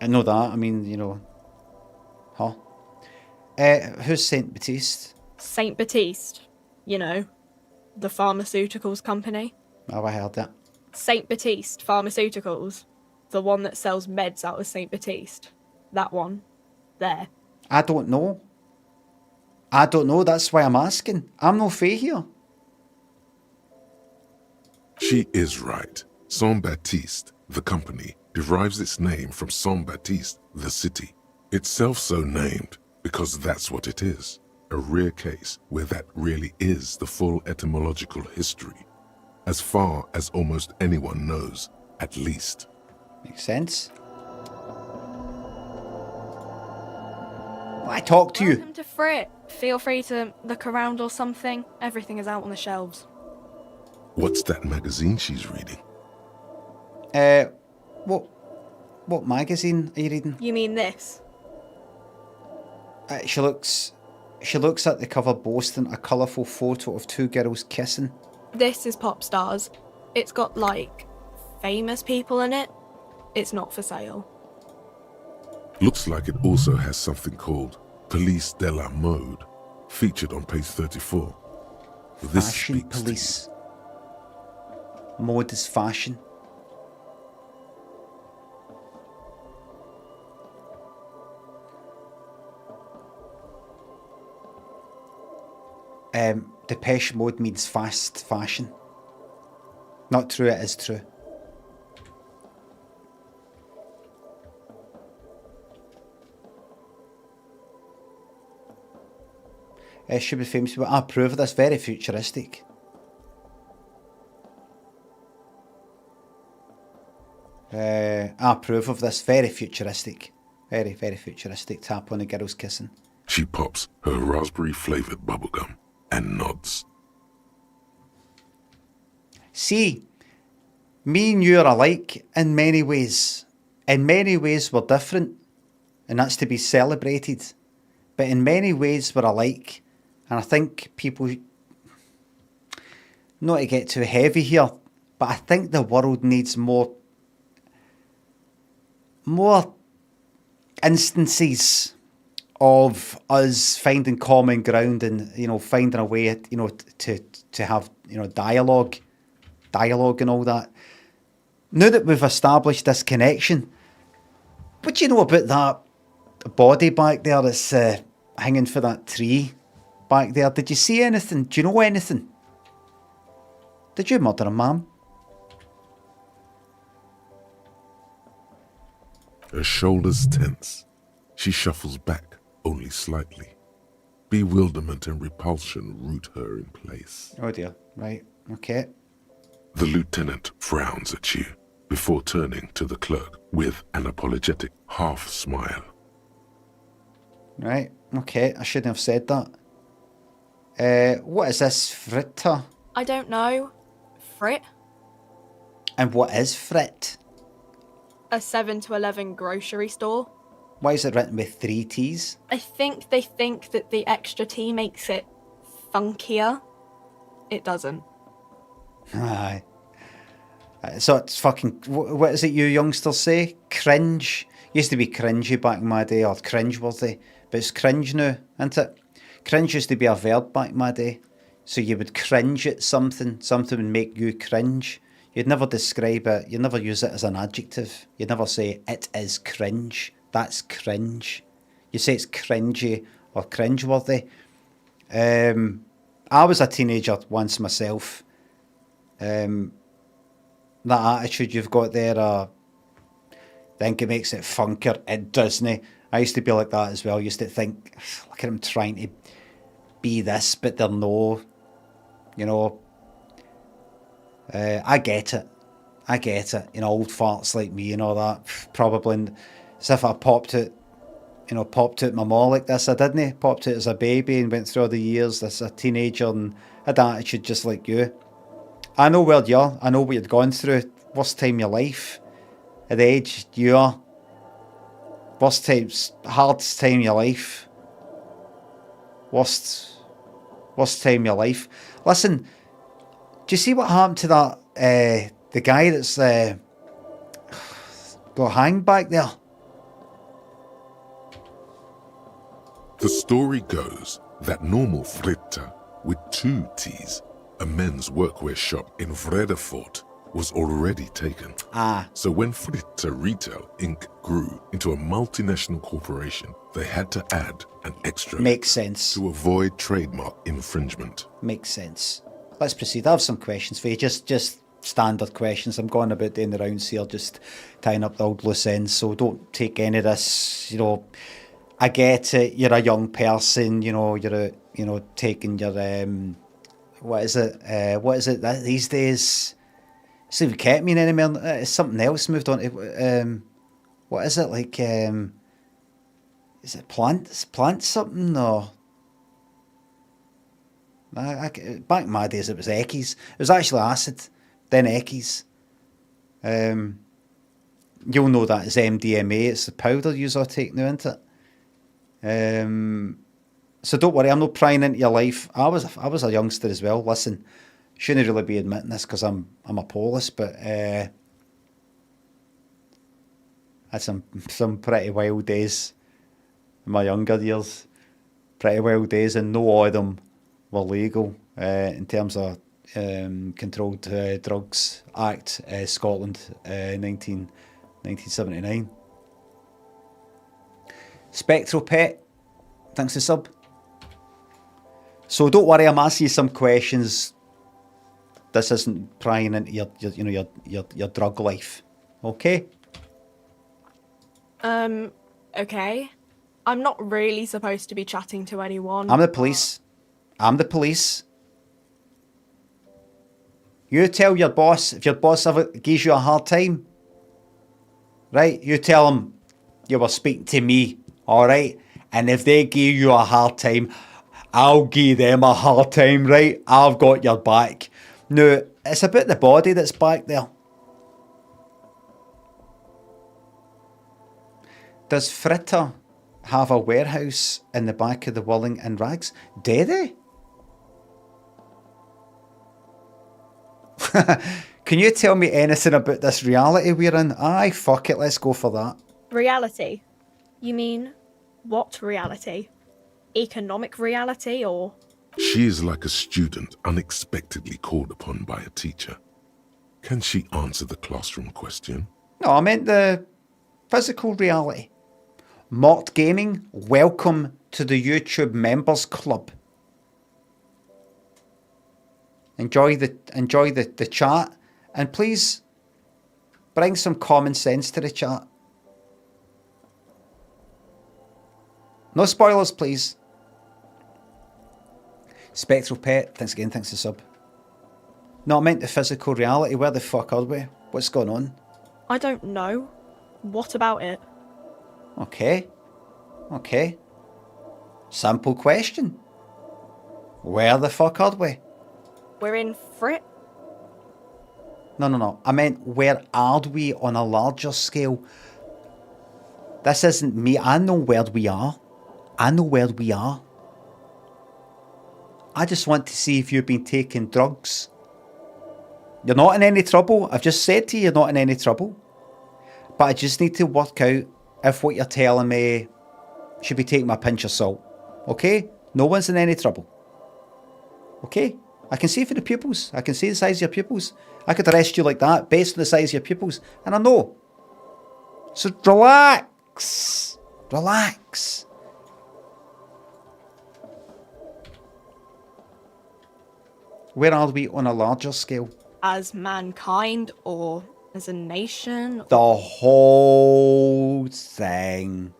I know that, I mean, Huh? Who's Saint Baptiste? Saint Baptiste, the pharmaceuticals company. Oh, I heard that. Saint Baptiste Pharmaceuticals, the one that sells meds out of Saint Baptiste. That one. There. I don't know. I don't know, that's why I'm asking. I'm no fae here. She is right. Saint-Baptiste, the company, derives its name from Saint-Baptiste, the city. Itself so named because that's what it is. A rare case where that really is the full etymological history. As far as almost anyone knows, at least. Makes sense. I talk to you. Welcome to Frit. Feel free to look around or something. Everything is out on the shelves. What's that magazine she's reading? What magazine are you reading? You mean this? She looks at the cover boasting a colourful photo of two girls kissing. This is Pop Stars. It's got, like, famous people in it. It's not for sale. Looks like it also has something called Police de la Mode, featured on page 34. This Fashion speaks to police. Mode is fashion. Depeche Mode means fast fashion. Not true, it is true. Should be famous, but I approve of this. Very futuristic. I approve of this. Very futuristic. Very, very futuristic. Tap on the girls kissing. She pops her raspberry-flavored bubblegum and nods. See, me and you are alike in many ways. In many ways we're different, and that's to be celebrated. But in many ways we're alike, and I think people, not to get too heavy here, but I think the world needs more instances of us finding common ground and, you know, finding a way, you know, to have, you know, dialogue and all that. Now that we've established this connection, what do you know about that body back there that's hanging for that tree back there? Did you see anything? Do you know anything? Did you murder him, ma'am? Her shoulders tense. She shuffles back only slightly. Bewilderment and repulsion root her in place. Oh dear, right, okay. The lieutenant frowns at you before turning to the clerk with an apologetic half smile. Right, okay, I shouldn't have said that. What is this, fritter? I don't know. Frit? And what is frit? A 7 to 11 grocery store. Why is it written with 3 T's? I think they think that the extra T makes it funkier. It doesn't. Aye. So it's fucking, what is it you youngsters say? Cringe. Used to be cringy back in my day, or cringeworthy, but it's cringe now, isn't it? Cringe used to be a verb back in my day. So you would cringe at something would make you cringe. You'd never describe it, you'd never use it as an adjective. You'd never say, it is cringe. That's cringe. You say it's cringy or cringeworthy. I was a teenager once myself. That attitude you've got there, I think it makes it funkier. It doesn't. I used to be like that as well. I used to think, look at them trying to be this, but they're no. You know, I get it. You know, old farts like me and all that. Probably as if I popped out my maw like this. I didn't. Popped out as a baby and went through all the years as a teenager and had that attitude just like you. I know where you are. I know what you'd gone through. Worst time of your life. At the age you are. Hardest time of your life. Worst time of your life. Listen, do you see what happened to that, the guy that's got hanged back there? The story goes that normal Fritta with 2 T's, a men's workwear shop in Vredefort, was already taken. Ah, So when Fritter Retail Inc. grew into a multinational corporation, they had to add an extra makes sense. to avoid trademark infringement. Makes sense. Let's proceed. I have some questions for you. Just standard questions. I'm going about doing the rounds here, just tying up the old loose ends. So don't take any of this. You know, I get it. You're a young person. You know, you're taking your what is it? What is it that these days? It's not even ketamine anymore. It's something else moved on to. What is it like? Is it plant something or? Back in my days, it was Eckies. It was actually acid, then Eckies. You'll know that as MDMA. It's the powder you all take now, isn't it? So don't worry, I'm not prying into your life. I was a youngster as well. Listen, shouldn't really be admitting this because I'm a Polish, but had some pretty wild days in my younger years. Pretty wild days, and no all of them were legal in terms of Controlled Drugs Act, Scotland, 1979. Spectral Pet, thanks to sub. So don't worry, I'm asking you some questions. This isn't prying into your drug life, okay? Okay. I'm not really supposed to be chatting to anyone. I'm the police. I'm the police. You tell your boss, if your boss ever gives you a hard time, right, you tell them you were speaking to me, alright? And if they give you a hard time, I'll give them a hard time, right? I've got your back. No, it's about the body that's back there. Does Fritter have a warehouse in the back of the Willing and Rags? Do they? Can you tell me anything about this reality we're in? Aye, fuck it, let's go for that. Reality? You mean what reality? Economic reality or? She is like a student unexpectedly called upon by a teacher. Can she answer the classroom question? No, I meant the physical reality. Mort Gaming, welcome to the YouTube Members Club. Enjoy the chat, and please bring some common sense to the chat. No spoilers, please. Spectral Pet, thanks again, thanks to sub. No, I meant the physical reality. Where the fuck are we? What's going on? I don't know. What about it? Okay. Simple question. Where the fuck are we? We're in Frit? No. I meant where are we on a larger scale? This isn't me. I know where we are. I just want to see if you've been taking drugs. You're not in any trouble. I've just said to you, you're not in any trouble. But I just need to work out if what you're telling me should be taken with a pinch of salt. Okay? No one's in any trouble. Okay? I can see for the pupils. I can see the size of your pupils. I could arrest you like that based on the size of your pupils. And I know. So relax. Relax. Where are we on a larger scale? As mankind or as a nation? The whole thing.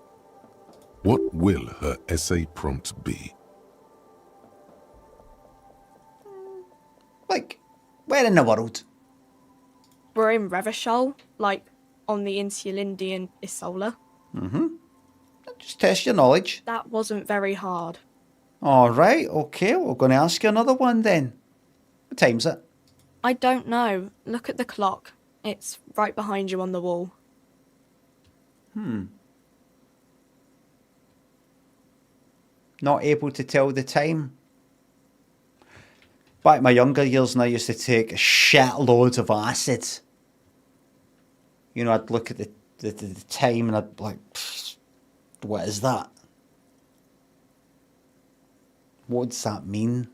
What will her essay prompt be? Like, where in the world? We're in Revachol, like on the Insulindian Isola. Just test your knowledge. That wasn't very hard. Alright, okay, we're going to ask you another one then. What time's it? I don't know. Look at the clock. It's right behind you on the wall. Not able to tell the time. Back in my younger years, and I used to take shitloads of acid. You know, I'd look at the time and I'd be like, what is that? What does that mean?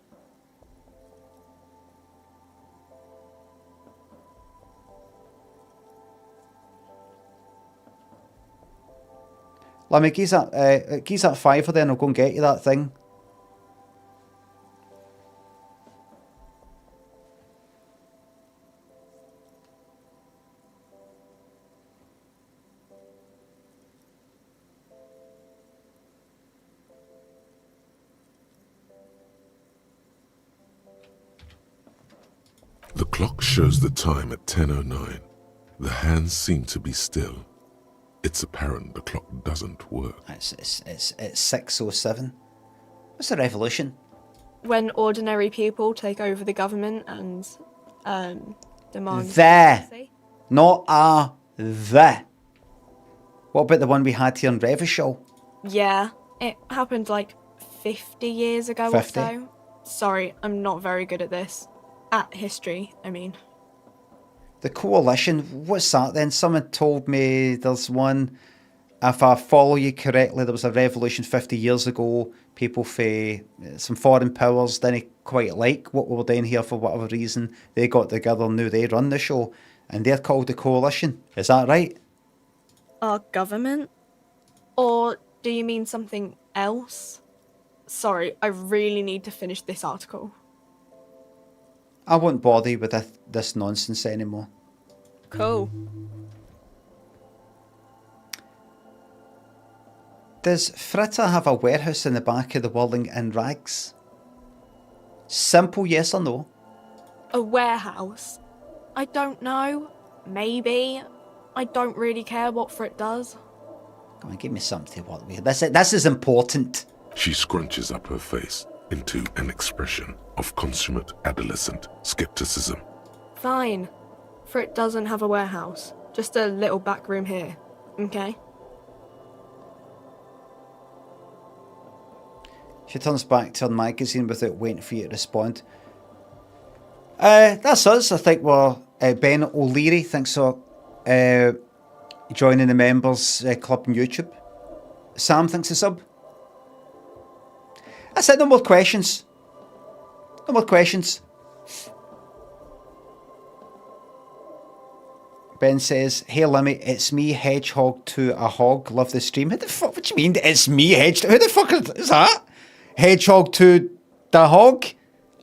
Limmy, geez that fiver then, I'll go and get you that thing. The clock shows the time at 10:09. The hands seem to be still. It's apparent the clock doesn't work. It's 6:07. What's the revolution? When ordinary people take over the government and demand The. democracy. Not the. What about the one we had here in Revachol? Yeah, it happened like 50 years ago 50? or so. Sorry, I'm not very good at this. At history, I mean. The coalition, what's that then? Someone told me there's one, if I follow you correctly, there was a revolution 50 years ago. People from some foreign powers didn't quite like what we were doing here for whatever reason. They got together and now they run the show. And they're called the coalition. Is that right? Our government? Or do you mean something else? Sorry, I really need to finish this article. I won't bother you with this nonsense anymore. Cool. Does Fritta have a warehouse in the back of the Whirling in Rags? Simple yes or no. A warehouse? I don't know. Maybe. I don't really care what Frit does. Come on, give me something to work with. This is important. She scrunches up her face into an expression of consummate adolescent skepticism. Fine. Frit doesn't have a warehouse. Just a little back room here. Okay? She turns back to her magazine without waiting for you to respond. That's us. I think we're Ben O'Leary thinks so. Joining the members club on YouTube. Sam thinks a sub. That's it. No more questions. No more questions. Ben says, "Hey Limmy, it's me, Hedgehog to a Hog. Love the stream." Who the fuck? What do you mean? It's me, Hedgehog. Who the fuck is that? Hedgehog to the Hog?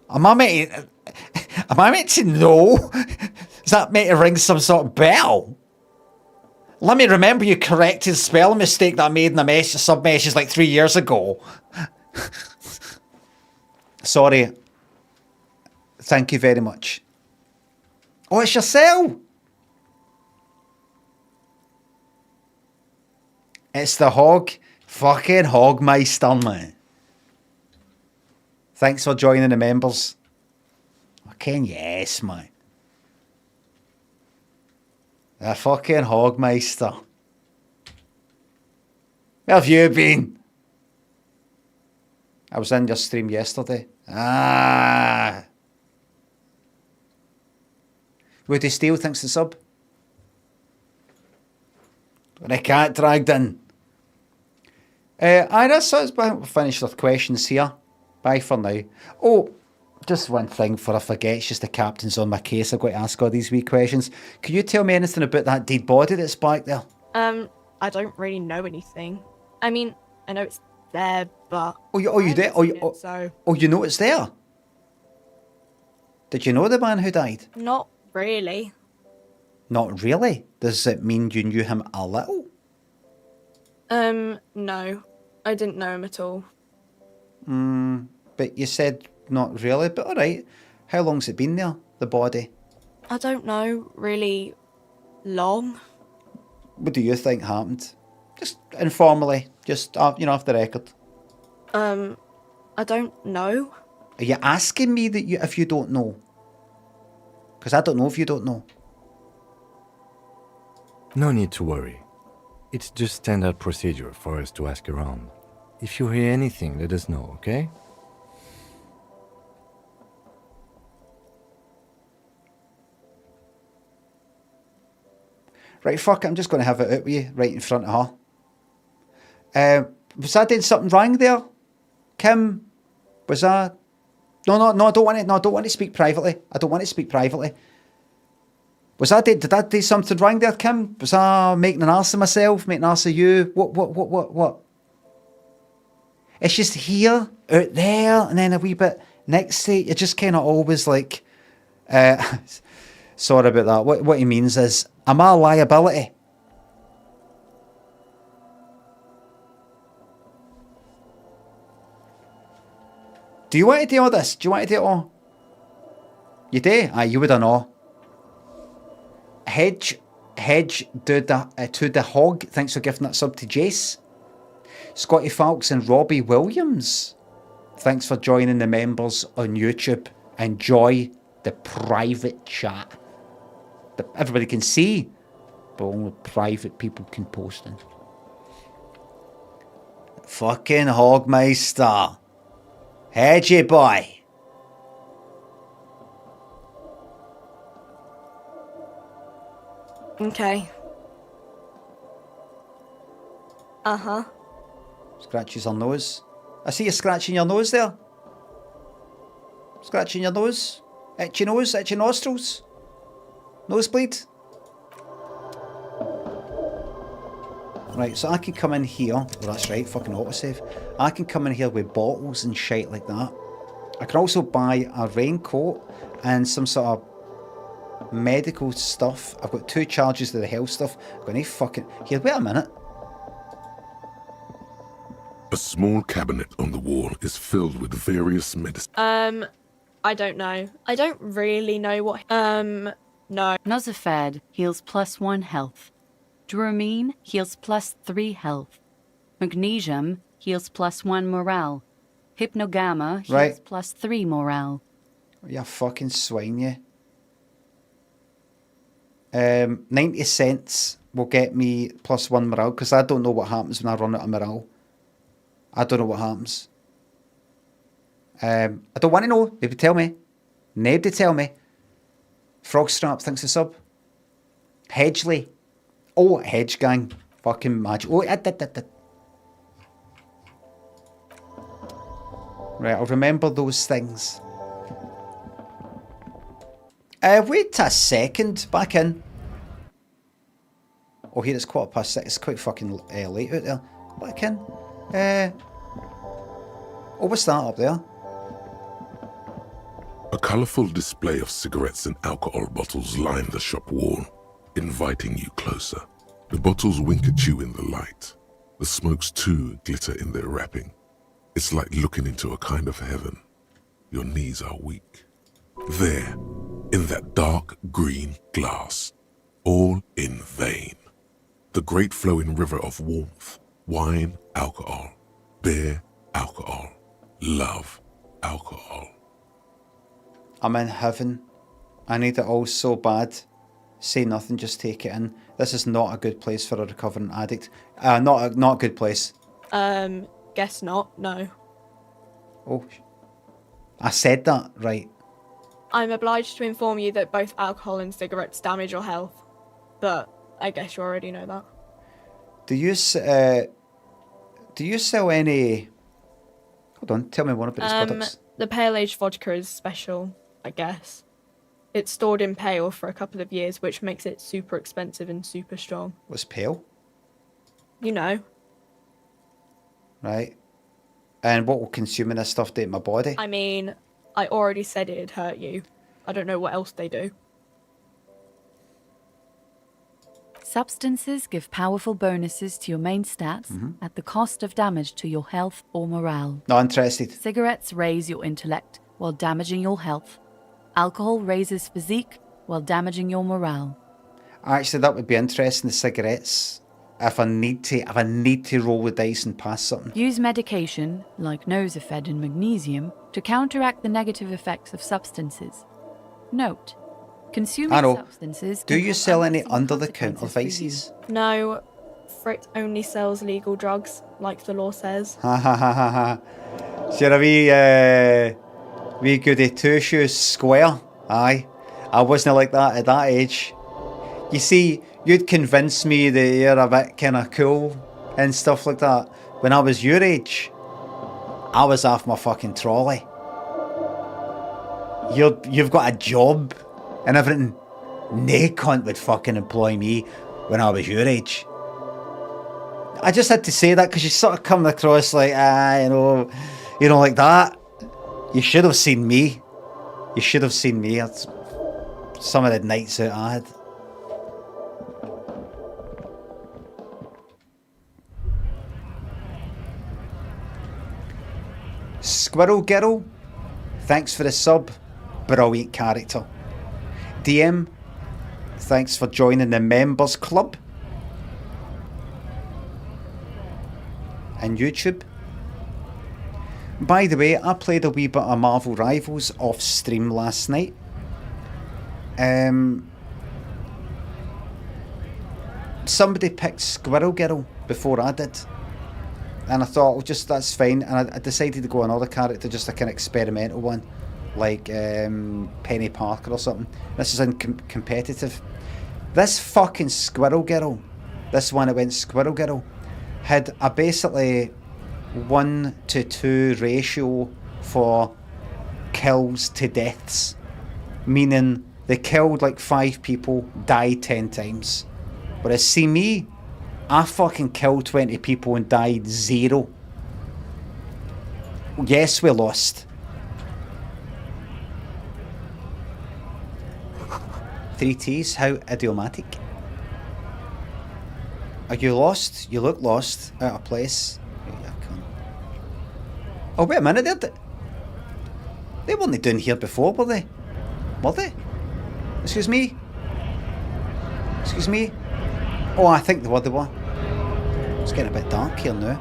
Am I meant to know? Is that meant to ring some sort of bell? Let me remember you corrected the spelling mistake that I made in the sub-message like 3 years ago. Sorry. Thank you very much. Oh, it's yourself. It's the Hog. Fucking Hogmeister, man. Thanks for joining the members. Fucking yes, man. The fucking Hogmeister. Where have you been? I was in your stream yesterday. Ah. Woody Steele thinks the sub. When I can't dragged in. That's so we'll finish with questions here. Bye for now. Oh, just one thing before I forget, it's just the captain's on my case. I've got to ask all these wee questions. Can you tell me anything about that dead body that's back there? I don't really know anything. I mean, I know it's there, but you there? You know it's there? Did you know the man who died? Not really. Not really? Does it mean you knew him a little? No. I didn't know him at all. But you said not really, but alright. How long's it been there, the body? I don't know, really long. What do you think happened? Just informally, just, off the record. I don't know. Are you asking me that if you don't know? Because I don't know if you don't know. No need to worry. It's just standard procedure for us to ask around. If you hear anything, let us know, okay? Right, fuck it, I'm just going to have it out with you, right in front of her. Was I doing something wrong there? Kim? Was I... No, I don't want to speak privately. I don't want to speak privately. Did I do something wrong there, Kim? Was I making an arse of myself, making an arse of you? What? It's just here, out there, and then a wee bit next to it. You're just kind of always like, sorry about that. What he means is, am I a liability? Do you want to do all this? Do you want to do it all? You do? Aye, you would have know. Hedge to the hog. Thanks for giving that sub to Jace. Scotty Falks and Robbie Williams. Thanks for joining the members on YouTube. Enjoy the private chat that everybody can see, but only private people can post in. Fucking Hogmeister. Hedgy boy. Okay. Uh-huh. Scratches her nose. I see you scratching your nose there. Scratching your nose. Itchy nose, itchy nostrils. Nosebleed. Right, so I can come in here. Oh, that's right, fucking autosave. I can come in here with bottles and shit like that. I can also buy a raincoat and some sort of medical stuff. I've got 2 charges to the health stuff. I've got any fucking... Here, wait a minute. A small cabinet on the wall is filled with various medicines. I don't know. I don't really know what... No. Nosafed heals +1 health. Dramine heals +3 health. Magnesium heals +1 morale. Hypnogamma heals Right. +3 morale. You fucking swine, you. 90 cents will get me +1 morale, because I don't know what happens when I run out of morale. I don't know what happens. I don't want to know. Nobody tell me. Nobody tell me. Frogstrap, thanks for sub. Hedgeley. Oh, Hedge Gang. Fucking magic. Oh, Right, I'll remember those things. Wait a second. Back in. Oh, here it's 6:15. It's quite fucking late out there. Back in. Oh, what's that up there? A colourful display of cigarettes and alcohol bottles line the shop wall, inviting you closer. The bottles wink at you in the light. The smokes too glitter in their wrapping. It's like looking into a kind of heaven. Your knees are weak. There, in that dark green glass, all in vain. The great flowing river of warmth, wine, alcohol, beer, alcohol, love, alcohol. I'm in heaven. I need it all so bad. Say nothing, just take it in. This is not a good place for a recovering addict. Not a good place. Guess not, no. Oh, I said that, right. I'm obliged to inform you that both alcohol and cigarettes damage your health. But I guess you already know that. Do you sell any... Hold on, tell me one about these products. The Pale Age vodka is special, I guess. It's stored in pale for a couple of years, which makes it super expensive and super strong. What's pale? You know. Right. And what will consuming this stuff do to my body? I mean, I already said it'd hurt you. I don't know what else they do. Substances give powerful bonuses to your main stats at the cost of damage to your health or morale. Not interested. Cigarettes raise your intellect while damaging your health. Alcohol raises physique while damaging your morale. Actually, that would be interesting, the cigarettes. If I need to roll the dice and pass something. Use medication, like Nosafed and magnesium, to counteract the negative effects of substances. Note, consuming substances... Do you have sell any unforeseen under-the-counter consequences for you. vices? No, Frit only sells legal drugs, like the law says. Ha ha ha ha ha. Sure, we goody two-shoes square. Aye. I wasn't like that at that age. You see, you'd convince me that you're a bit kind of cool and stuff like that. When I was your age, I was off my fucking trolley. You've got a job and everything. No cunt would fucking employ me when I was your age. I just had to say that because you sort of come across like, you know, like that. You should have seen me. You should have seen me. That's some of the nights out I had. Squirrel Girl, thanks for the sub. Brilliant character. DM, thanks for joining the members club. And YouTube. By the way, I played a wee bit of Marvel Rivals off stream last night. Somebody picked Squirrel Girl before I did. And I thought, well, just that's fine. And I decided to go another character, just like an experimental one, like Penny Parker or something. This is in competitive. This fucking Squirrel Girl, this one that went Squirrel Girl, had a basically 1-to-2 ratio for kills to deaths, meaning they killed like 5 people, died 10 times. Whereas see me, I fucking killed 20 people and died 0. Yes, we lost. 3 T's, how idiomatic. Are you lost? You look lost, out of place. Oh, wait a minute, they weren't down here before, were they? Were they? Excuse me? Excuse me? Oh, I think they were. It's getting a bit dark here now.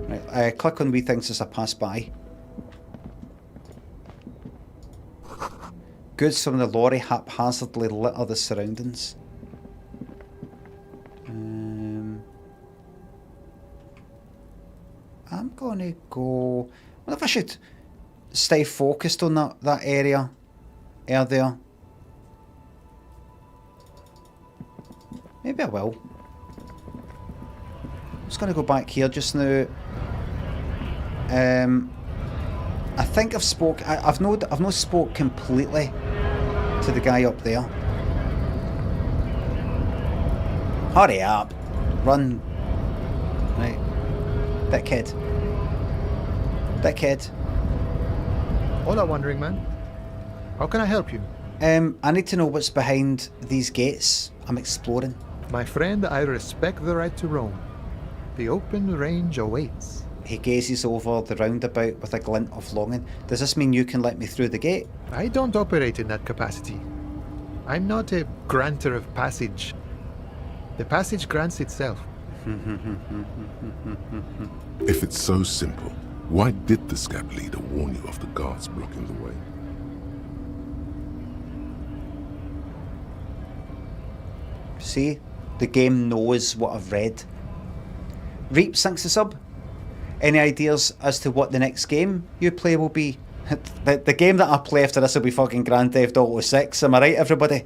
Right, click on wee things as I pass by. Goods from the lorry haphazardly litter the surroundings. I'm gonna go... I wonder if I should stay focused on that area there. Maybe I will. I'm just gonna go back here just now. I think I've not spoke completely to the guy up there. Hurry up. Run. Right. Dickhead. Hola, Wandering Man. How can I help you? I need to know what's behind these gates. I'm exploring. My friend, I respect the right to roam. The open range awaits. He gazes over the roundabout with a glint of longing. Does this mean you can let me through the gate? I don't operate in that capacity. I'm not a granter of passage. The passage grants itself. If it's so simple, why did the scab leader warn you of the guards blocking the way? See? The game knows what I've read. Reap, thanks a sub. Any ideas as to what the next game you play will be? The game that I play after this will be fucking Grand Theft Auto 6. Am I right, everybody?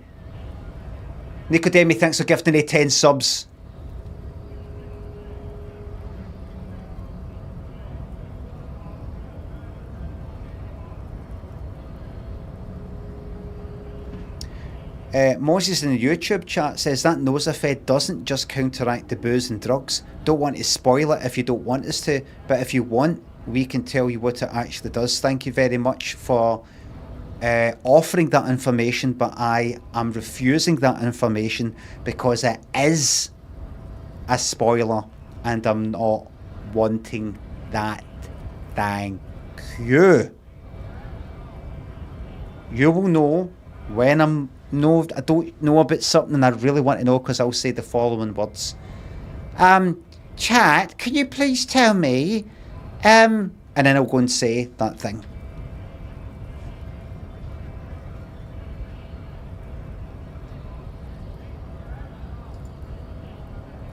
Nicodemi, thanks for gifting me 10 subs. Moses in the YouTube chat says that Nosafed doesn't just counteract the booze and drugs. Don't want to spoil it if you don't want us to, but if you want, we can tell you what it actually does. Thank you very much for offering that information, but I am refusing that information because it is a spoiler and I'm not wanting that. Thank you. You will know when I don't know about something and I really want to know, because I'll say the following words. Chat, can you please tell me? And then I'll go and say that thing.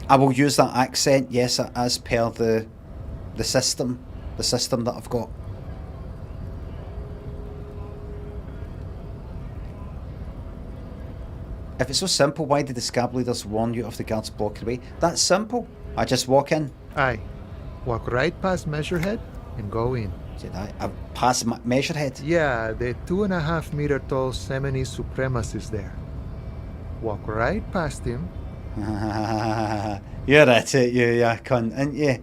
I will use that accent, yes, as per the system that I've got. If it's so simple, why did the scab leaders warn you of the guards blocking the way? That's simple. I just walk in. Aye. Walk right past Measurehead, and go in. Did I pass my measure head? Yeah, the 2.5 meter tall Semini supremacist there. Walk right past him. You're at it, you cunt, ain't you?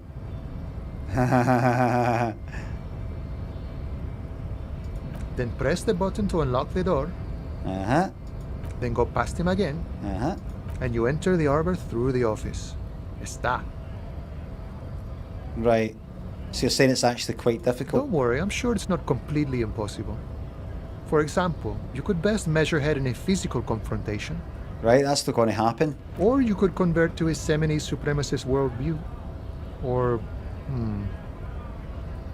Then press the button to unlock the door. Uh-huh. Then go past him again. Uh-huh. And you enter the arbor through the office. Está. Right. So you're saying it's actually quite difficult? Don't worry, I'm sure it's not completely impossible. For example, you could best measure head in a physical confrontation. Right, that's not going to happen. Or you could convert to a Semini supremacist worldview. Or,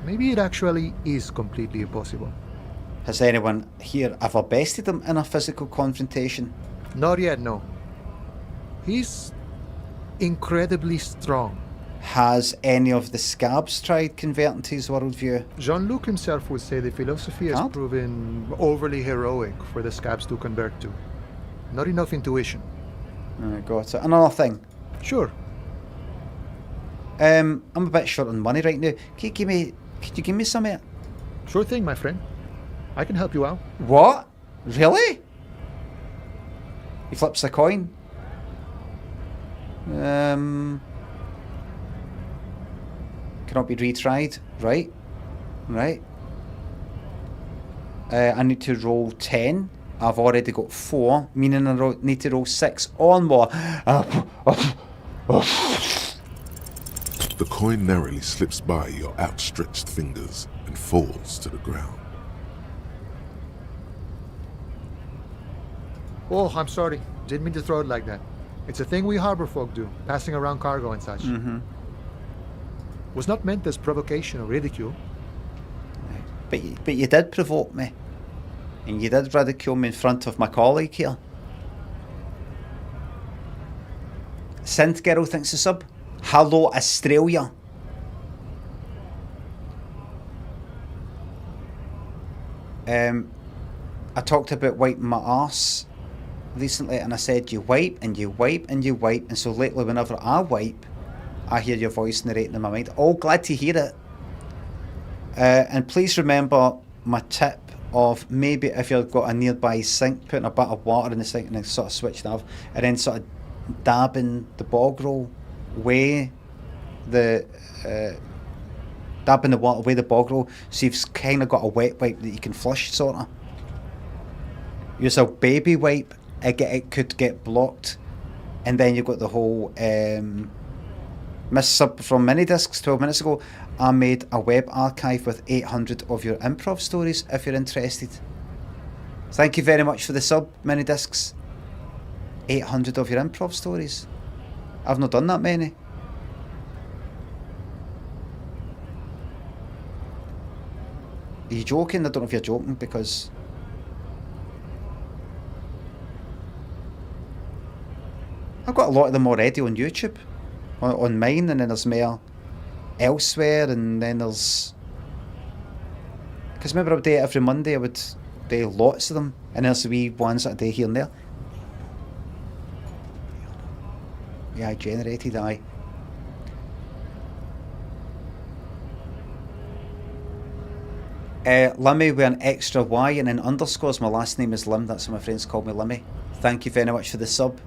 maybe it actually is completely impossible. Has anyone here ever bested him in a physical confrontation? Not yet, no. He's incredibly strong. Has any of the scabs tried converting to his worldview? Jean-Luc himself would say the philosophy has proven overly heroic for the scabs to convert to. Not enough intuition. Got it. Another thing. Sure. I'm a bit short on money right now. Could you give me some of it? Sure thing, my friend. I can help you out. What? Really? He flips a coin. Cannot be retried. Right. Right. I need to roll 10. I've already got 4, meaning I need to roll 6 or more. The coin narrowly slips by your outstretched fingers and falls to the ground. Oh, I'm sorry. Didn't mean to throw it like that. It's a thing we harbor folk do, passing around cargo and such. Was not meant as provocation or ridicule. But you did provoke me. And you did ridicule me in front of my colleague here. Synth Girl thinks it's sub. Hello, Australia. I talked about wiping my arse recently, and I said you wipe and you wipe and you wipe, and so lately whenever I wipe, I hear your voice narrating in my mind. Oh, glad to hear it. And please remember my tip of maybe if you've got a nearby sink, putting a bit of water in the sink and then sort of switching it off, and then sort of dabbing the bog roll away dabbing the water away the bog roll, so you've kind of got a wet wipe that you can flush, sort of. Use a baby wipe, it could get blocked, and then you've got the whole Miss Sub from Minidiscs 12 minutes ago. I made a web archive with 800 of your improv stories if you're interested. Thank you very much for the sub, Minidiscs. 800 of your improv stories. I've not done that many. Are you joking? I don't know if you're joking, because I've got a lot of them already on YouTube. On mine, and then there's more elsewhere, and then there's... Because remember I would do it every Monday, I would do lots of them, and there's the wee ones that I do here and there. Yeah, I generated, aye. Limmy with an extra Y and then underscores. My last name is Lim, that's what my friends call me, Limmy. Thank you very much for the sub.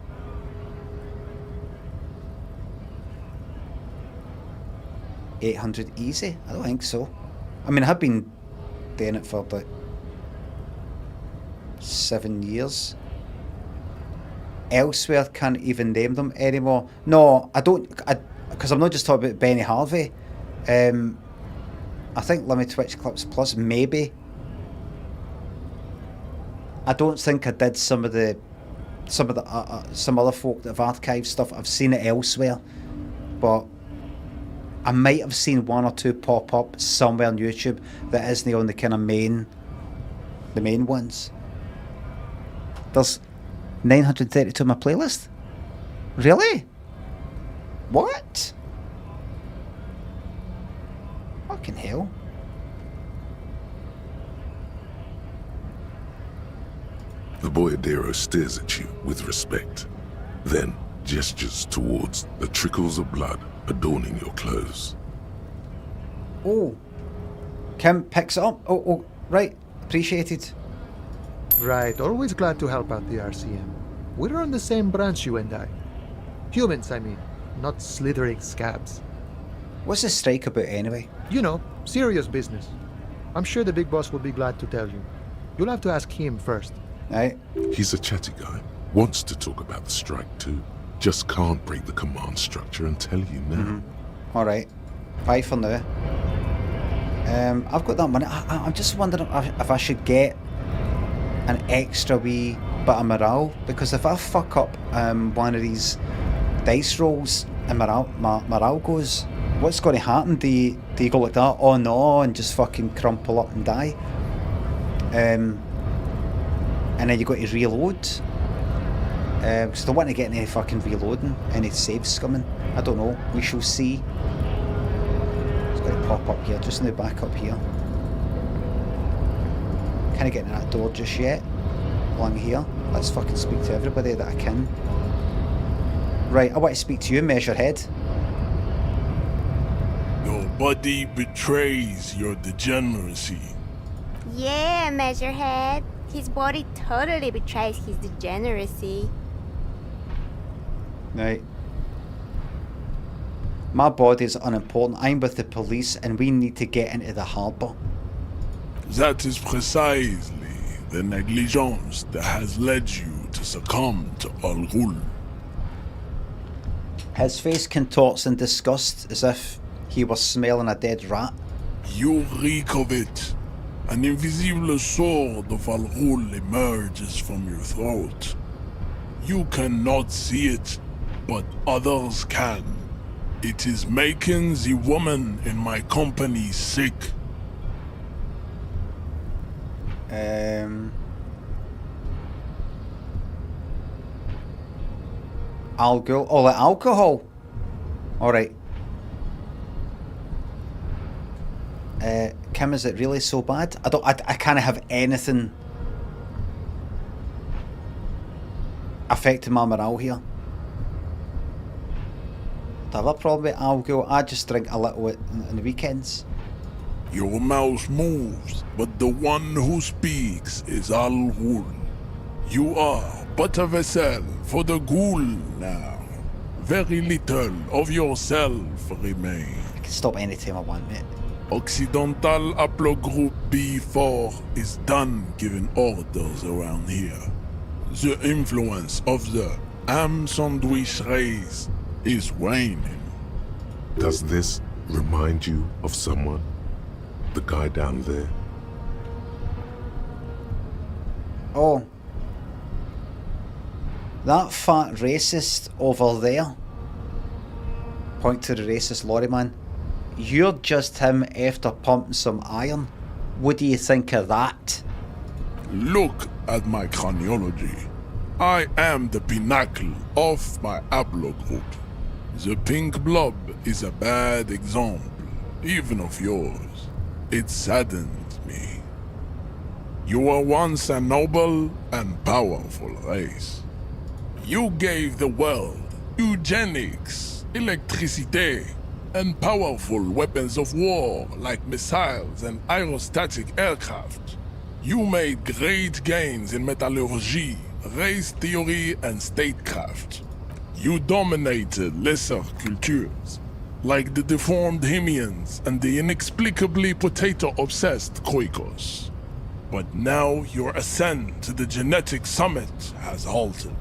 $800 easy? I don't think so. I mean, I have been doing it for about 7 years. Elsewhere, can't even name them anymore. No, I don't, because I'm not just talking about Benny Harvey. I think Limmy Twitch Clips Plus, maybe. I don't think I did some other folk that have archived stuff. I've seen it elsewhere, but I might have seen 1 or 2 pop up somewhere on YouTube that isn't on the kind of main ones. There's 932 on my playlist? Really? What? Fucking hell. The boyadero stares at you with respect, then gestures towards the trickles of blood adorning your clothes. Oh, Kim picks it up. Oh, right. Appreciated. Right, always glad to help out the RCM. We're on the same branch, you and I. Humans, I mean, not slithering scabs. What's the strike about anyway? You know, serious business. I'm sure the big boss will be glad to tell you. You'll have to ask him first. Right. He's a chatty guy. Wants to talk about the strike too. Just can't break the command structure and tell you now. Alright. Bye for now. I've got that money. I'm just wondering if I should get an extra wee bit of morale, because if I fuck up one of these dice rolls and morale goes, what's going to happen? Do you go like that, oh no, and just fucking crumple up and die? And then you got to reload, because I don't want to get any fucking reloading, any saves coming. I don't know, we shall see. It's got to pop up here, just now back up here. Can't get in that door just yet. Along here, let's fucking speak to everybody that I can. Right, I want to speak to you, Measurehead. Your body betrays your degeneracy. Yeah, Measurehead. His body totally betrays his degeneracy. Right. My body's unimportant. I'm with the police and we need to get into the harbour. That is precisely the negligence that has led you to succumb to Al Ghul. His face contorts in disgust as if he was smelling a dead rat. You reek of it. An invisible sword of Al Ghul emerges from your throat. You cannot see it, but others can. It is making the woman in my company sick. Alcohol. Oh, like alcohol. All right. Kim, is it really so bad? I can't have anything affecting my morale here. Do I have a problem with alcohol? I just drink a little on the weekends. Your mouth moves, but the one who speaks is Al Ghul. You are but a vessel for the Ghul now. Very little of yourself remains. I can stop anytime I want, mate. Occidental Haplogroup B4 is done giving orders around here. The influence of the ham sandwich race is waning. Does this remind you of someone? The guy down there? Oh. That fat racist over there. Point to the racist lorry man. You're just him after pumping some iron. What do you think of that? Look at my craniology. I am the pinnacle of my haplogroup. The pink blob is a bad example, even of yours. It saddens me. You were once a noble and powerful race. You gave the world eugenics, electricity, and powerful weapons of war like missiles and aerostatic aircraft. You made great gains in metallurgy, race theory, and statecraft. You dominated lesser cultures, like the deformed Hemians and the inexplicably potato-obsessed Khoikos. But now your ascent to the genetic summit has halted.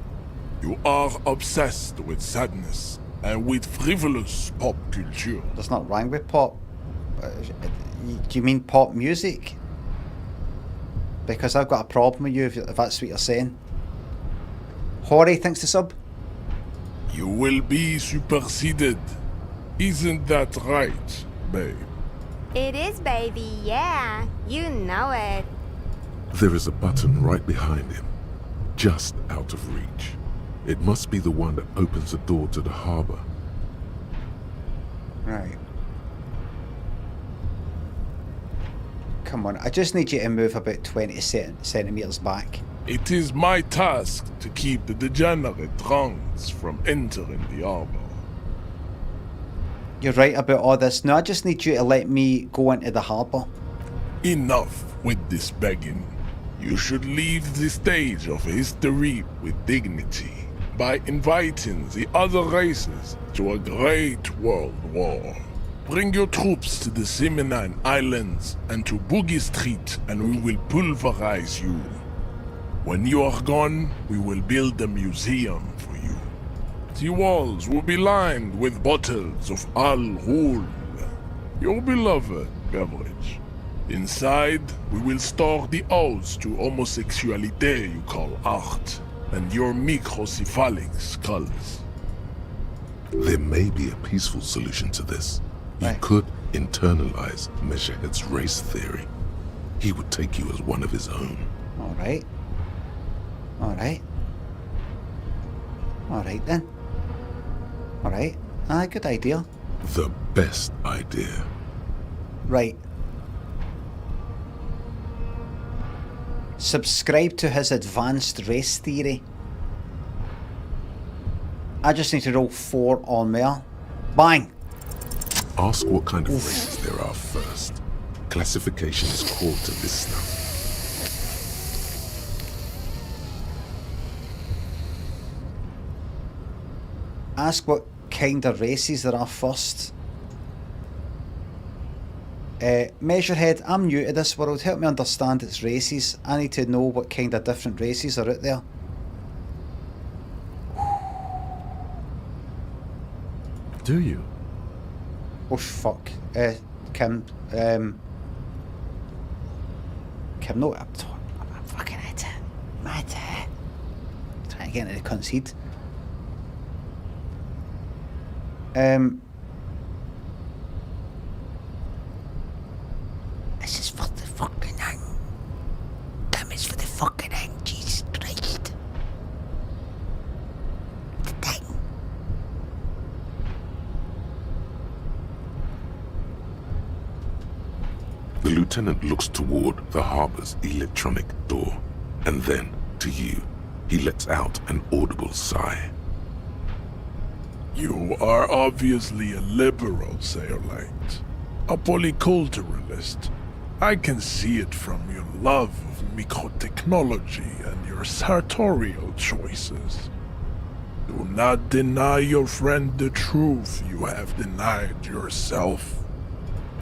You are obsessed with sadness and with frivolous pop culture. There's not wrong with pop. Do you mean pop music? Because I've got a problem with you if that's what you're saying. Hori, thanks to sub. You will be superseded. Isn't that right, babe? It is, baby, yeah. You know it. There is a button right behind him, just out of reach. It must be the one that opens the door to the harbor. Right. Come on, I just need you to move about 20 centimeters back. It is my task to keep the degenerate drunks from entering the harbor. You're right about all this. No, I just need you to let me go into the harbour. Enough with this begging. You should leave the stage of history with dignity by inviting the other races to a great world war. Bring your troops to the Seminine Islands and to Boogie Street, and we will pulverize you. When you are gone, we will build a museum for you. The walls will be lined with bottles of Al Ghul, your beloved beverage. Inside, we will store the odes to homosexuality you call art, and your microcephalic skulls. There may be a peaceful solution to this. You could internalize Measurehead's race theory. He would take you as one of his own. Alright. Alright. Alright then. Alright. Good idea. The best idea. Right. Subscribe to his advanced race theory. I just need to roll 4 on there. Bang! Ask what kind of races there are first. Classification is core to this stuff. Ask what kind of races there are first. Measurehead, I'm new to this world. Help me understand its races. I need to know what kind of different races are out there. Do you? Oh fuck. Kim, no, I'm fucking it. Mad. Trying to get into the cunt's head. This is for the fucking thing. Kim is for the fucking thing, Jesus Christ. The thing. The lieutenant looks toward the harbor's electronic door, and then, to you, he lets out an audible sigh. You are obviously a liberal, Sailorite. A polyculturalist. I can see it from your love of microtechnology and your sartorial choices. Do not deny your friend the truth you have denied yourself.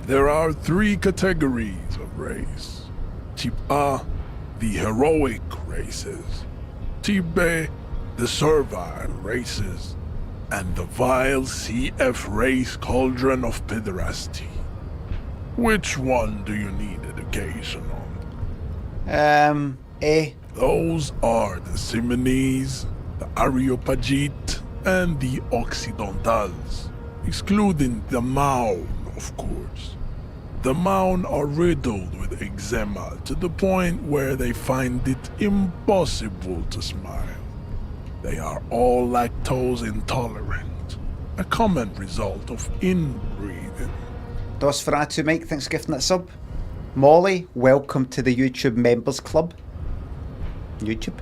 There are 3 categories of race. Type A, the heroic races. Type B, the servile races. And the vile CF race cauldron of pederasty. Which one do you need education on? A. Those are the Simonese, the Areopagite, and the Occidentals, excluding the Maun, of course. The Maun are riddled with eczema to the point where they find it impossible to smile. They are all lactose intolerant, a common result of inbreeding. Dosferatu Mike, thanks for gifting that sub. Molly, welcome to the YouTube Members Club. YouTube?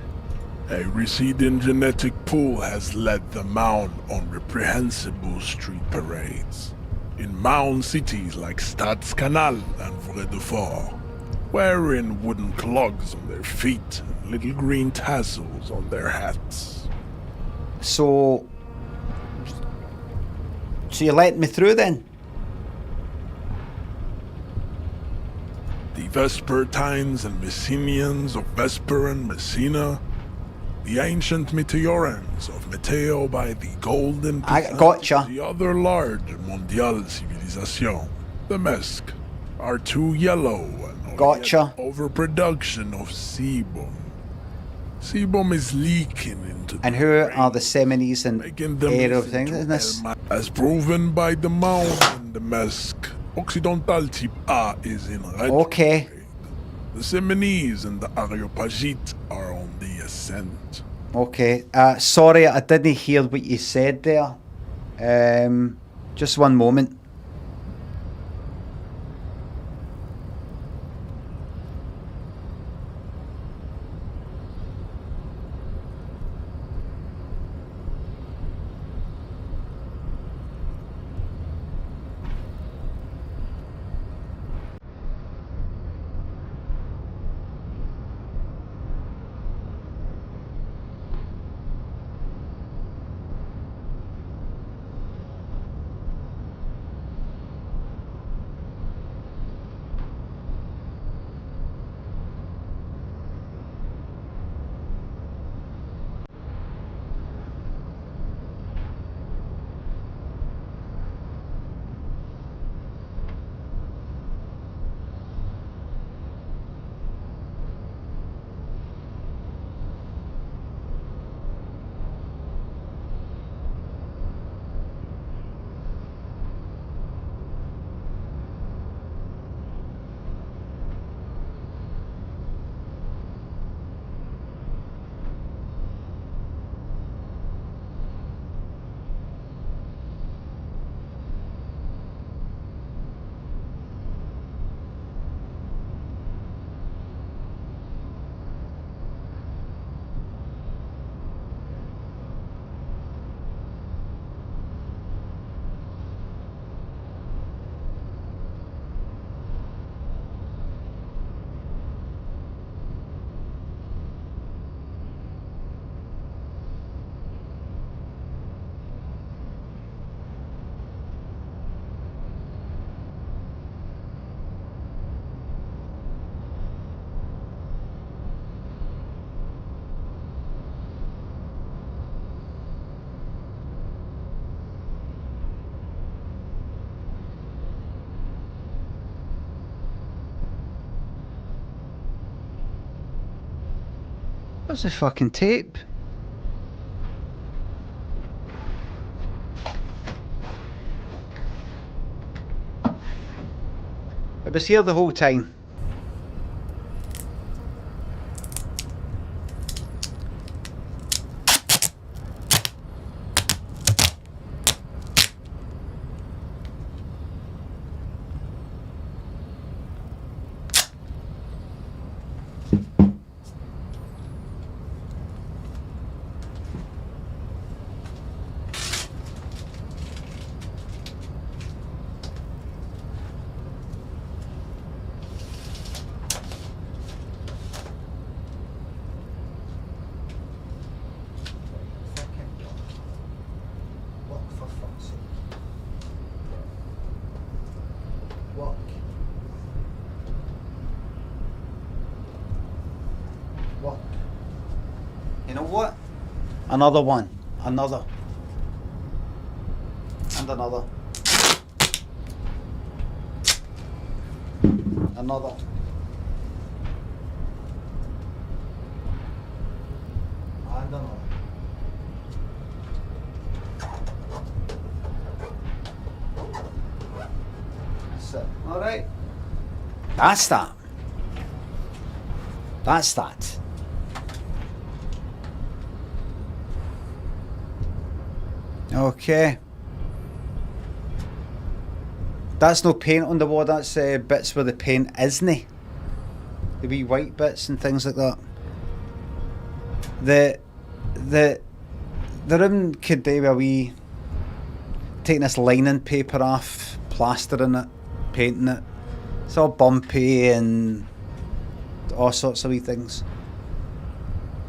A receding genetic pool has led the Maun on reprehensible street parades. In Maun cities like Stadskanal and Vredefort, wearing wooden clogs on their feet and little green tassels on their hats. So you let me through then? The Vespertines and Messenians of Vesper and Messina, the ancient Meteorans of Meteo by the Golden I gotcha. The other large Mondial civilization, the Mesk, are too yellow and gotcha. Overproduction of sebum. Sebum is leaking into and who are the Seminese and Aero things in this? As proven by the Maun and the Mesk, Occidental type A is in red. Okay. The Seminese and the Areopagite are on the ascent. Okay. Sorry, I didn't hear what you said there. Just one moment. Where's the fucking tape? It was here the whole time. You know what? Another one. Another. And another. Another. And another. That's it. Alright. That's that. That's that. Okay. That's no paint on the wall, that's bits where the paint isn't. The wee white bits and things like that. The room could do a wee taking this lining paper off, plastering it, painting it. It's all bumpy and all sorts of wee things.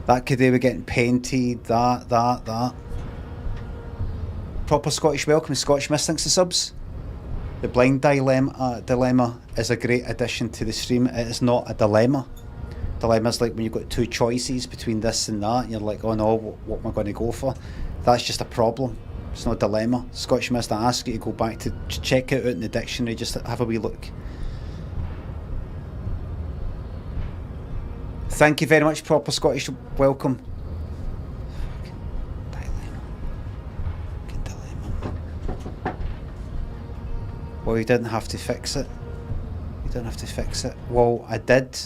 That could do with getting painted, that. Proper Scottish welcome, Scottish Mist, thanks to subs. The blind dilemma is a great addition to the stream. It is not a dilemma. Dilemma is like when you've got two choices between this and that, and you're like, oh no, what am I going to go for? That's just a problem. It's not a dilemma. Scottish Mist, I ask you to go back to check it out in the dictionary, just have a wee look. Thank you very much, Proper Scottish welcome. Well, you didn't have to fix it. You didn't have to fix it. Well, I did.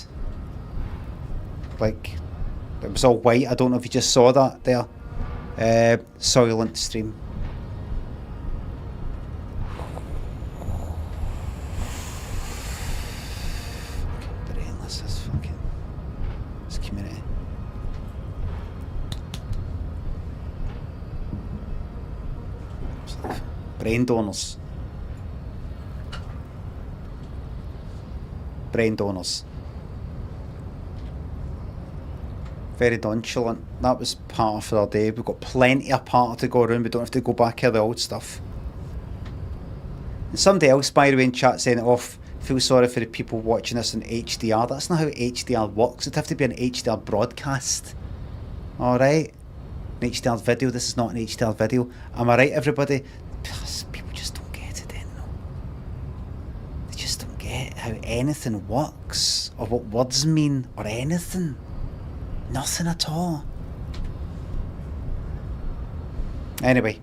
Like, it was all white. I don't know if you just saw that there. Soylent stream. Fucking brainless, this community. Brain donors. Brain donors. Very nonchalant. That was part of our day. We've got plenty of part to go around. We don't have to go back to the old stuff. And somebody else, by the way, in chat saying, oh, feel sorry for the people watching this in HDR. That's not how HDR works. It'd have to be an HDR broadcast. Alright? An HDR video. This is not an HDR video. Am I right, everybody? People just don't get it then, no. They just don't get how anything works, or what words mean, or anything. Nothing at all. Anyway.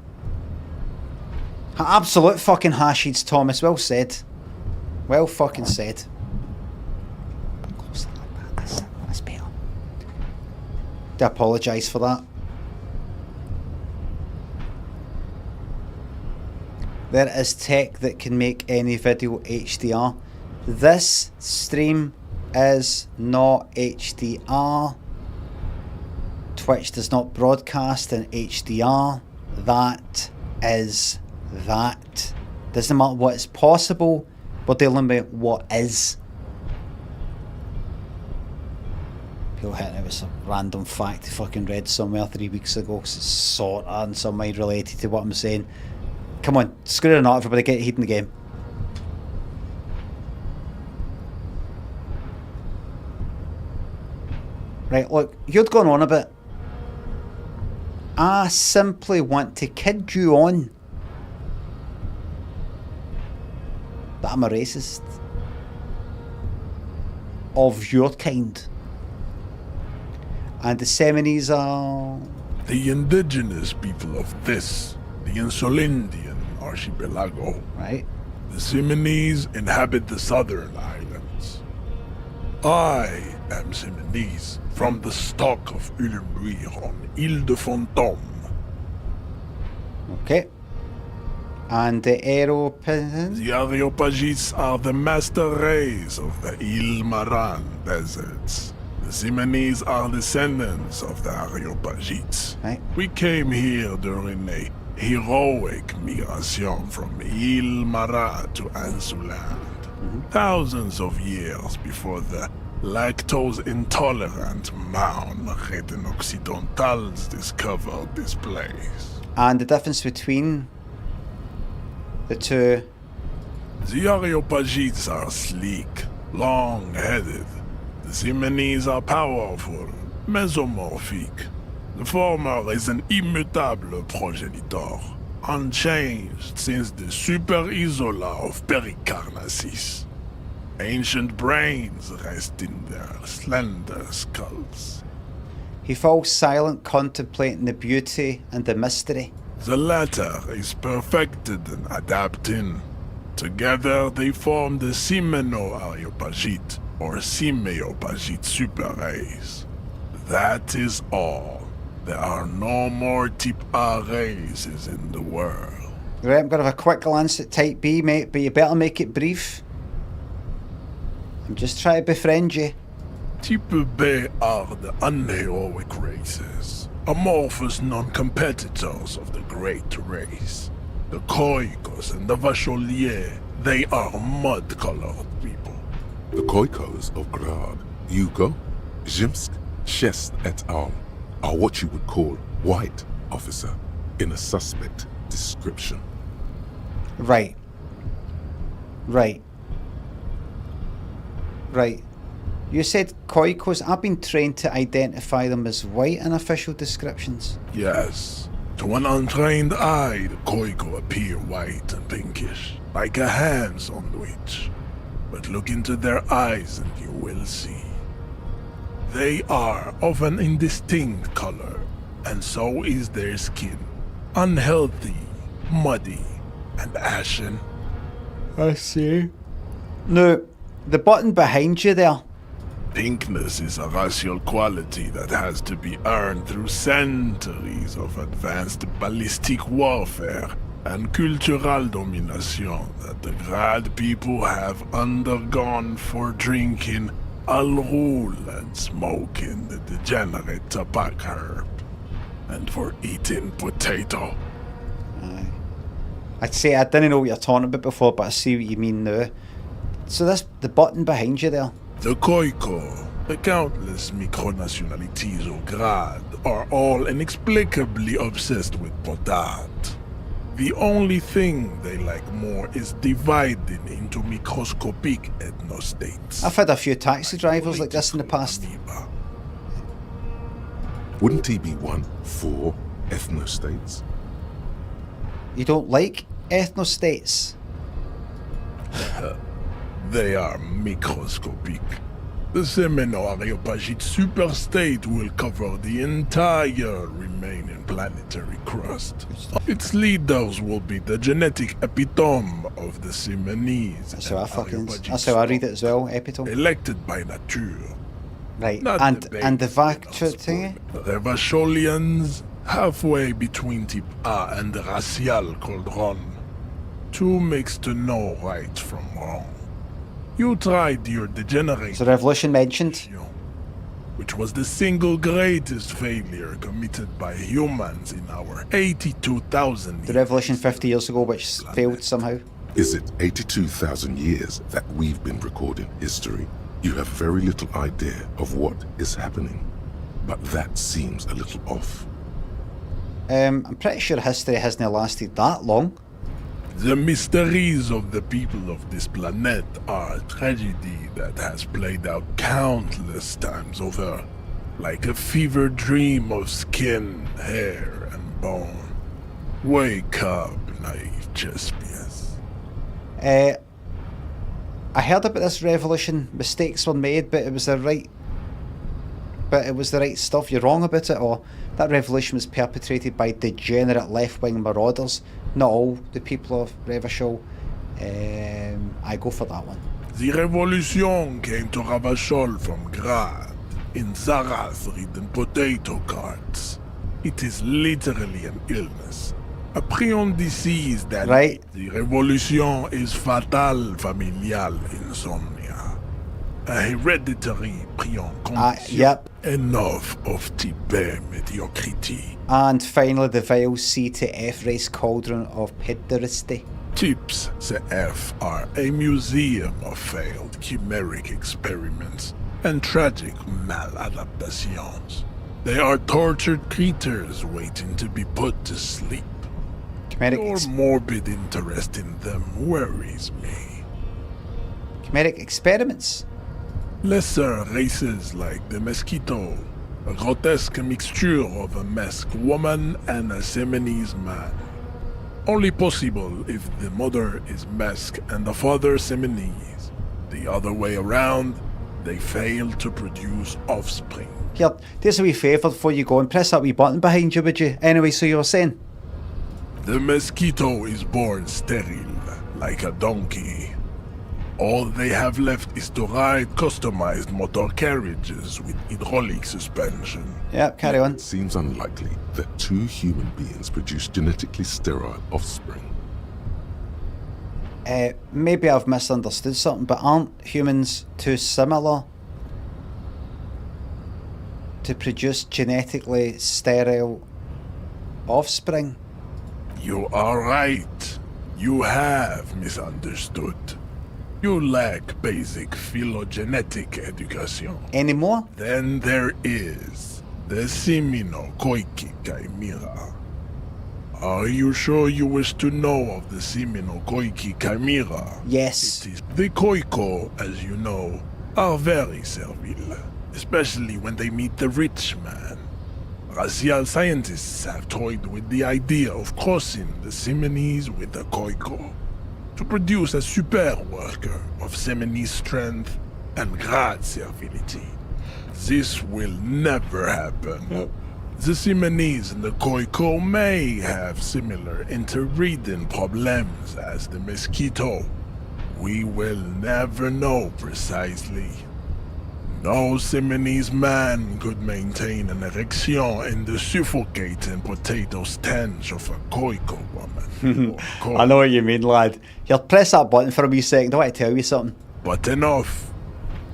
Absolute fucking hashids, Thomas. Well said. Well fucking said. Closer like that. That's better. I apologise for that. There is tech that can make any video HDR. This stream is not HDR. Twitch does not broadcast in HDR. That is that. Doesn't matter what is possible, we're dealing with what is. People hitting it with a random fact I fucking read somewhere 3 weeks ago, because it's sort of in some way related to what I'm saying. Come on, screw it or not, everybody get heat in the game. Right, look, you'd gone on a bit. I simply want to kid you on that I'm a racist. Of your kind. And the Seminoles are... The indigenous people of this, the Insulindian archipelago. Right. The Seminoles inhabit the southern islands. I am Seminoles, from the stock of Elysium on Ile de Fantôme. Okay. And the Aeropagans? The Areopagites are the master race of the Ile Maran deserts. The Seminoles are descendants of the Areopagites. Right. We came here during a heroic migration from Ile Maran to Ansuland. Thousands of years before the lactose-intolerant Maun Occidentals discovered this place. And the difference between the two? The Areopagites are sleek, long-headed. The Seminoles are powerful, mesomorphic. The former is an immutable progenitor, unchanged since the Super Isola of Pericarnassus. Ancient brains rest in their slender skulls. He falls silent, contemplating the beauty and the mystery. The latter is perfected and adapting. Together they form the Semino-Areopagite, or Simeopagite super race. That is all. There are no more Type A races in the world. Right, I'm going to have a quick glance at Type B, mate, but you better make it brief. I'm just trying to befriend you. Type B are the unheroic races, amorphous non-competitors of the great race. The Khoikos and the Vacholier, they are mud-colored people. The Khoikos of Grad, Yugo, Zhimsk, Shest et al. Are what you would call white, officer, in a suspect description. Right. Right. Right. You said Khoikos. I've been trained to identify them as white in official descriptions. Yes. To an untrained eye, the Khoiko appear white and pinkish, like a ham sandwich. But look into their eyes and you will see. They are of an indistinct color, and so is their skin. Unhealthy, muddy, and ashen. I see. No, the button behind you there. Pinkness is a racial quality that has to be earned through centuries of advanced ballistic warfare and cultural domination that the Grad people have undergone for drinking Al-Rul and smoking the degenerate tobacco herb, and for eating potato. I'd say I didn't know what you're talking about before, but I see what you mean now. So that's the button behind you there. The Khoiko, the countless micronationalities of Grad, are all inexplicably obsessed with potat. The only thing they like more is dividing into microscopic ethnostates. I've had a few taxi drivers like this in the past. Wouldn't he be one for ethnostates? You don't like ethnostates? They are microscopic. The Semino-Areopagite superstate will cover the entire remaining planetary crust. Its leaders will be the genetic epitome of the Seminoles. That's how I read it as well, epitome. Elected by nature. Right, Not and debated the Vac or thingy? spoiled. The Vacholians, halfway between Type A and the Racial Cauldron. Two mixed to know right from wrong. You tried your degenerate... Is the revolution mentioned? Which was the single greatest failure committed by humans in our 82,000 The revolution 50 years ago, which failed somehow. Is it 82,000 years that we've been recording history? You have very little idea of what is happening. But that seems a little off. I'm pretty sure history hasn't lasted that long. The mysteries of the people of this planet are a tragedy that has played out countless times over, like a fever dream of skin, hair, and bone. Wake up, naive Chespius. I heard about this revolution. Mistakes were made, but it was the right but it was the right stuff. You're wrong about it, or that revolution was perpetrated by degenerate left-wing marauders. Not all the people of Revachol. I go for that one. The revolution came to Ravachol from Grad, in Zaraz-ridden potato carts. It is literally an illness. A prion disease that right. The revolution is fatal familial insomnia. A hereditary prion condition. Yep. Enough of type mediocrity. And finally, the vile C to F race cauldron of pederasty. Types CF are a museum of failed chimeric experiments and tragic maladaptations. They are tortured creatures waiting to be put to sleep. Your morbid interest in them worries me. Chimeric experiments? Lesser races like the mosquito, a grotesque mixture of a masked woman and a Semenese man. Only possible if the mother is masked and the father Semenese. The other way around, they fail to produce offspring. Here, there's a wee favour before you go and press that wee button behind you, would you? Anyway, so you were saying? The mosquito is born sterile, like a donkey. All they have left is to ride customized motor carriages with hydraulic suspension. Yeah, carry on. It seems unlikely that two human beings produce genetically sterile offspring. Maybe I've misunderstood something, but aren't humans too similar to produce genetically sterile offspring? You are right. You have misunderstood. You lack basic phylogenetic education. Anymore? Then there is the Seminokoiki Chimera. Are you sure you wish to know of the Seminokoiki Chimera? Yes. It is. The Koiko, as you know, are very servile, especially when they meet the rich man. Racial scientists have toyed with the idea of crossing the Semenese with the Koiko to produce a super worker of Semenese strength and Grad servility. This will never happen. The Semenese and the Koiko may have similar interbreeding problems as the mosquito. We will never know precisely. No Semenese man could maintain an erection in the suffocating potato stench of a Koiko woman. I know what you mean, lad. Here, press that button for a wee second. I want to tell you something. But enough.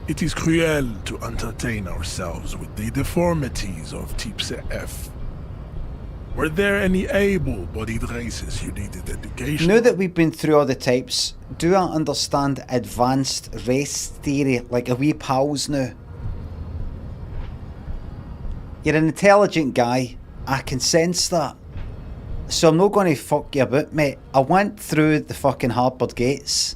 It is cruel to entertain ourselves with the deformities of Type CF. Were there any able-bodied races you needed education? Now that we've been through all the types, do I understand advanced race theory like a wee pals now? You're an intelligent guy. I can sense that. So I'm not going to fuck you about, mate. I went through the fucking Harbour gates,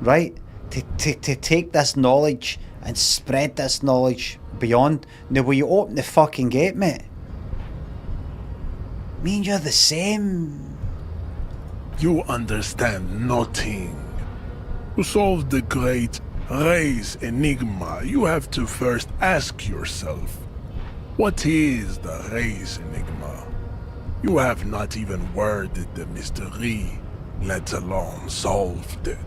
right? To take this knowledge and spread this knowledge beyond. Now will you open the fucking gate, mate? Me and you're the same. You understand nothing. To solve the great race enigma, you have to first ask yourself, what is the race enigma? You have not even worded the mystery, let alone solved it.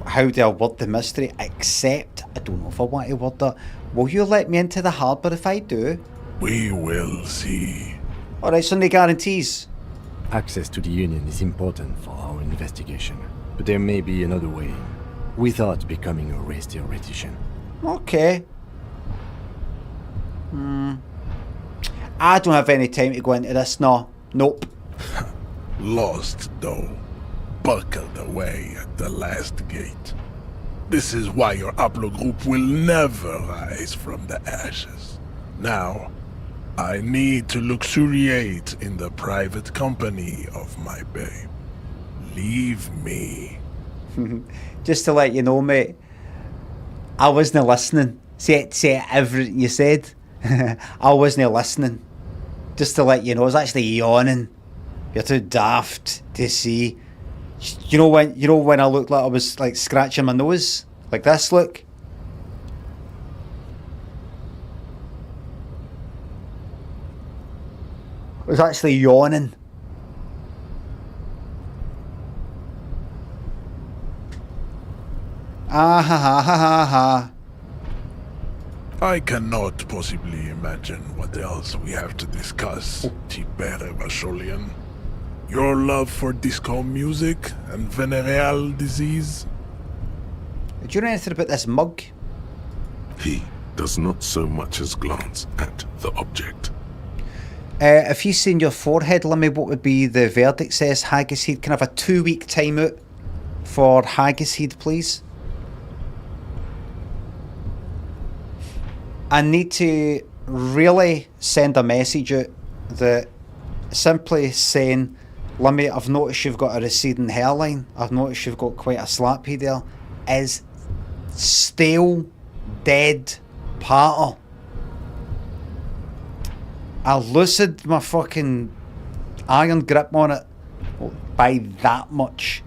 How do I word the mystery? Except, I don't know if I want to word that. Will you let me into the harbour if I do? We will see. Alright, so no guarantees. Access to the Union is important for our investigation, but there may be another way, without becoming a race theoretician. Okay. I don't have any time to go into this, no. Nope. Lost, though. Buckled away at the last gate. This is why your haplogroup will never rise from the ashes. Now, I need to luxuriate in the private company of my babe. Leave me. Just to let you know, mate, I wasn't listening. Say everything you said. I wasn't listening. Just to let you know, I was actually yawning. You're too daft to see. You know when I looked like I was like scratching my nose? Like this, look. I was actually yawning. Ah ha ha ha ha ha. I cannot possibly imagine what else we have to discuss, Tipere Vasholian. Your love for disco music and venereal disease? Do you know anything about this mug? He does not so much as glance at the object. If you seen your forehead, Limmy, what would be the verdict? Says Haggis Head. Can I have a 2-week timeout for Haggis Head, please? I need to really send a message out that simply saying, Limmy, I've noticed you've got a receding hairline. I've noticed you've got quite a slappy there. Is stale, dead patter. I loosened my fucking iron grip on it by that much,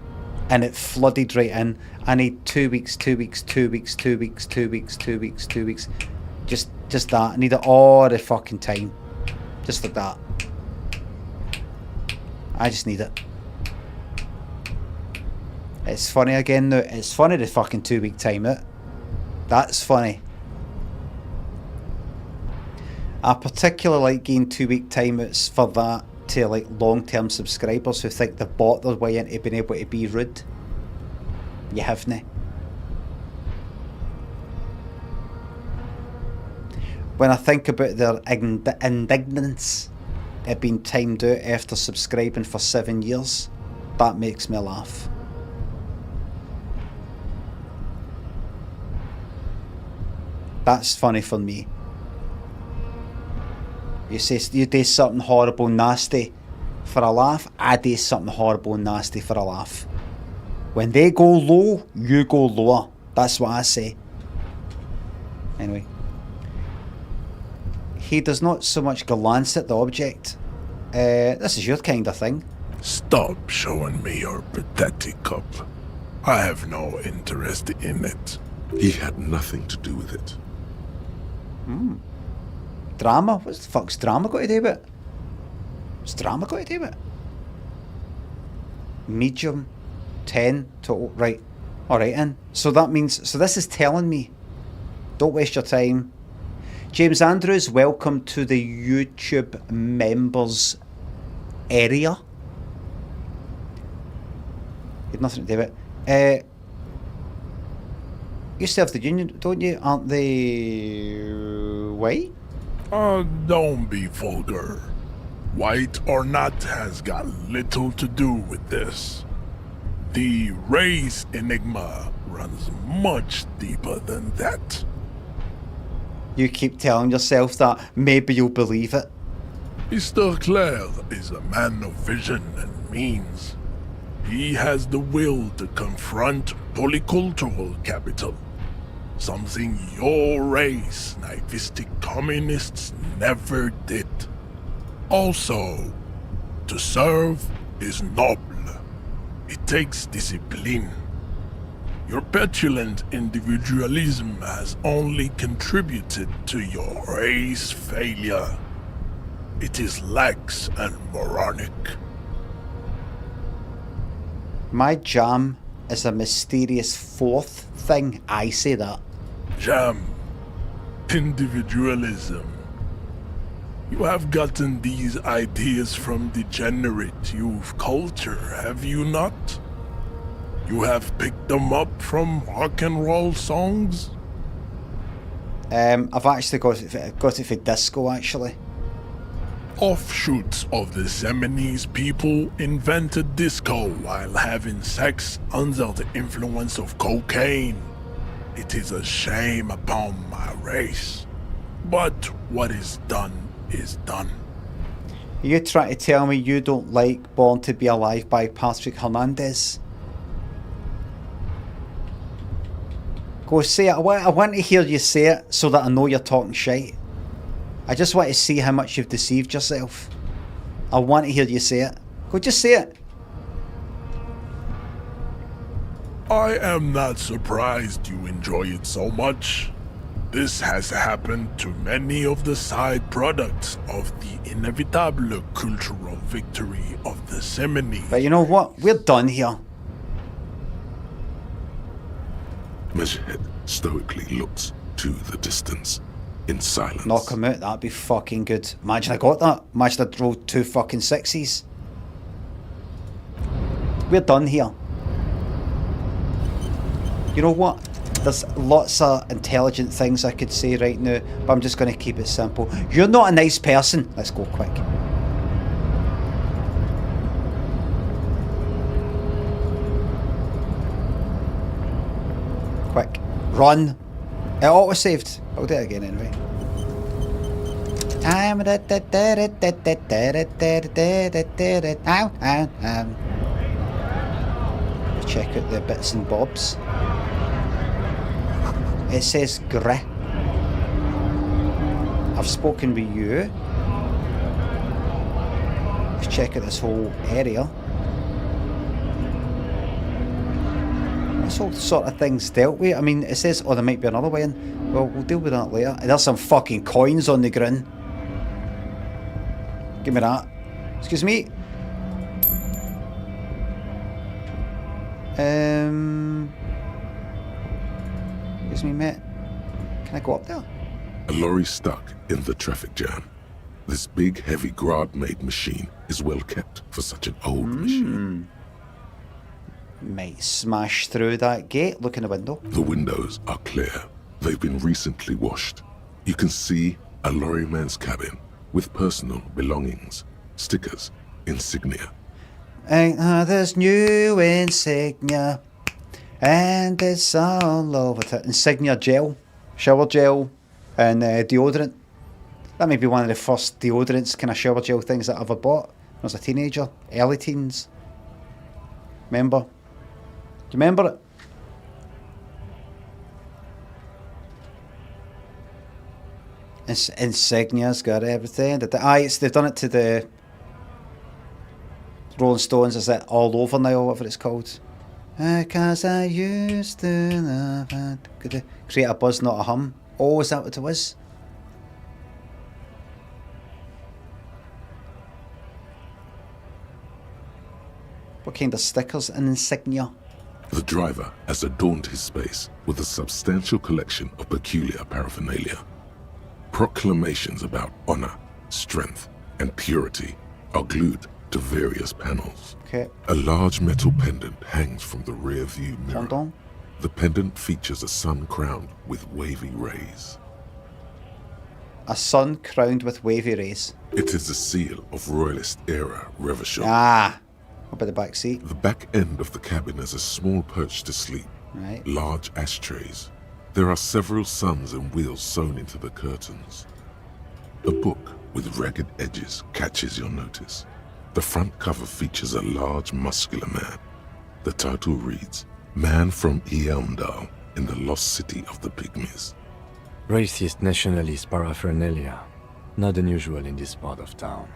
and it flooded right in. I need 2 weeks, 2 weeks, 2 weeks, 2 weeks, 2 weeks, 2 weeks, 2 weeks. Just that. I need it all the fucking time. Just like that. I just need it. It's funny again now. It's funny the fucking 2-week timeout. That's funny. I particularly like getting 2-week timeouts for that to like long-term subscribers who think they've bought their way into being able to be rude. You haven't. When I think about their indignance at being timed out after subscribing for 7 years, that makes me laugh. That's funny for me. You say you do something horrible, nasty for a laugh, I do something horrible, nasty for a laugh. When they go low, you go lower. That's what I say. Anyway. He does not so much glance at the object. This is your kind of thing. Stop showing me your pathetic cup. I have no interest in it. He had nothing to do with it. Drama? What the fuck's drama got to do with it? What's drama got to do with it? Medium, 10 total. Right. Alright, then. So that means, so this is telling me, don't waste your time. James Andrews, welcome to the YouTube members area. You had nothing to do with it. You still have the union, don't you? Aren't they white? Don't be vulgar. White or not has got little to do with this. The race enigma runs much deeper than that. You keep telling yourself that, maybe you'll believe it. Mr. Clare is a man of vision and means. He has the will to confront polycultural capital. Something your race, naivistic communists, never did. Also, to serve is noble. It takes discipline. Your petulant individualism has only contributed to your race failure. It is lax and moronic. My jam is a mysterious fourth thing. I say that. Jam. Individualism. You have gotten these ideas from degenerate youth culture, have you not? You have picked them up from rock and roll songs? I've actually got it for disco, actually. Offshoots of the Seminoles people invented disco while having sex under the influence of cocaine. It is a shame upon my race. But what is done is done. You trying to tell me you don't like Born to Be Alive by Patrick Hernandez? Go say it. I want to hear you say it so that I know you're talking shite. I just want to see how much you've deceived yourself. I want to hear you say it. Go, just say it. I am not surprised you enjoy it so much. This has happened to many of the side products of the inevitable cultural victory of the Semini. But you know what? We're done here. Measurehead stoically looks to the distance in silence. Knock him out, that'd be fucking good. Imagine I got that. Imagine I rolled 2 fucking 6s. We're done here. You know what? There's lots of intelligent things I could say right now, but I'm just going to keep it simple. You're not a nice person. Let's go quick. Quick. Run. It auto-saved. I'll do it again anyway. Check out the bits and bobs. It says Gre. I've spoken with you. Let's check out this whole area. This whole sort of thing's dealt with. I mean, it says, oh, there might be another way in. Well, we'll deal with that later. There's some fucking coins on the ground. Give me that. Excuse me. Excuse me, mate. Can I go up there? A lorry stuck in the traffic jam. This big, heavy Grad-made machine is well kept for such an old machine. Might smash through that gate. Look in the window. The windows are clear. They've been recently washed. You can see a lorryman's cabin with personal belongings, stickers, insignia. Ain't this new insignia, and it's all over it. Insignia gel, shower gel, and deodorant. That may be one of the first deodorants, kind of shower gel things that I ever bought when I was a teenager, early teens. Remember? Do you remember it? Insignia's got everything. They've done it to the Rolling Stones. Is it All Over now, or whatever it's called? Because I used to love it. Create a buzz, not a hum. Oh, is that what it was? What kind of stickers and insignia? The driver has adorned his space with a substantial collection of peculiar paraphernalia. Proclamations about honor, strength, and purity are glued to various panels. Okay. A large metal pendant hangs from the rear view mirror. Hold on. The pendant features a sun crowned with wavy rays. A sun crowned with wavy rays. It is the seal of Royalist era Revachol. Ah, up at the back seat. The back end of the cabin has a small perch to sleep. Right. Large ashtrays. There are several suns and wheels sewn into the curtains. A book with ragged edges catches your notice. The front cover features a large, muscular man. The title reads, Man from Eamdal in the Lost City of the Pygmies. Racist nationalist paraphernalia. Not unusual in this part of town.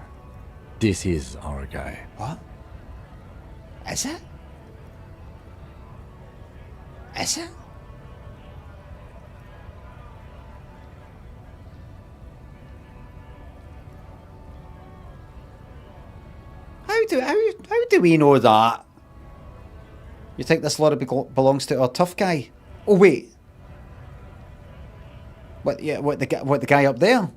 This is our guy. What? Is it? Is it? How do we know that? You think this lorry belongs to our tough guy? Oh wait. What the guy up there?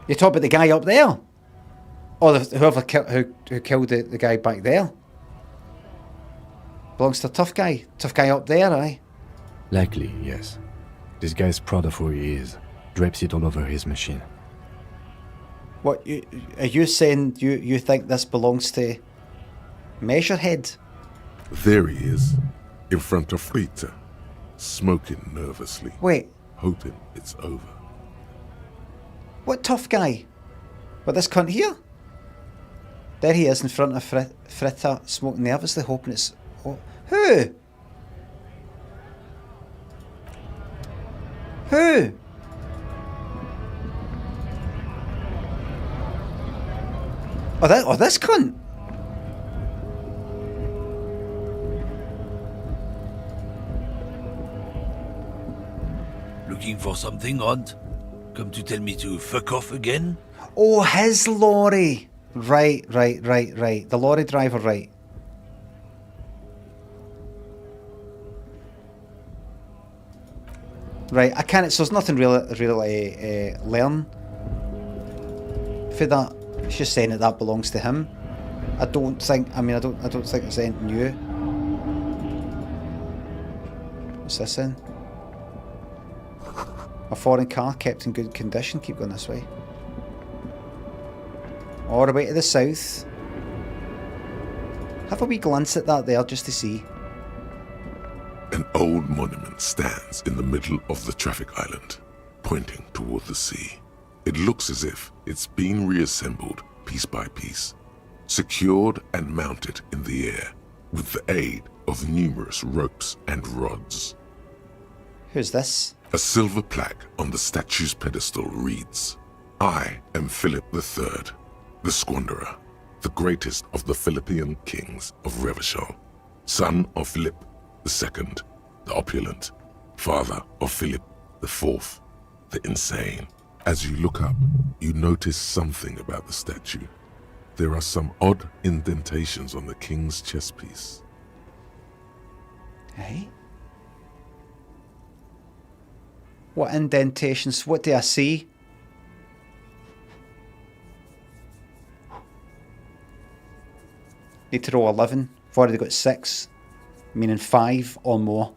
You talk about the guy up there? Or whoever who killed the guy back there? Belongs to a tough guy. Tough guy up there, aye? Likely, yes. This guy's proud of who he is. Drapes it all over his machine. What, are you saying you think this belongs to Measurehead? There he is, in front of Rita, smoking nervously. Wait. Hoping it's over. What tough guy? What, this cunt here? There he is in front of Fritta, smoking nervously, hoping it's... Oh, who? Who? Oh, this cunt. Looking for something, Hunt? Come to tell me to fuck off again? Oh, his lorry. Right. The lorry driver, right. Right, I can't, so there's nothing really learn for that. It's just saying that belongs to him. I don't think there's anything new. What's this in? A foreign car kept in good condition. Keep going this way. All the way to the south. Have a wee glance at that there just to see. An old monument stands in the middle of the traffic island, pointing toward the sea. It looks as if it's been reassembled piece by piece, secured and mounted in the air with the aid of numerous ropes and rods. Who's this? A silver plaque on the statue's pedestal reads, "I am Philip III, the Squanderer, the greatest of the Philippian kings of Revachol, son of Philip II, the opulent, father of Philip IV, the insane." As you look up, you notice something about the statue. There are some odd indentations on the king's chest piece. Hey? What indentations? What do I see? Need to roll 11. I've already got 6, meaning 5 or more.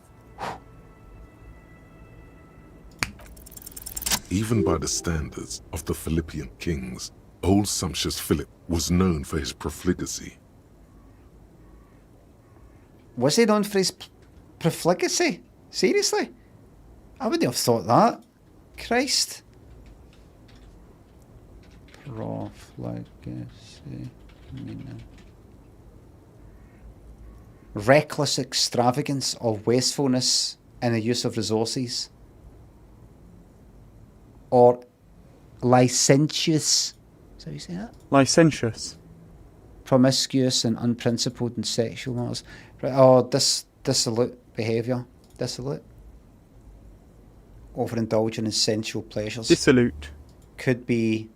Even by the standards of the Philippian kings, old sumptuous Philip was known for his profligacy. Was he known for his profligacy? Seriously? I wouldn't have thought that. Christ. Profligacy. Reckless extravagance or wastefulness in the use of resources. Or licentious. Is that how you say that? Licentious. Promiscuous and unprincipled in sexual matters. Right, or dissolute behaviour. Dissolute. Overindulging in sensual pleasures. Dissolute. Could be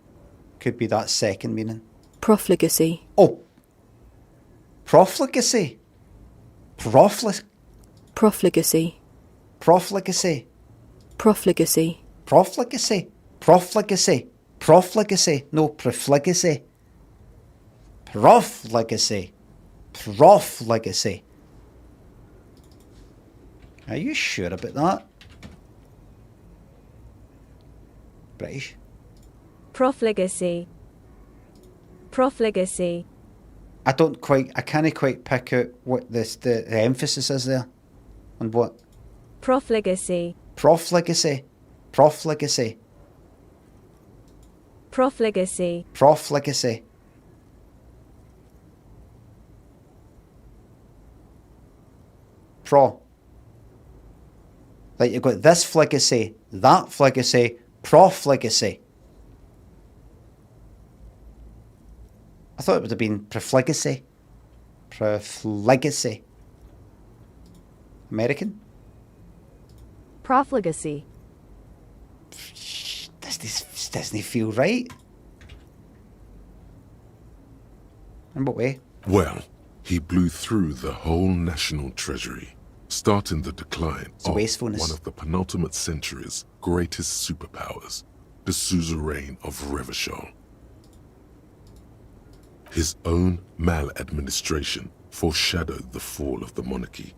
that second meaning. Profligacy. Oh. Profligacy. Profligacy. Profligacy. Profligacy. Profligacy. Profligacy. Profligacy. Profligacy. No, profligacy. Profligacy. Profligacy. Are you sure about that? British. Profligacy. Profligacy. I can't quite pick out what the emphasis is there. On what? Profligacy. Profligacy. Profligacy. Profligacy. Profligacy. Pro. Like you've got this fligacy, that fligacy, profligacy. I thought it would have been profligacy. Profligacy. American? Profligacy. This doesn't feel right. In what way? Well, he blew through the whole national treasury, starting the decline of one of the penultimate century's greatest superpowers, the suzerain of Revachol. His own maladministration foreshadowed the fall of the monarchy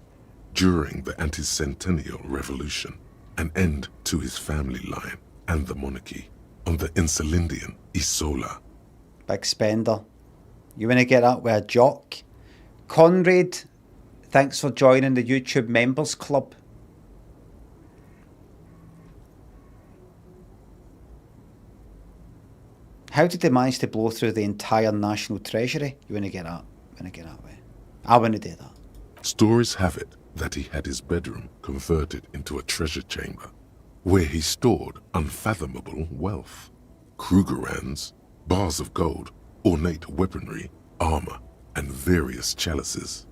during the anti-centennial revolution, an end to his family line and the monarchy on the Insulindian Isola. Big spender. You want to get that with a jock? Conrad, thanks for joining the YouTube Members Club. How did they manage to blow through the entire national treasury? You want to get that? Way. I want to do that. Stories have it that he had his bedroom converted into a treasure chamber, where he stored unfathomable wealth. Krugerrands, bars of gold, ornate weaponry, armor, and various chalices.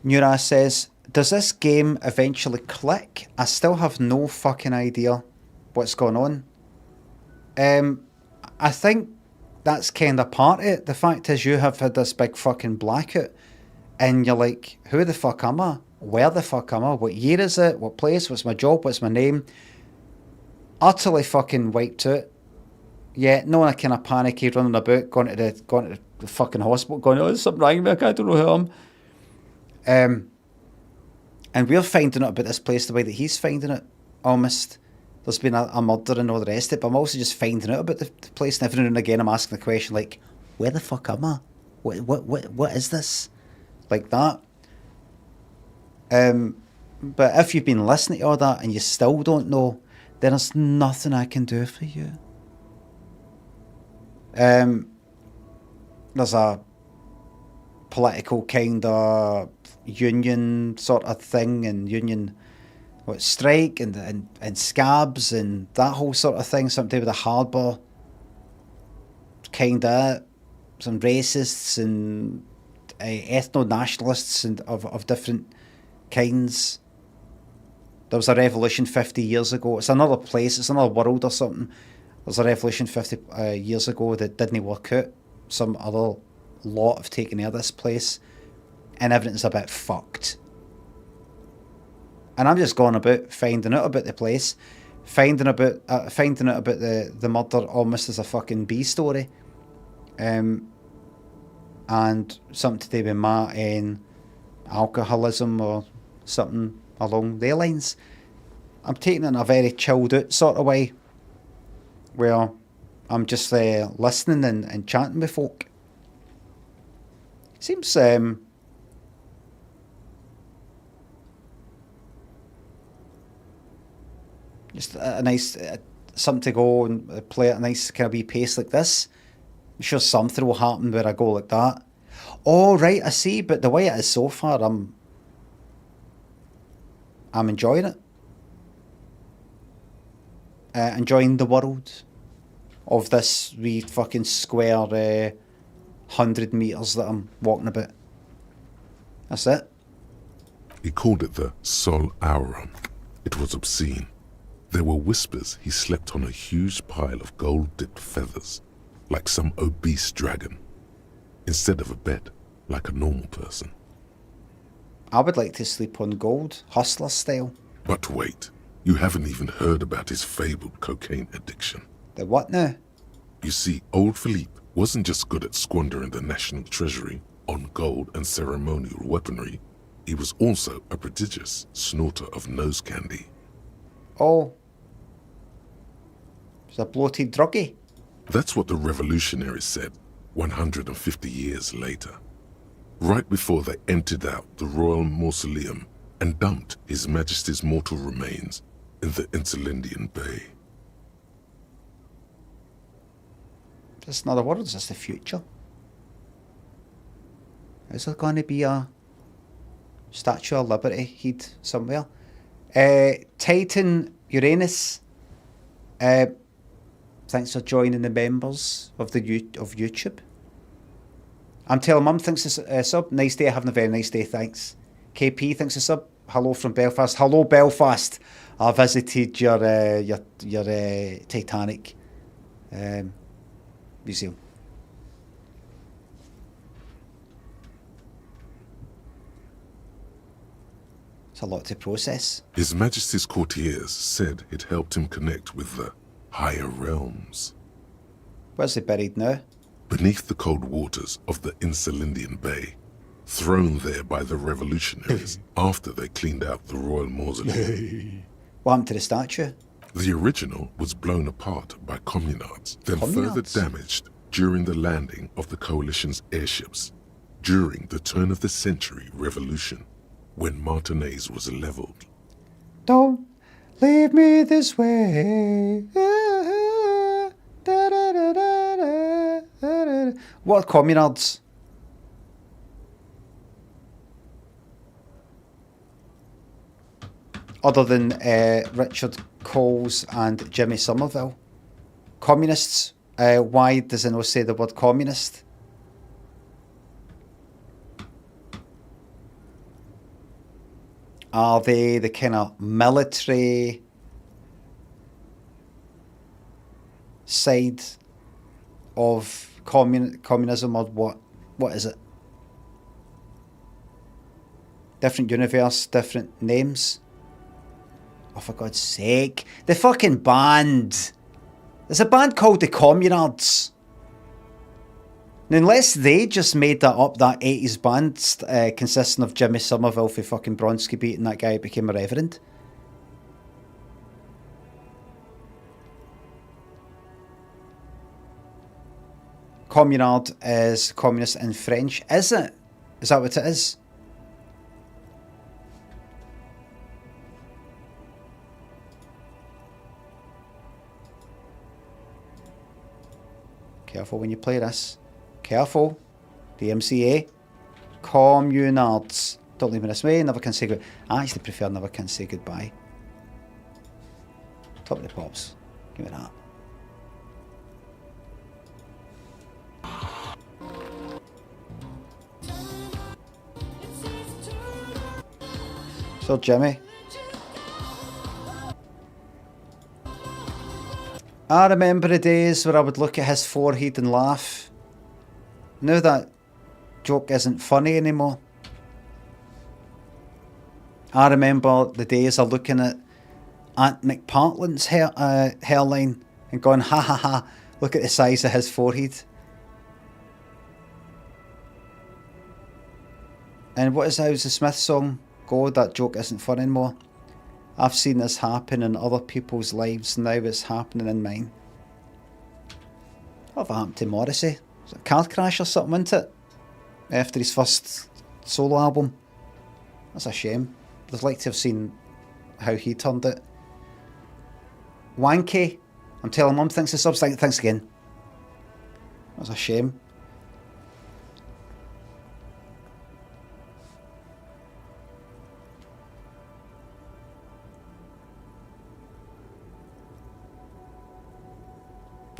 Nura says, does this game eventually click? I still have no fucking idea what's going on. I think that's kind of part of it. The fact is you have had this big fucking blackout and you're like, who the fuck am I? Where the fuck am I? What year is it? What place? What's my job? What's my name? Utterly fucking wiped out. Yeah, no one kind of panicky running about, going to the fucking hospital, going, oh, there's something wrong with me, I don't know who I am. And we're finding out about this place the way that he's finding it. Almost. There's been a murder and all the rest of it, but I'm also just finding out about the place, and every now and again I'm asking the question, like, where the fuck am I? What is this? Like that. But if you've been listening to all that and you still don't know, then there's nothing I can do for you. There's a political kind of union sort of thing, and union strike and scabs and that whole sort of thing, something to do with the harbour, kind of some racists and ethno-nationalists and of different kinds. There was a revolution 50 years ago. It's another place, it's another world or something. There's a revolution 50 years ago that didn't work out. Some other lot have taken over this place, and everything's a bit fucked. And I'm just going about finding out about the place, finding out about the murder almost as a fucking B story, and something to do with Matt and alcoholism or something along their lines. I'm taking it in a very chilled out sort of way, where I'm just listening and chatting with folk. Seems just a nice something to go and play at a nice kind of wee pace like this. I'm sure something will happen where I go like that. Oh right, I see. But the way it is so far, I'm enjoying it. Enjoying the world of this wee fucking square 100 metres that I'm walking about. That's it. He called it the Sol Auron. It was obscene. There were whispers he slept on a huge pile of gold-dipped feathers, like some obese dragon, instead of a bed, like a normal person. I would like to sleep on gold, hustler style. But wait, you haven't even heard about his fabled cocaine addiction. The what now? You see, old Philippe wasn't just good at squandering the national treasury on gold and ceremonial weaponry, he was also a prodigious snorter of nose candy. Oh. He's a bloated druggie. That's what the revolutionaries said 150 years later, right before they emptied out the royal mausoleum and dumped His Majesty's mortal remains in the Elysium Bay. Just in other words, it's the future. Is there going to be a Statue of Liberty hid somewhere? Titan Uranus, thanks for joining the members of YouTube. I'm telling Mum thinks it's a sub. Nice day, having a very nice day, thanks. KP thinks it's a sub. Hello from Belfast. Hello Belfast. I visited your Titanic museum. It's a lot to process. His Majesty's courtiers said it helped him connect with the higher realms. Where's he buried now? Beneath the cold waters of the Elysium Bay, thrown there by the revolutionaries after they cleaned out the royal mausoleum. What happened to the statue? The original was blown apart by communards, then further damaged during the landing of the coalition's airships during the turn-of-the-century revolution, when Martinez was leveled. Don't leave me this way. What are communards? Other than Richard Coles and Jimmy Somerville. Communists. Why does it not say the word communist? Are they the kind of military side of communism, or what? What is it? Different universe, different names. Oh, for God's sake. The fucking band. There's a band called the Communards. Now, unless they just made that up, that 80s band consisting of Jimmy Somerville for fucking Bronski Beat and that guy who became a reverend. Communard is communist in French. Is it? Is that what it is? Careful when you play this. Careful. DMCA. Communards. Don't leave me this way. Never can say goodbye. I actually prefer never can say goodbye. Top of the pops. Give me that. So Jimmy. I remember the days where I would look at his forehead and laugh. Now that joke isn't funny anymore. I remember the days of looking at Aunt McPartlin's hairline and going, ha ha ha, look at the size of his forehead. And what is the House of Smith song? God, that joke isn't fun anymore. I've seen this happen in other people's lives, now it's happening in mine. What happened to Morrissey? Was it a car crash or something, wasn't it? After his first solo album. That's a shame. I'd like to have seen how he turned it. Wanky. I'm telling Mum, thanks for subs. Thanks again. That's a shame.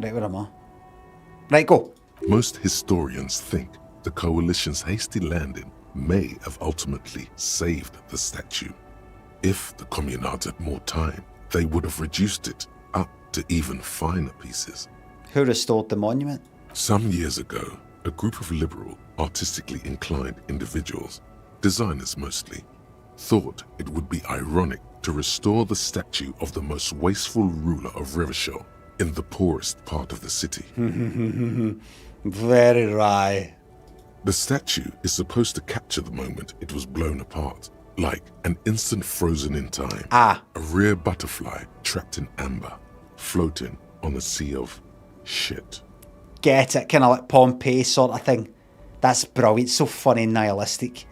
Right, where am I? Right, go. Most historians think the coalition's hasty landing may have ultimately saved the statue. If the communards had more time, they would have reduced it up to even finer pieces. Who restored the monument? Some years ago, a group of liberal, artistically inclined individuals, designers mostly, thought it would be ironic to restore the statue of the most wasteful ruler of Riverdale in the poorest part of the city. Very wry. The statue is supposed to capture the moment it was blown apart, like an instant frozen in time. A rare butterfly trapped in amber, floating on a sea of shit. Get it, kind of like Pompeii sort of thing. That's brilliant, so funny and nihilistic.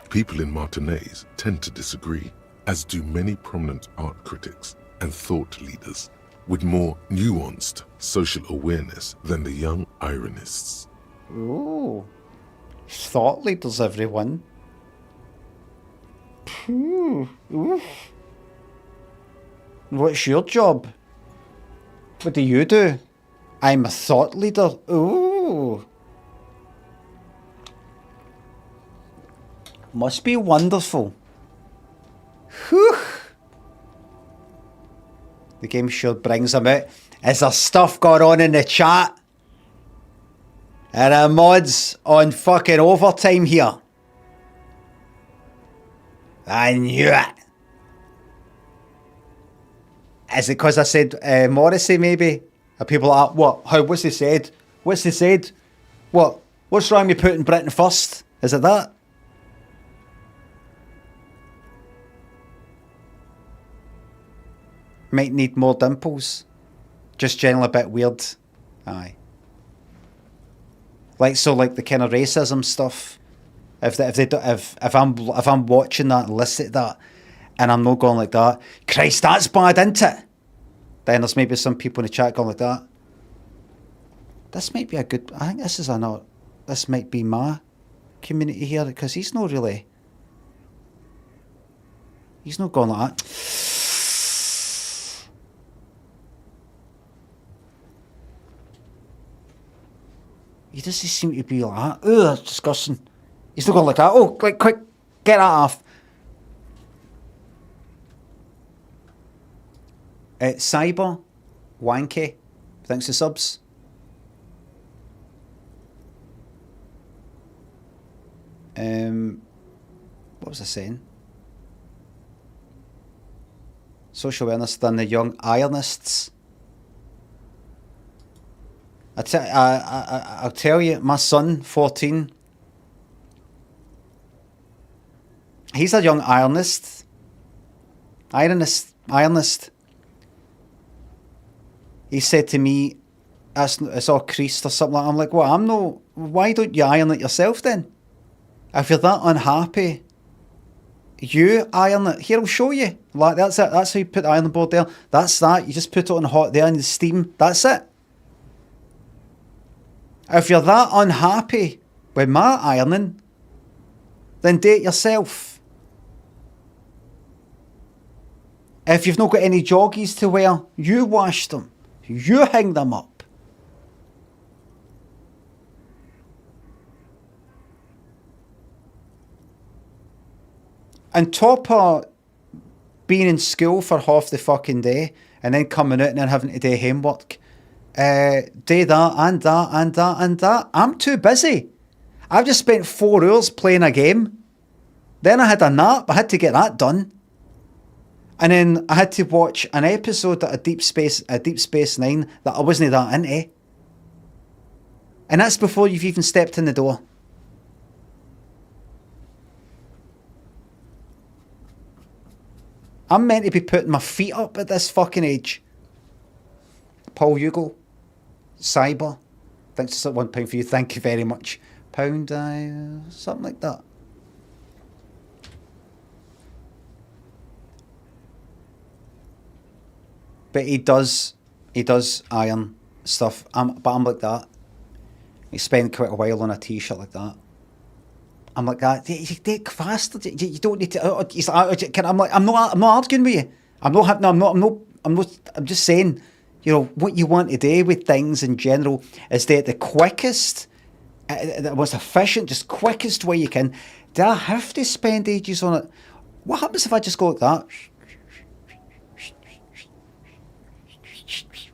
People in Martinaise tend to disagree, as do many prominent art critics and thought leaders with more nuanced social awareness than the young ironists. Ooh. Thought leaders, everyone. Ooh. What's your job? What do you do? I'm a thought leader. Ooh. Must be wonderful. Whew. The game sure brings them out. Is there stuff going on in the chat? Are our mods on fucking overtime here? I knew it. Is it because I said Morrissey maybe? Are people like, what? How? What's he said? What's he said? What? What's wrong with putting Britain first? Is it that? Might need more dimples. Just generally a bit weird. Aye. Like the kind of racism stuff. If I'm watching that and listening to that, and I'm not going like that, Christ, that's bad, isn't it? Then there's maybe some people in the chat going like that. This might be a good. I think this is this might be my community here, because he's not going like that. He doesn't seem to be like that. Ugh, that's disgusting. He's not going like that. Oh, quick. Get that off. Cyber, Wanky, thanks for subs. What was I saying? Social awareness than the young ironists. I'll tell you, my son, 14, he's a young ironist. Ironist. He said to me, it's all creased or something like that. I'm like, well, why don't you iron it yourself then? If you're that unhappy, you iron it. Here, I'll show you. Like, that's it. That's how you put the ironing board there. That's that. You just put it on hot there and the steam. That's it. If you're that unhappy with my ironing, then do it yourself. If you've not got any joggies to wear, you wash them. You hang them up. On top of being in school for half the fucking day and then coming out and then having to do homework, do that and that and that and that. I'm too busy. I've just spent 4 hours playing a game. Then I had a nap. I had to get that done. And then I had to watch an episode of Deep Space Nine that I wasn't that into. And that's before you've even stepped in the door. I'm meant to be putting my feet up at this fucking age. Paul Hugo, Cyber, thanks for £1 for you. Thank you very much. Pound, something like that. But he does iron stuff. But I'm like that. He spent quite a while on a t-shirt like that. I'm like that. You take faster. You don't need to. He's like, I'm not arguing with you. I'm just saying, you know, what you want to do with things in general is that the quickest, the most efficient, just quickest way you can. Do I have to spend ages on it? What happens if I just go like that?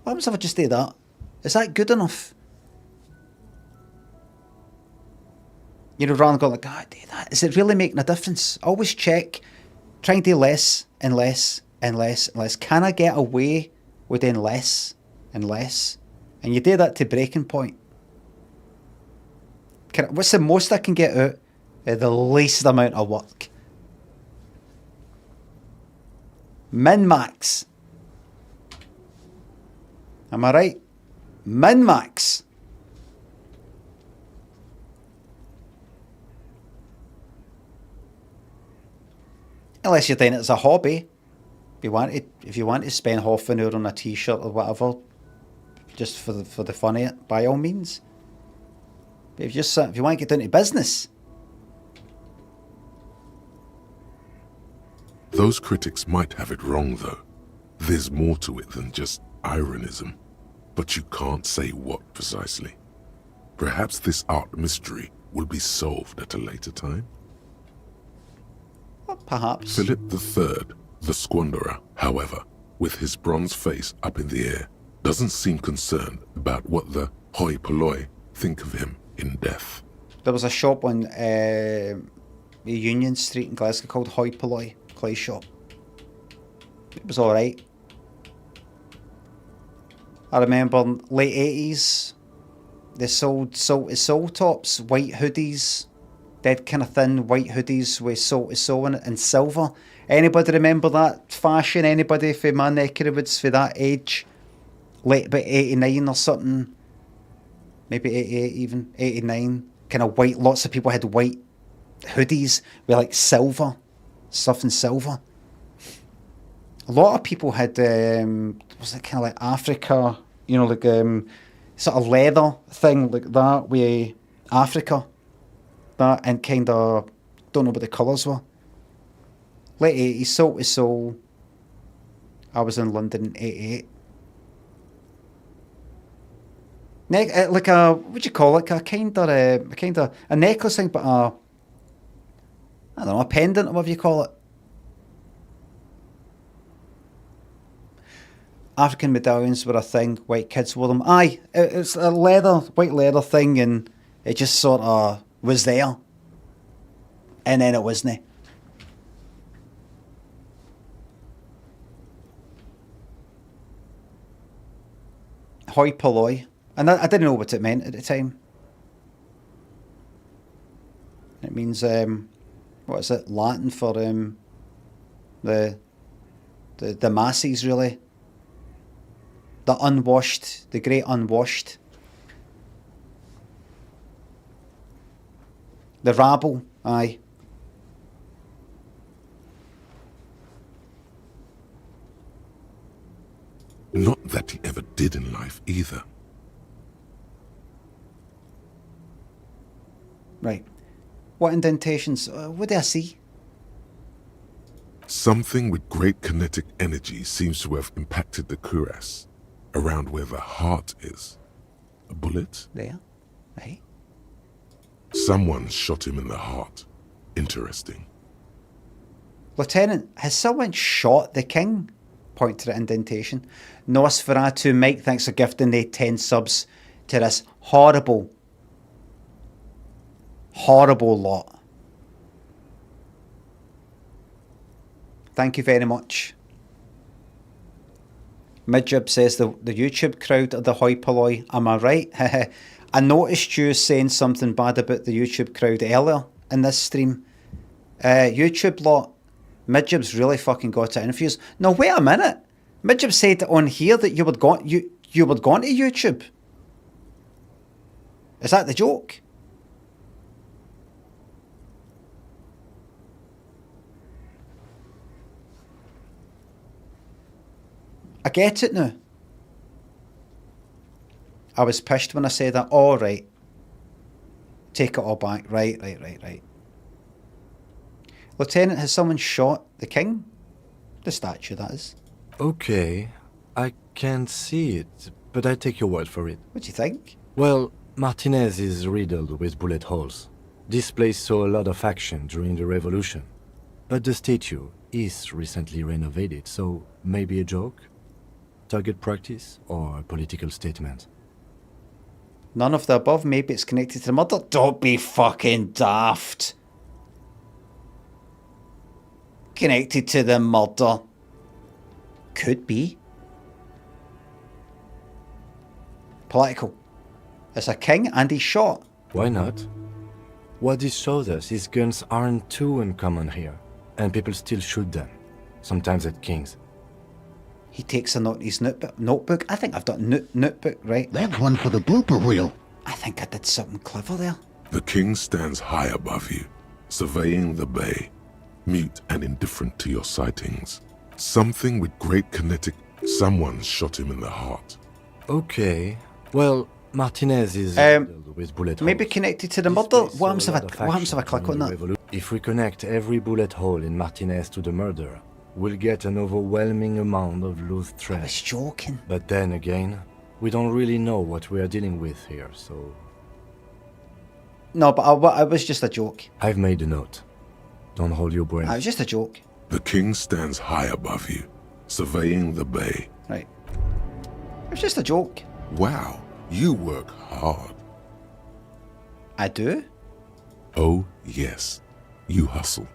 What happens if I just do that? Is that good enough? You know, rather than going like, God, do that. Is it really making a difference? Always check. Try and do less and less and less and less. Can I get away with doing less and less? And you do that to breaking point. What's the most I can get out of the least amount of work? Min-max. Am I right? Min-max. Unless you're doing it as a hobby. If you want to spend half an hour on a t-shirt or whatever, just for the fun of it, by all means. But if you want to get down to business. Those critics might have it wrong though. There's more to it than just ironism. But you can't say what precisely. Perhaps this art mystery will be solved at a later time? Perhaps. Philip III, the Squanderer, however, with his bronze face up in the air, doesn't seem concerned about what the hoi polloi think of him in death. There was a shop on Union Street in Glasgow called Hoi Polloi Clay Shop. It was alright. I remember late 80s, they sold salty soul tops, white hoodies, dead kind of thin white hoodies with salty soul in it in silver. Anybody remember that fashion? Anybody from my neck of the woods for that age? Late about 89 or something. Maybe 88 even, 89. Kind of white, lots of people had white hoodies with like silver, stuff in silver. A lot of people had, was it kind of like Africa, you know, like sort of leather thing like that with Africa. That and kind of, don't know what the colours were. Late 80s, Salty Soul. I was in London in 88. Like a, what do you call it? A kind of a necklace thing, but I don't know, a pendant or whatever you call it. African medallions were a thing, white kids wore them. Aye, it's a white leather thing, and it just sort of was there. And then it wasn't. Hoi polloi. And I didn't know what it meant at the time. It means, what is it, Latin for the masses, really. The unwashed, the great unwashed. The rabble, aye. Not that he ever did in life either. Right. What indentations? What do I see? Something with great kinetic energy seems to have impacted the cuirass, around where the heart is. A bullet? There. Right. Someone shot him in the heart. Interesting. Lieutenant, has someone shot the king? Point to the indentation. Nosferatu, Mike, thanks for gifting the 10 subs to this horrible lot. Thank you very much. Midjib says the YouTube crowd are the hoi polloi. Am I right? I noticed you saying something bad about the YouTube crowd earlier in this stream. YouTube lot, Midjib's really fucking got it infused. No, wait a minute. Midjib said on here that you were gone to YouTube. Is that the joke? I get it now. I was pissed when I said that. All right. Take it all back. Right. Lieutenant, has someone shot the king? The statue, that is. Okay. I can't see it, but I take your word for it. What do you think? Well, Martinez is riddled with bullet holes. This place saw a lot of action during the revolution. But the statue is recently renovated, so maybe a joke? Target practice or a political statement? None of the above. Maybe it's connected to the murder. Don't be fucking daft. Connected to the murder. Could be. Political. It's a king and he's shot. Why not? What this shows us is guns aren't too uncommon here, and people still shoot them, sometimes at kings. He takes a note in his notebook. I think I've done notebook, right? That's one for the blooper reel. I think I did something clever there. The king stands high above you, surveying the bay, mute and indifferent to your sightings. Something with great kinetic... Someone shot him in the heart. Okay. Well, Martinez is riddled with bullet holes. Maybe connected to the murder? What happens if I click on that? If we connect every bullet hole in Martinez to the murder, we'll get an overwhelming amount of loose thread. I was joking. But then again, we don't really know what we are dealing with here, so... No, but I was just a joke. I've made a note. Don't hold your breath. I was just a joke. The king stands high above you, surveying the bay. Right. It was just a joke. Wow, you work hard. I do? Oh, yes. You hustle.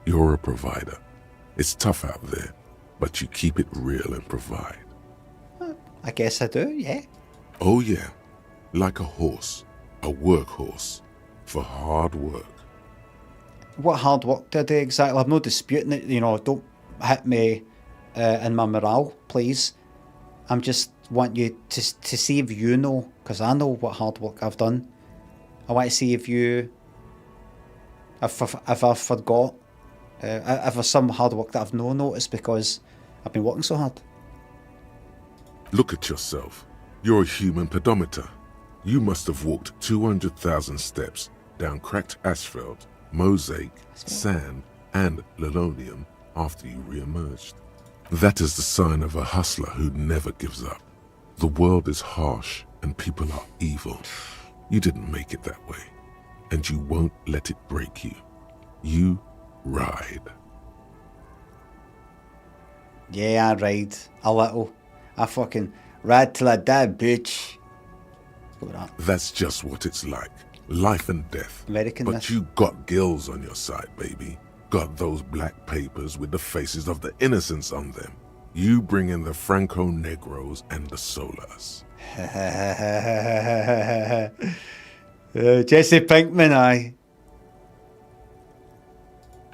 You're a provider. It's tough out there, but you keep it real and provide. I guess I do, yeah. Oh, yeah. Like a horse, a workhorse, for hard work. What hard work do I do exactly? I'm not disputing it, don't hit me in my morale, please. I'm just want you to see if you know, because I know what hard work I've done. I want to see if I forgot, if there's some hard work that I've no noticed because I've been working so hard. Look at yourself. You're a human pedometer. You must have walked 200,000 steps down cracked asphalt, mosaic, sand, and linoleum after you re-emerged. That is the sign of a hustler who never gives up. The world is harsh and people are evil. You didn't make it that way, and you won't let it break you. You ride. Yeah, I ride. A little. I fucking ride till I die, bitch. Go with that. That's just what it's like. Life and death. American But myth. you got gills on your side, baby. Got those black papers with the faces of the innocents on them. You bring in the Franco-Negros and the Solas. Jesse Pinkman, aye.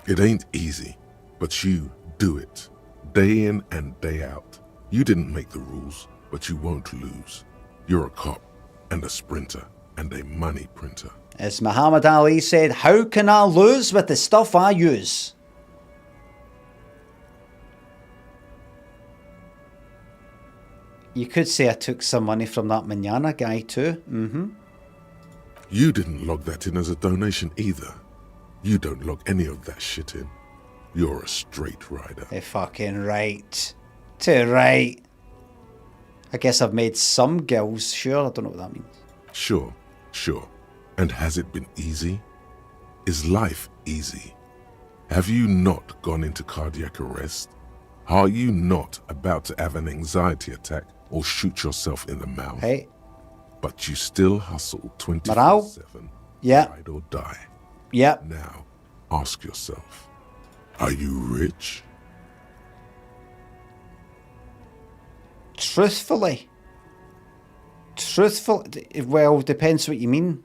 It ain't easy, but you do it. Day in and day out. You didn't make the rules, but you won't lose. You're a cop and a sprinter and a money printer. As Muhammad Ali said, how can I lose with the stuff I use? You could say I took some money from that Manana guy too. You didn't log that in as a donation either. You don't log any of that shit in. You're a straight rider. Fucking right. Too right. I guess I've made some gills, sure. I don't know what that means. Sure. And has it been easy? Is life easy? Have you not gone into cardiac arrest? Are you not about to have an anxiety attack or shoot yourself in the mouth? Hey. But you still hustle 24/7, Yeah. ride or die. Yep. Now, ask yourself, are you rich? Truthfully, well, depends what you mean.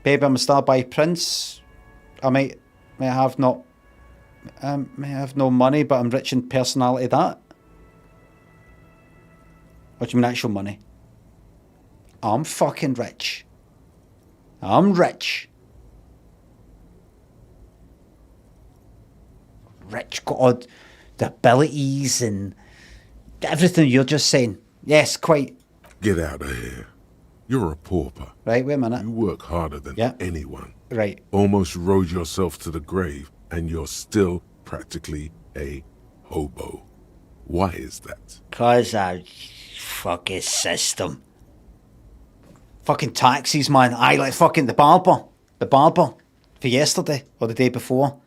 Baby, I'm a star by Prince. I may have no money, but I'm rich in personality. That. What do you mean, actual money? I'm fucking rich. I'm rich. Rich, God, the abilities and everything you're just saying. Yes, quite. Get out of here. You're a pauper. Right, wait a minute. You work harder than anyone. Right. Almost rode yourself to the grave, and you're still practically a hobo. Why is that? 'Cause I fucking system. Fucking taxis, man. I like fucking the barber for yesterday or the day before.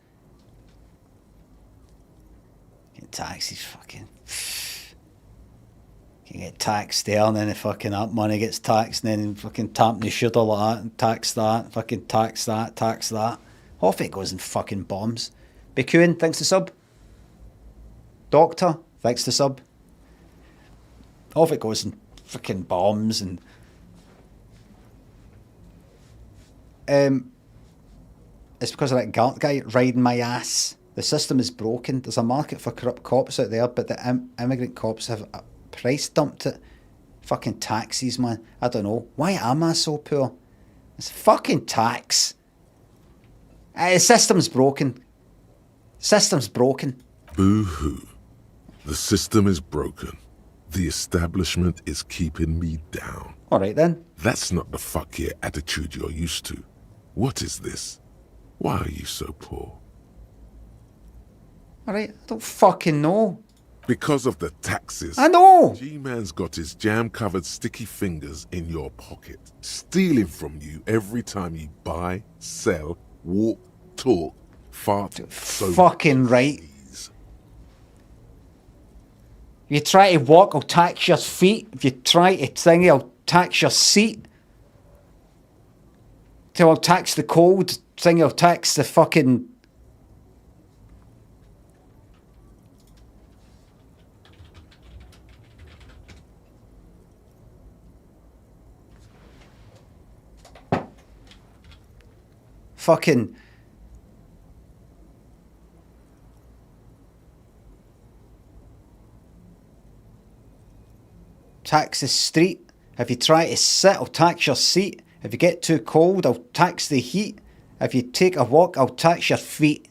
Taxis, fucking. You get taxed there, and then the fucking that money gets taxed, and then fucking tapping the shoulder like that, and tax that, fucking tax that. Off it goes in fucking bombs. Bikuin, thanks to sub. Doctor, thanks to sub. Off it goes in fucking bombs and. It's because of that guy riding my ass. The system is broken. There's a market for corrupt cops out there, but the immigrant cops have price dumped it. Fucking taxis, man. I don't know. Why am I so poor? It's fucking tax. The system's broken. System's broken. Boo-hoo. The system is broken. The establishment is keeping me down. All right, then. That's not the fuck yeah attitude you're used to. What is this? Why are you so poor? All right, I don't fucking know. Because of the taxes. I know. G-Man's got his jam-covered sticky fingers in your pocket, stealing from you every time you buy, sell, walk, talk, fart. So fucking right. If you try to walk, I'll tax your feet. If you try to thingy, I'll tax your seat. Till I'll tax the cold thing, I'll tax the fucking. Fucking. Tax the street. If you try to sit, I'll tax your seat. If you get too cold, I'll tax the heat. If you take a walk, I'll tax your feet.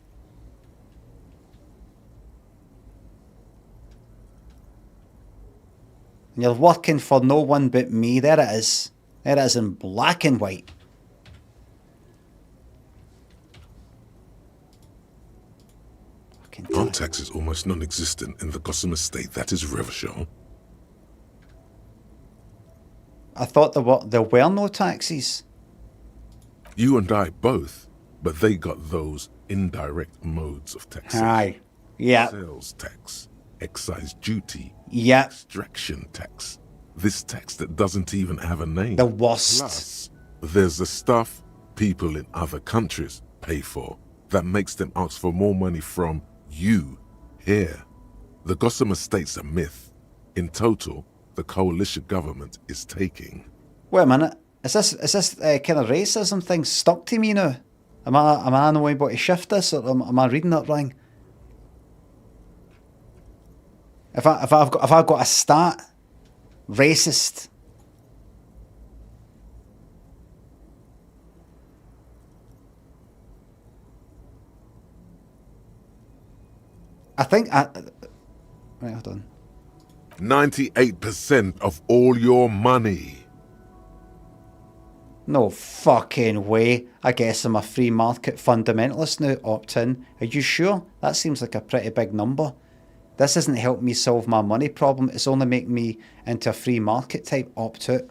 And you're working for no one but me. There it is. There it is in black and white. Road tax is almost non-existent in the Gotham estate. That is Revachol. I thought there were no taxis. You and I both, but they got those indirect modes of taxation. Aye. Yeah. Sales tax, excise duty, Yeah. extraction tax. This tax that doesn't even have a name. The worst. Plus, there's the stuff people in other countries pay for that makes them ask for more money from you here. The Gossamer State's a myth. In total, the coalition government is taking. Wait a minute. Is this kind of racism thing stuck to me now? Am I not able to shift this, or am I reading that wrong? If I've got a stat, racist. Right, hold on. 98% of all your money. No fucking way. I guess I'm a free market fundamentalist now, opt-in. Are you sure? That seems like a pretty big number. This isn't helping me solve my money problem. It's only making me into a free market type opt-out.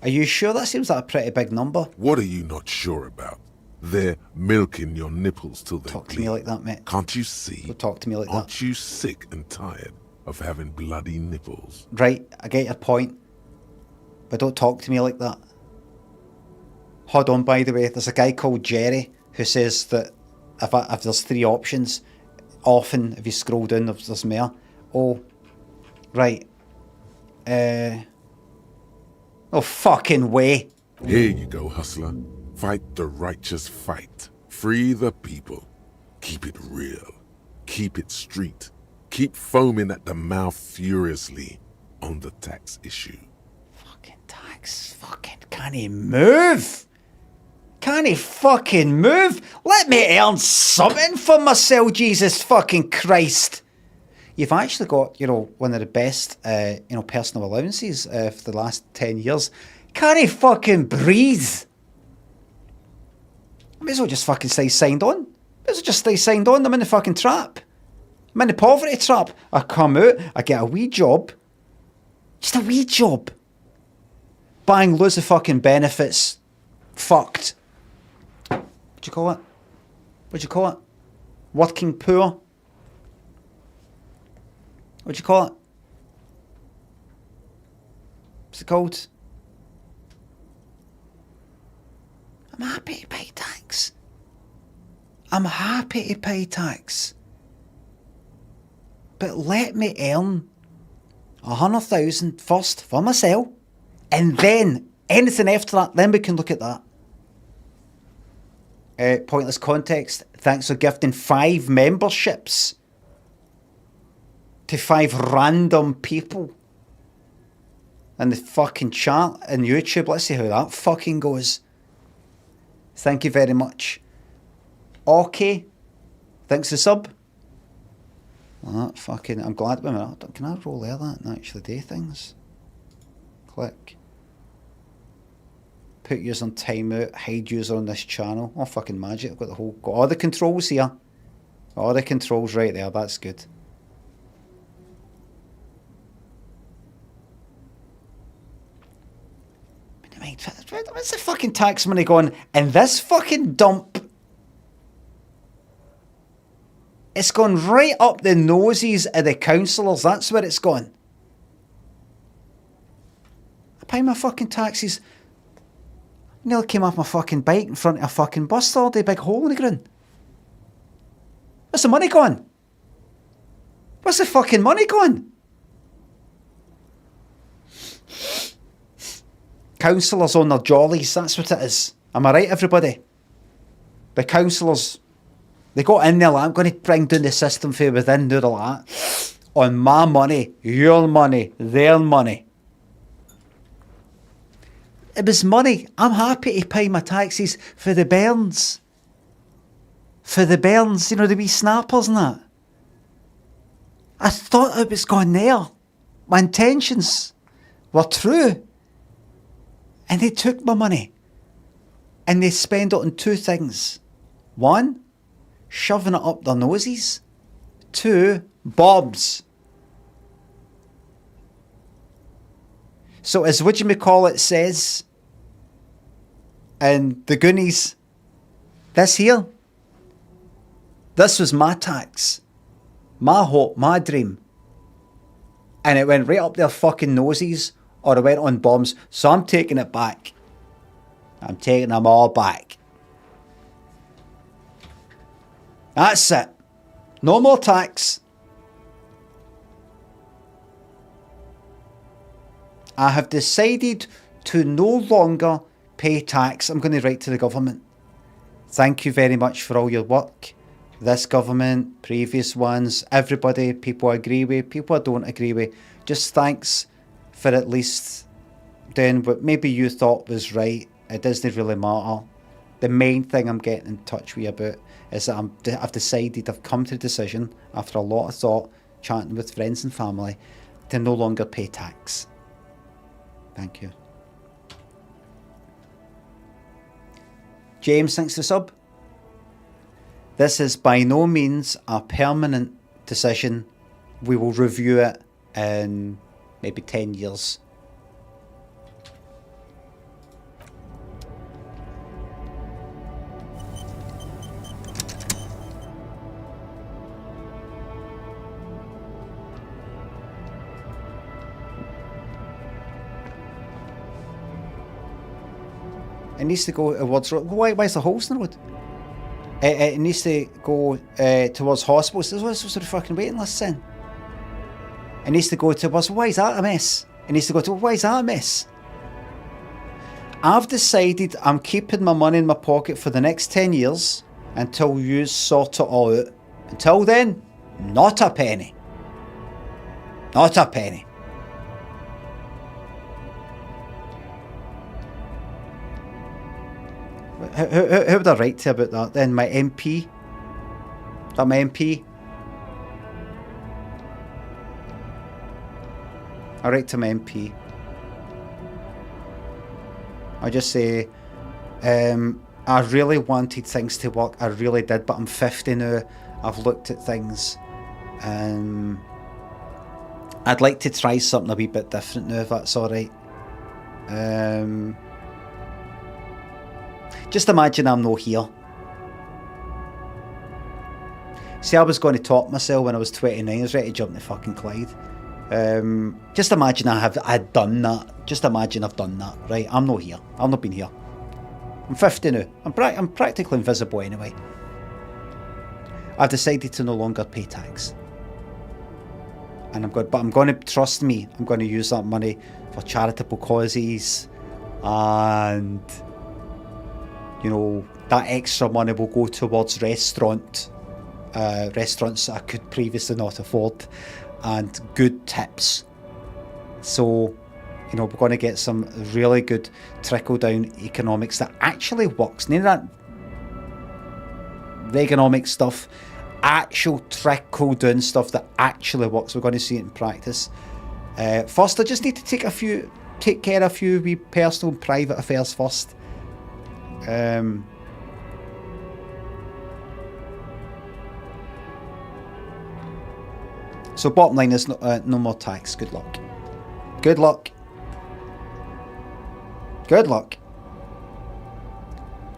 Are you sure? That seems like a pretty big number. What are you not sure about? They're milking your nipples till they Talk to bleed. me like that, mate. Can't you see? Don't talk to me like that. Aren't you sick and tired of having bloody nipples? Right, I get your point. But don't talk to me like that. Hold on, by the way, there's a guy called Jerry who says that if there's three options, often if you scroll down there's more. Oh, right. Oh, fucking way. Here you go, hustler. Fight the righteous fight. Free the people. Keep it real. Keep it street. Keep foaming at the mouth furiously on the tax issue. Fucking tax. Fucking can he move? Can he fucking move? Let me earn something for myself, Jesus fucking Christ. You've actually got, one of the best, personal allowances for the last 10 years. Can he fucking breathe? I may as well just fucking stay signed on. May as well just stay signed on. I'm in the fucking trap. I'm in the poverty trap. I come out, I get a wee job. Just a wee job. Buying loads of fucking benefits. Fucked. What do you call it? What do you call it? Working poor. What do you call it? What's it called? I'm happy to pay tax. I'm happy to pay tax. But let me earn 100,000 first for myself, and then anything after that, then we can look at that. Pointless context. Thanks for gifting 5 memberships to 5 random people in the fucking chat in YouTube. Let's see how that fucking goes. Thank you very much. Okay. Thanks for the sub. That fucking, I'm glad. Wait a minute. Can I roll there that and actually do things? Click. Put user on timeout. Hide user on this channel. Oh, fucking magic. I've got all the controls here. All the controls right there. That's good. Where's the fucking tax money going? And this fucking dump. It's gone right up the noses of the councillors. That's where it's gone. I pay my fucking taxes. Nearly came off my fucking bike in front of a fucking bus all day. Big hole in the ground. Where's the money gone? Where's the fucking money gone? Councillors on their jollies, that's what it is. Am I right, everybody? The councillors, they got in there like, I'm going to bring down the system for within, do all that. On my money, your money, their money. It was money. I'm happy to pay my taxes for the bairns. For the bairns, the wee snappers and that. I thought it was gone there. My intentions were true. And they took my money and they spent it on 2 things. 1, shoving it up their noses. 2 bombs. So as whatchamacallit says in the Goonies, this here, this was my tax, my hope, my dream. And it went right up their fucking noses, or it went on bombs. So I'm taking it back. I'm taking them all back. That's it. No more tax. I have decided to no longer pay tax. I'm going to write to the government. Thank you very much for all your work. This government, previous ones, everybody, people I agree with, people I don't agree with. Just thanks for at least doing what maybe you thought was right. It doesn't really matter. The main thing I'm getting in touch with you about is that I've decided, I've come to the decision after a lot of thought, chatting with friends and family, to no longer pay tax. Thank you. James, thanks for the sub. This is by no means a permanent decision. We will review it in maybe 10 years. It needs to go towards road. Why is the holes in the road? It needs to go towards hospitals. What's the fucking waiting list then? It needs to go towards. Why is that a mess? It needs to go to. Why is that a mess? I've decided I'm keeping my money in my pocket for the next 10 years until you sort it all out. Until then, not a penny. Not a penny. Who would I write to about that then? My MP? Is that my MP? I write to my MP. I just say, I really wanted things to work. I really did, but I'm 50 now. I've looked at things. I'd like to try something a wee bit different now, if that's alright. Just imagine I'm not here. See, I was going to top myself when I was 29. I was ready to jump the fucking Clyde. Just imagine I'd done that. Just imagine I've done that, right? I'm not here. I've not been here. I'm 50 now. I'm practically invisible anyway. I've decided to no longer pay tax. And I'm going to, trust me, I'm going to use that money for charitable causes, and you know, that extra money will go towards restaurants I could previously not afford, and good tips. So, you know, we're going to get some really good trickle-down economics that actually works. None of that Reaganomics stuff, actual trickle-down stuff that actually works. We're going to see it in practice. First, I just need to take care of a few wee personal and private affairs first. So bottom line is no more tax. Good luck. Good luck. Good luck.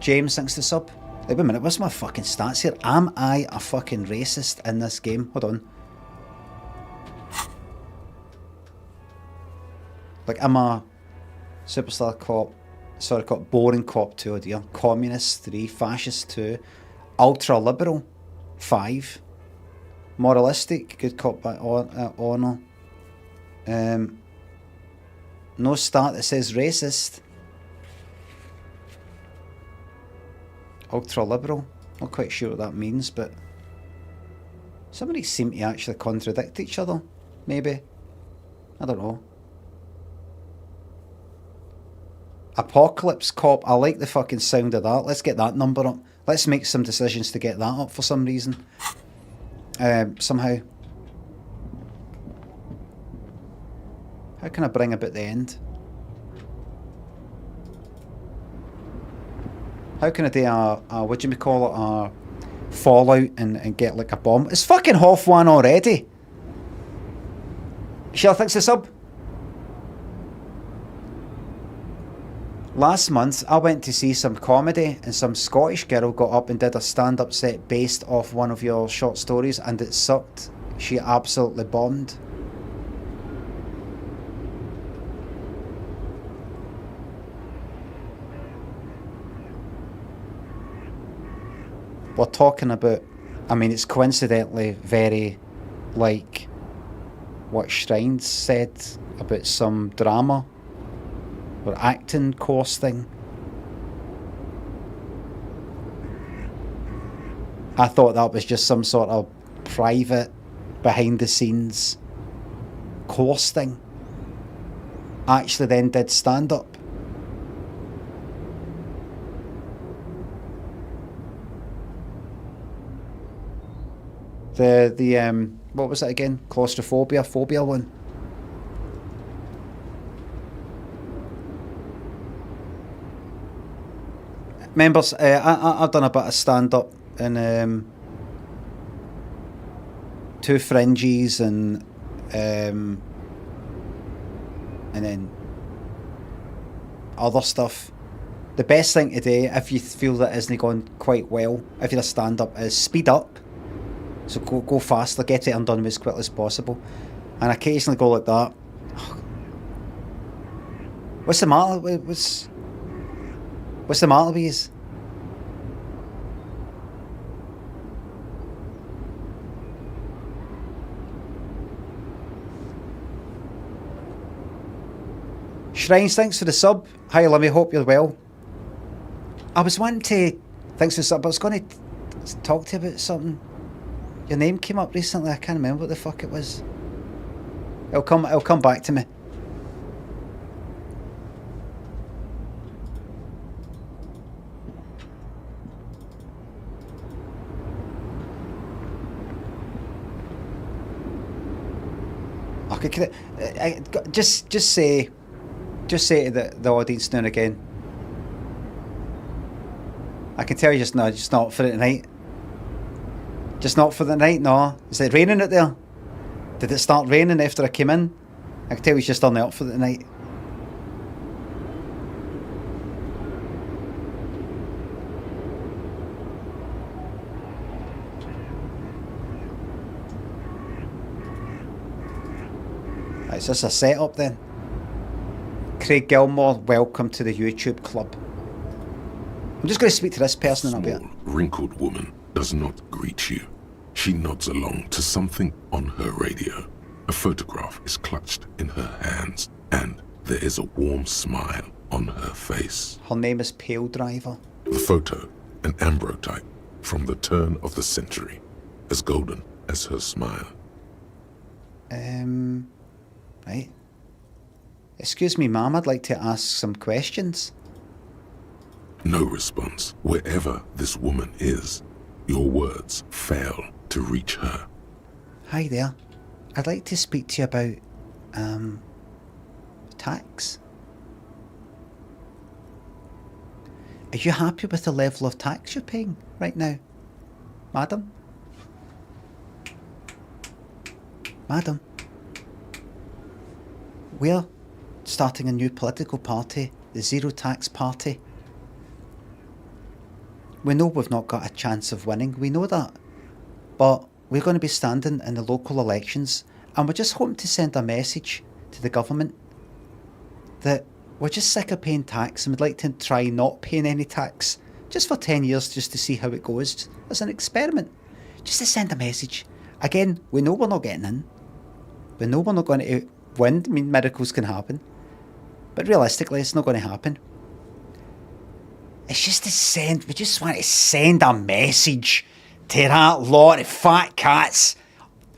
James, thanks for the sub. Wait a minute, what's my fucking stats here? Am I a fucking racist in this game? Hold on. Like, I'm a superstar cop. Sorry, cop. Boring cop 2, oh dear. Communist 3. Fascist 2. Ultra liberal 5. Moralistic. Good cop by honour. No stat that says racist. Ultra liberal. Not quite sure what that means, but some of these seem to actually contradict each other. Maybe. I don't know. Apocalypse cop. I like the fucking sound of that. Let's get that number up. Let's make some decisions to get that up for some reason. Somehow. How can I bring about the end? How can I do a what do you call it, a fallout and get like a bomb. It's fucking half one already. Shall thanks the sub. Last month, I went to see some comedy and some Scottish girl got up and did a stand-up set based off one of your short stories and it sucked. She absolutely bombed. We're talking about, I mean, it's coincidentally very like what Shrines said about some drama or acting course thing. I thought that was just some sort of private, behind the scenes course thing. I actually then did stand up. The what was it again? Claustrophobia, phobia one. Members, I've done a bit of stand-up in Two Fringes and then other stuff. The best thing to do, if you feel that isn't going quite well, if you're a stand-up, is speed up. So go faster, get it undone as quickly as possible. And occasionally go like that. What's the matter? What's the matter with you? Shrines, thanks for the sub. Hi Limmy, hope you're well. I was wanting to, thanks for the sub, I was going to talk to you about something. Your name came up recently, I can't remember what the fuck it was. It'll come back to me. Okay, just say to the audience now and again. I can tell you just not for it tonight. Just not for the night, no. Is it raining out there? Did it start raining after I came in? I can tell he's just on the up for the night. Right, is this a setup then? Craig Gilmore, welcome to the YouTube club. I'm just going to speak to this person in a bit. A small, wrinkled woman does not greet you. She nods along to something on her radio. A photograph is clutched in her hands, and there is a warm smile on her face. Her name is Pale Driver. The photo, an ambrotype from the turn of the century, as golden as her smile. Right. Excuse me, ma'am, I'd like to ask some questions. No response. Wherever this woman is, your words fail to reach her. Hi there. I'd like to speak to you about, tax. Are you happy with the level of tax you're paying right now, madam? Madam? We're starting a new political party, the Zero Tax Party. We know we've not got a chance of winning, we know that. But we're going to be standing in the local elections and we're just hoping to send a message to the government that we're just sick of paying tax and we'd like to try not paying any tax just for 10 years just to see how it goes as an experiment. Just to send a message. Again, we know we're not getting in. We know we're not going to win. I mean, miracles can happen. But realistically, it's not going to happen. It's just to send, we just want to send a message to that lot of fat cats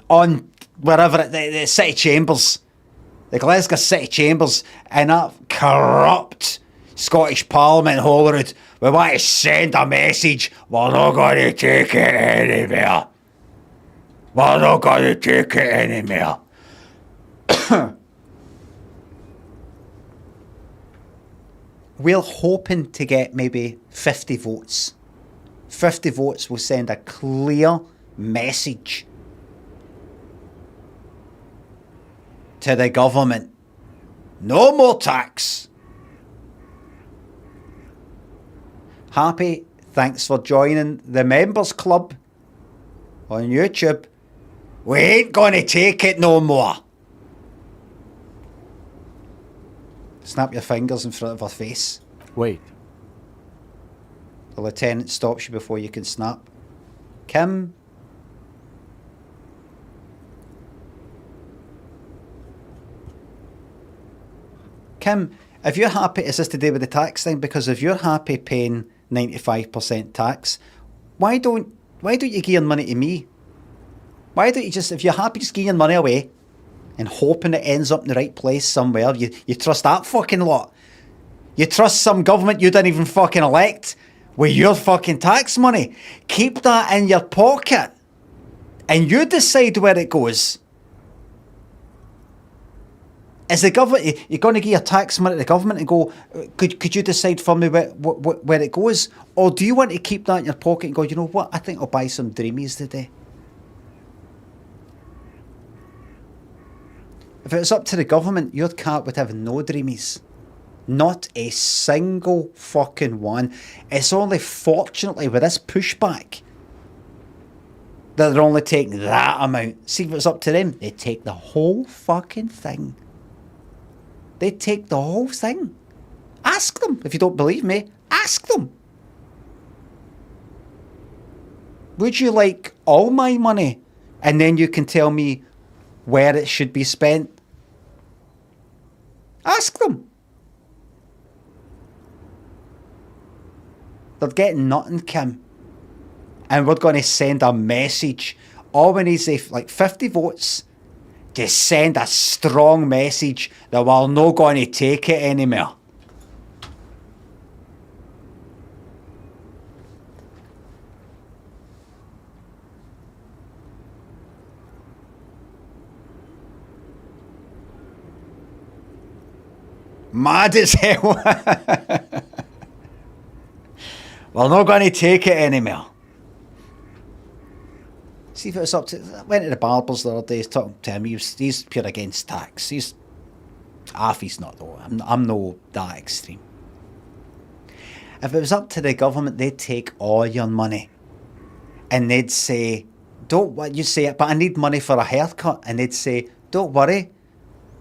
on wherever, the City Chambers, the Glasgow City Chambers, and that corrupt Scottish Parliament Holyrood. We want to send a message, we're not going to take it anymore. We're not going to take it anymore. We're hoping to get maybe 50 votes. 50 votes will send a clear message to the government. No more tax. Happy, thanks for joining the members club on YouTube. We ain't gonna take it no more. Snap your fingers in front of her face. Wait. The lieutenant stops you before you can snap. Kim. Kim, if you're happy, is this to do with the tax thing? Because if you're happy paying 95% tax, why don't you give your money to me? Why don't you just, if you're happy, just give your money away and hoping it ends up in the right place somewhere? You trust that fucking lot? You trust some government you didn't even fucking elect with your fucking tax money? Keep that in your pocket and you decide where it goes. Is the government, you're going to give your tax money to the government and go, could you decide for me where it goes? Or do you want to keep that in your pocket and go, you know what, I think I'll buy some Dreamies today? If it was up to the government, your cat would have no Dreamies. Not a single fucking one. It's only fortunately with this pushback that they're only taking that amount. See, if it was up to them, they'd take the whole fucking thing. They'd take the whole thing. Ask them. If you don't believe me, ask them. Would you like all my money? And then you can tell me where it should be spent. Ask them. They're getting nothing, Kim. And we're going to send a message. All we need is like 50 votes. Just send a strong message that we're not going to take it anymore. Mad as hell. We're not going to take it anymore. See if it was up to... I went to the barber's the other day, talking to him. He's pure against tax. He's not though. I'm no that extreme. If it was up to the government, they'd take all your money. And they'd say, don't what you say, but I need money for a haircut. And they'd say, don't worry.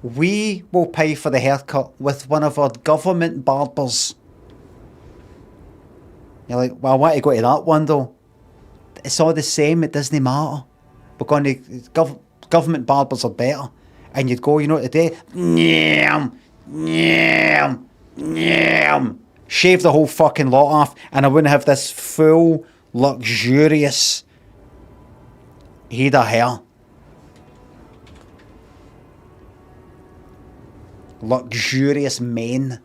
We will pay for the haircut with one of our government barbers. You're like, well, I want to go to that one though. It's all the same, it doesn't matter. We're going to... government barbers are better. And you'd go, you know, today... Shave the whole fucking lot off and I wouldn't have this full, luxurious head of hair. Luxurious mane.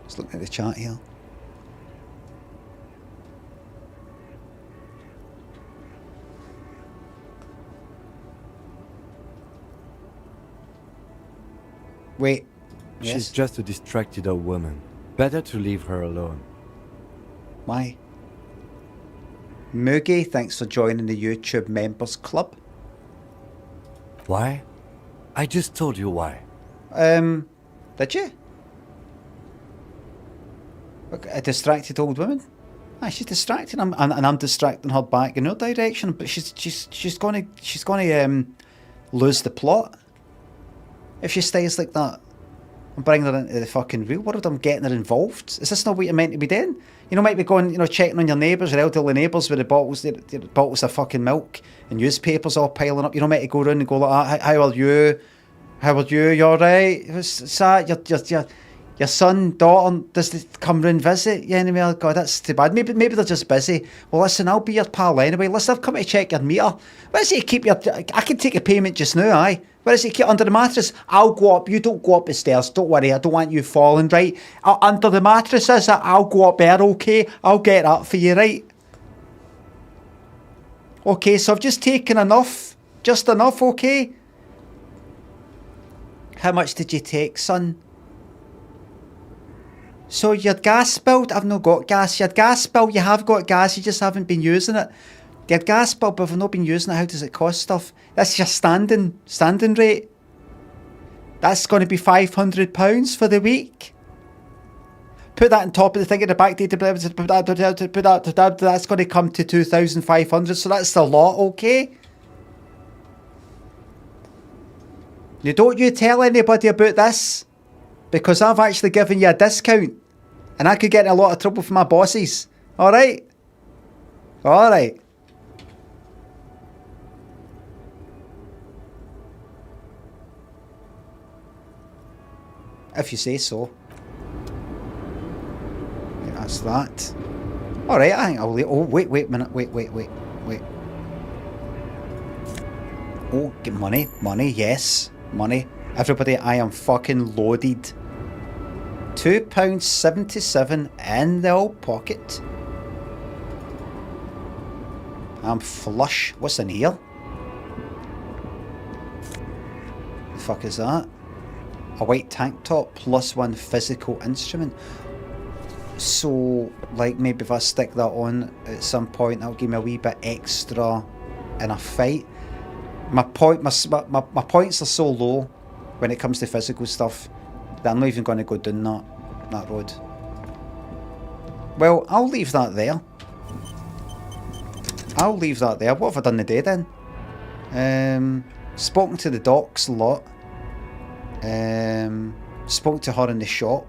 Just looking at the chat here. Wait. She's Yes? just a distracted old woman. Better to leave her alone. Why? Moogie, thanks for joining the YouTube members club. Why? I just told you why. Did you? A distracted old woman? Ah, she's distracting him, and I'm distracting her back in her direction. But she's gonna lose the plot if she stays like that. I'm bringing her into the fucking real world. I'm getting her involved. Is this not what you're meant to be doing? You know, might be going, you know, checking on your neighbours, your elderly neighbours with the bottles of fucking milk and newspapers all piling up. You know, might to go around and go like, how are you? How are you? You alright? What's that? Your son, daughter, does they come round visit you anyway? God, that's too bad. Maybe they're just busy. Well, listen, I'll be your pal anyway. Listen, I've come to check your meter. Where is it you keep your... I can take a payment just now, aye? Where is it you keep under the mattress? I'll go up. You don't go up the stairs. Don't worry, I don't want you falling, right? Under the mattress, is it? I'll go up there, okay? I'll get that for you, right? Okay, so I've just taken enough. Just enough, okay? How much did you take, son? So your gas bill, I've not got gas. Your gas bill, you have got gas, you just haven't been using it. Your gas bill, but if I've not been using it, how does it cost stuff? That's your standing rate. That's going to be £500 for the week. Put that on top of the thing at the back date. That's going to come to 2,500. So that's the lot, okay? You don't you tell anybody about this, because I've actually given you a discount, and I could get in a lot of trouble from my bosses. All right? All right. If you say so. Yeah, that's that. All right, I think I'll leave. Oh, wait a minute. Wait. Oh, get money, yes, money. Everybody, I am fucking loaded. £2.77 in the old pocket. I'm flush. What's in here? The fuck is that? A white tank top plus 1 physical instrument. So, like, maybe if I stick that on at some point, that'll give me a wee bit extra in a fight. My points are so low when it comes to physical stuff that I'm not even going to go down that road. Well, I'll leave that there. What have I done today then? Spoken to the docs a lot. Spoke to her in the shop.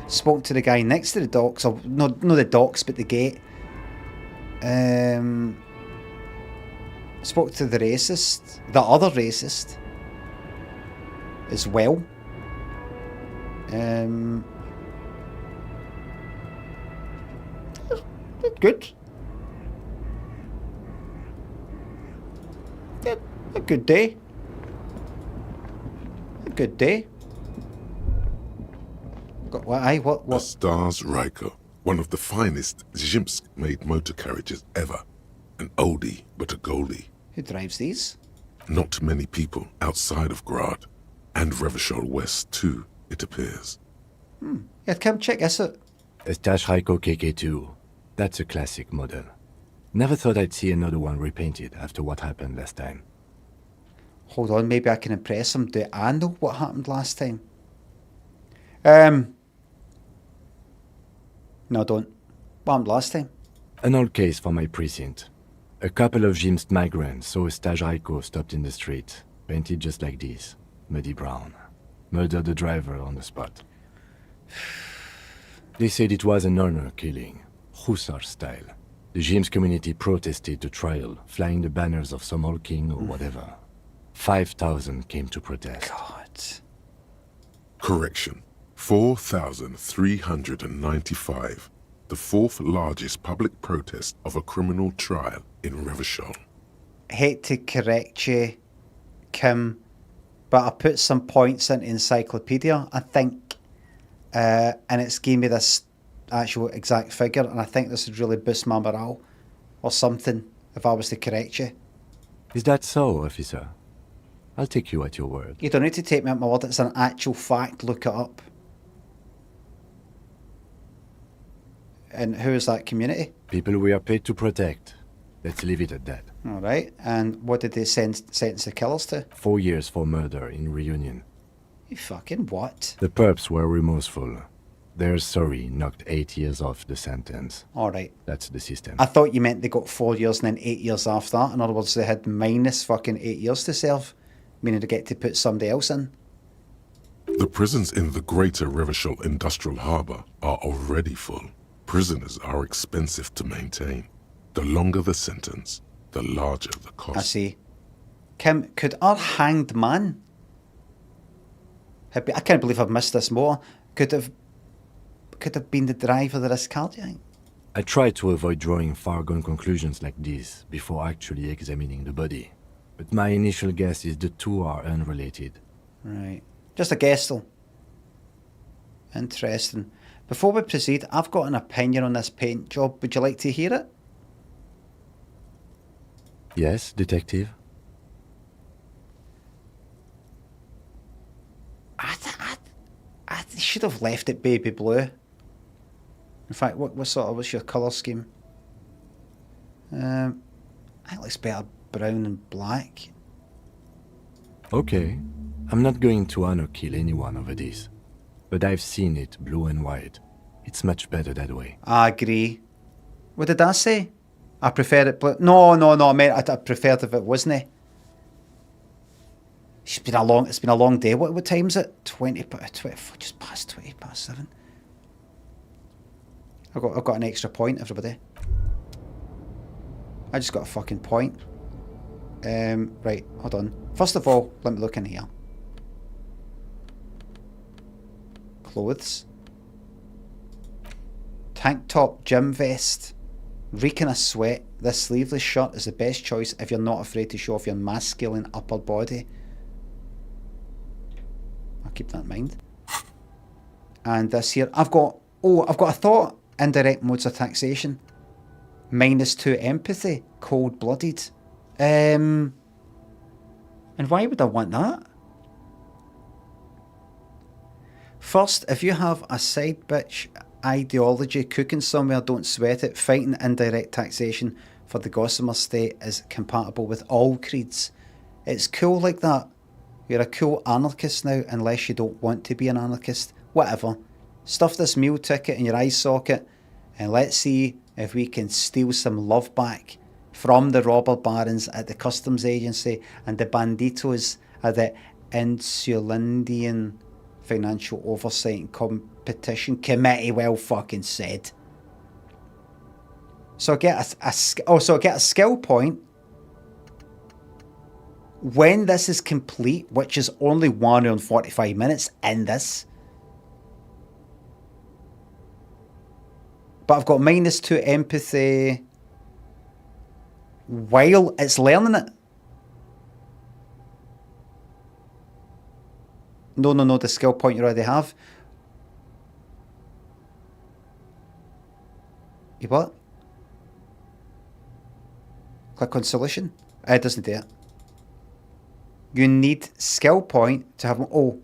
Spoke to the guy next to the docks, or no the docks, but the gate. Spoke to the other racist, as well. Good. Yeah, a good day. Good day. What? A Stars Riker, one of the finest Zhimsk-made motor carriages ever. An oldie, but a goldie. Who drives these? Not many people outside of Grad. And Revachol West too, it appears. Yeah, come check this out. A Stas Riker KK2. That's a classic model. Never thought I'd see another one repainted after what happened last time. Hold on, maybe I can impress him. Do I know what happened last time? No, don't. What happened last time? An old case for my precinct. A couple of Zhimsk migrants saw a Stas Riker stopped in the street, painted just like this, muddy brown. Murdered the driver on the spot. They said it was an honor killing, Hussar style. The Zhimsk community protested the trial, flying the banners of some old king or whatever. 5,000 came to protest. God. Correction. 4,395. The fourth largest public protest of a criminal trial in Revachol. Hate to correct you, Kim, but I put some points into Encyclopedia, I think, and it's gave me this actual exact figure, and I think this would really boost my morale, or something, if I was to correct you. Is that so, officer? I'll take you at your word. You don't need to take me at my word, it's an actual fact, look it up. And who is that community? People we are paid to protect. Let's leave it at that. Alright, and what did they sentence the killers to? 4 years for murder in Reunion. You fucking what? The perps were remorseful. Their sorry knocked 8 years off the sentence. Alright. That's the system. I thought you meant they got 4 years and then 8 years after that. In other words, they had minus fucking 8 years to serve, meaning they get to put somebody else in. The prisons in the greater Revachol Industrial Harbour are already full. Prisoners are expensive to maintain. The longer the sentence, the larger the cost. I see. Kim, could our hanged man... I can't believe I've missed this more. Could have been the driver of this car, do you think? I try to avoid drawing far-gone conclusions like this before actually examining the body. But my initial guess is the two are unrelated. Right. Just a guess, though. Interesting. Before we proceed, I've got an opinion on this paint job. Would you like to hear it? Yes, detective? should have left it baby blue. In fact, what's your colour scheme? I think it looks better brown and black. Okay, I'm not going to honor kill anyone over this, but I've seen it blue and white. It's much better that way. I agree. What did I say? I prefer it blue. No, mate. I preferred if it wasn't. It's been a long day. What time is it? 20, just past 7. I've got an extra point, everybody. I just got a fucking point. Right, hold on. First of all, let me look in here. Clothes. Tank top, gym vest. Reeking of sweat. This sleeveless shirt is the best choice if you're not afraid to show off your masculine upper body. I'll keep that in mind. And this here, I've got a thought. Indirect modes of taxation. -2 empathy. Cold-blooded. And why would I want that? First, if you have a side bitch ideology cooking somewhere, don't sweat it. Fighting indirect taxation for the Gossamer state is compatible with all creeds. It's cool like that. You're a cool anarchist now, unless you don't want to be an anarchist. Whatever. Stuff this meal ticket in your eye socket and let's see if we can steal some love back from the robber barons at the customs agency and the banditos at the Insulindian Financial Oversight and Competition Committee. Well fucking said. So I get a skill point when this is complete, which is only 1 hour and 45 minutes in this. But I've got -2 empathy while it's learning it. No, the skill point you already have. You what? Click on solution. It doesn't do it. You need skill point to have... Oh.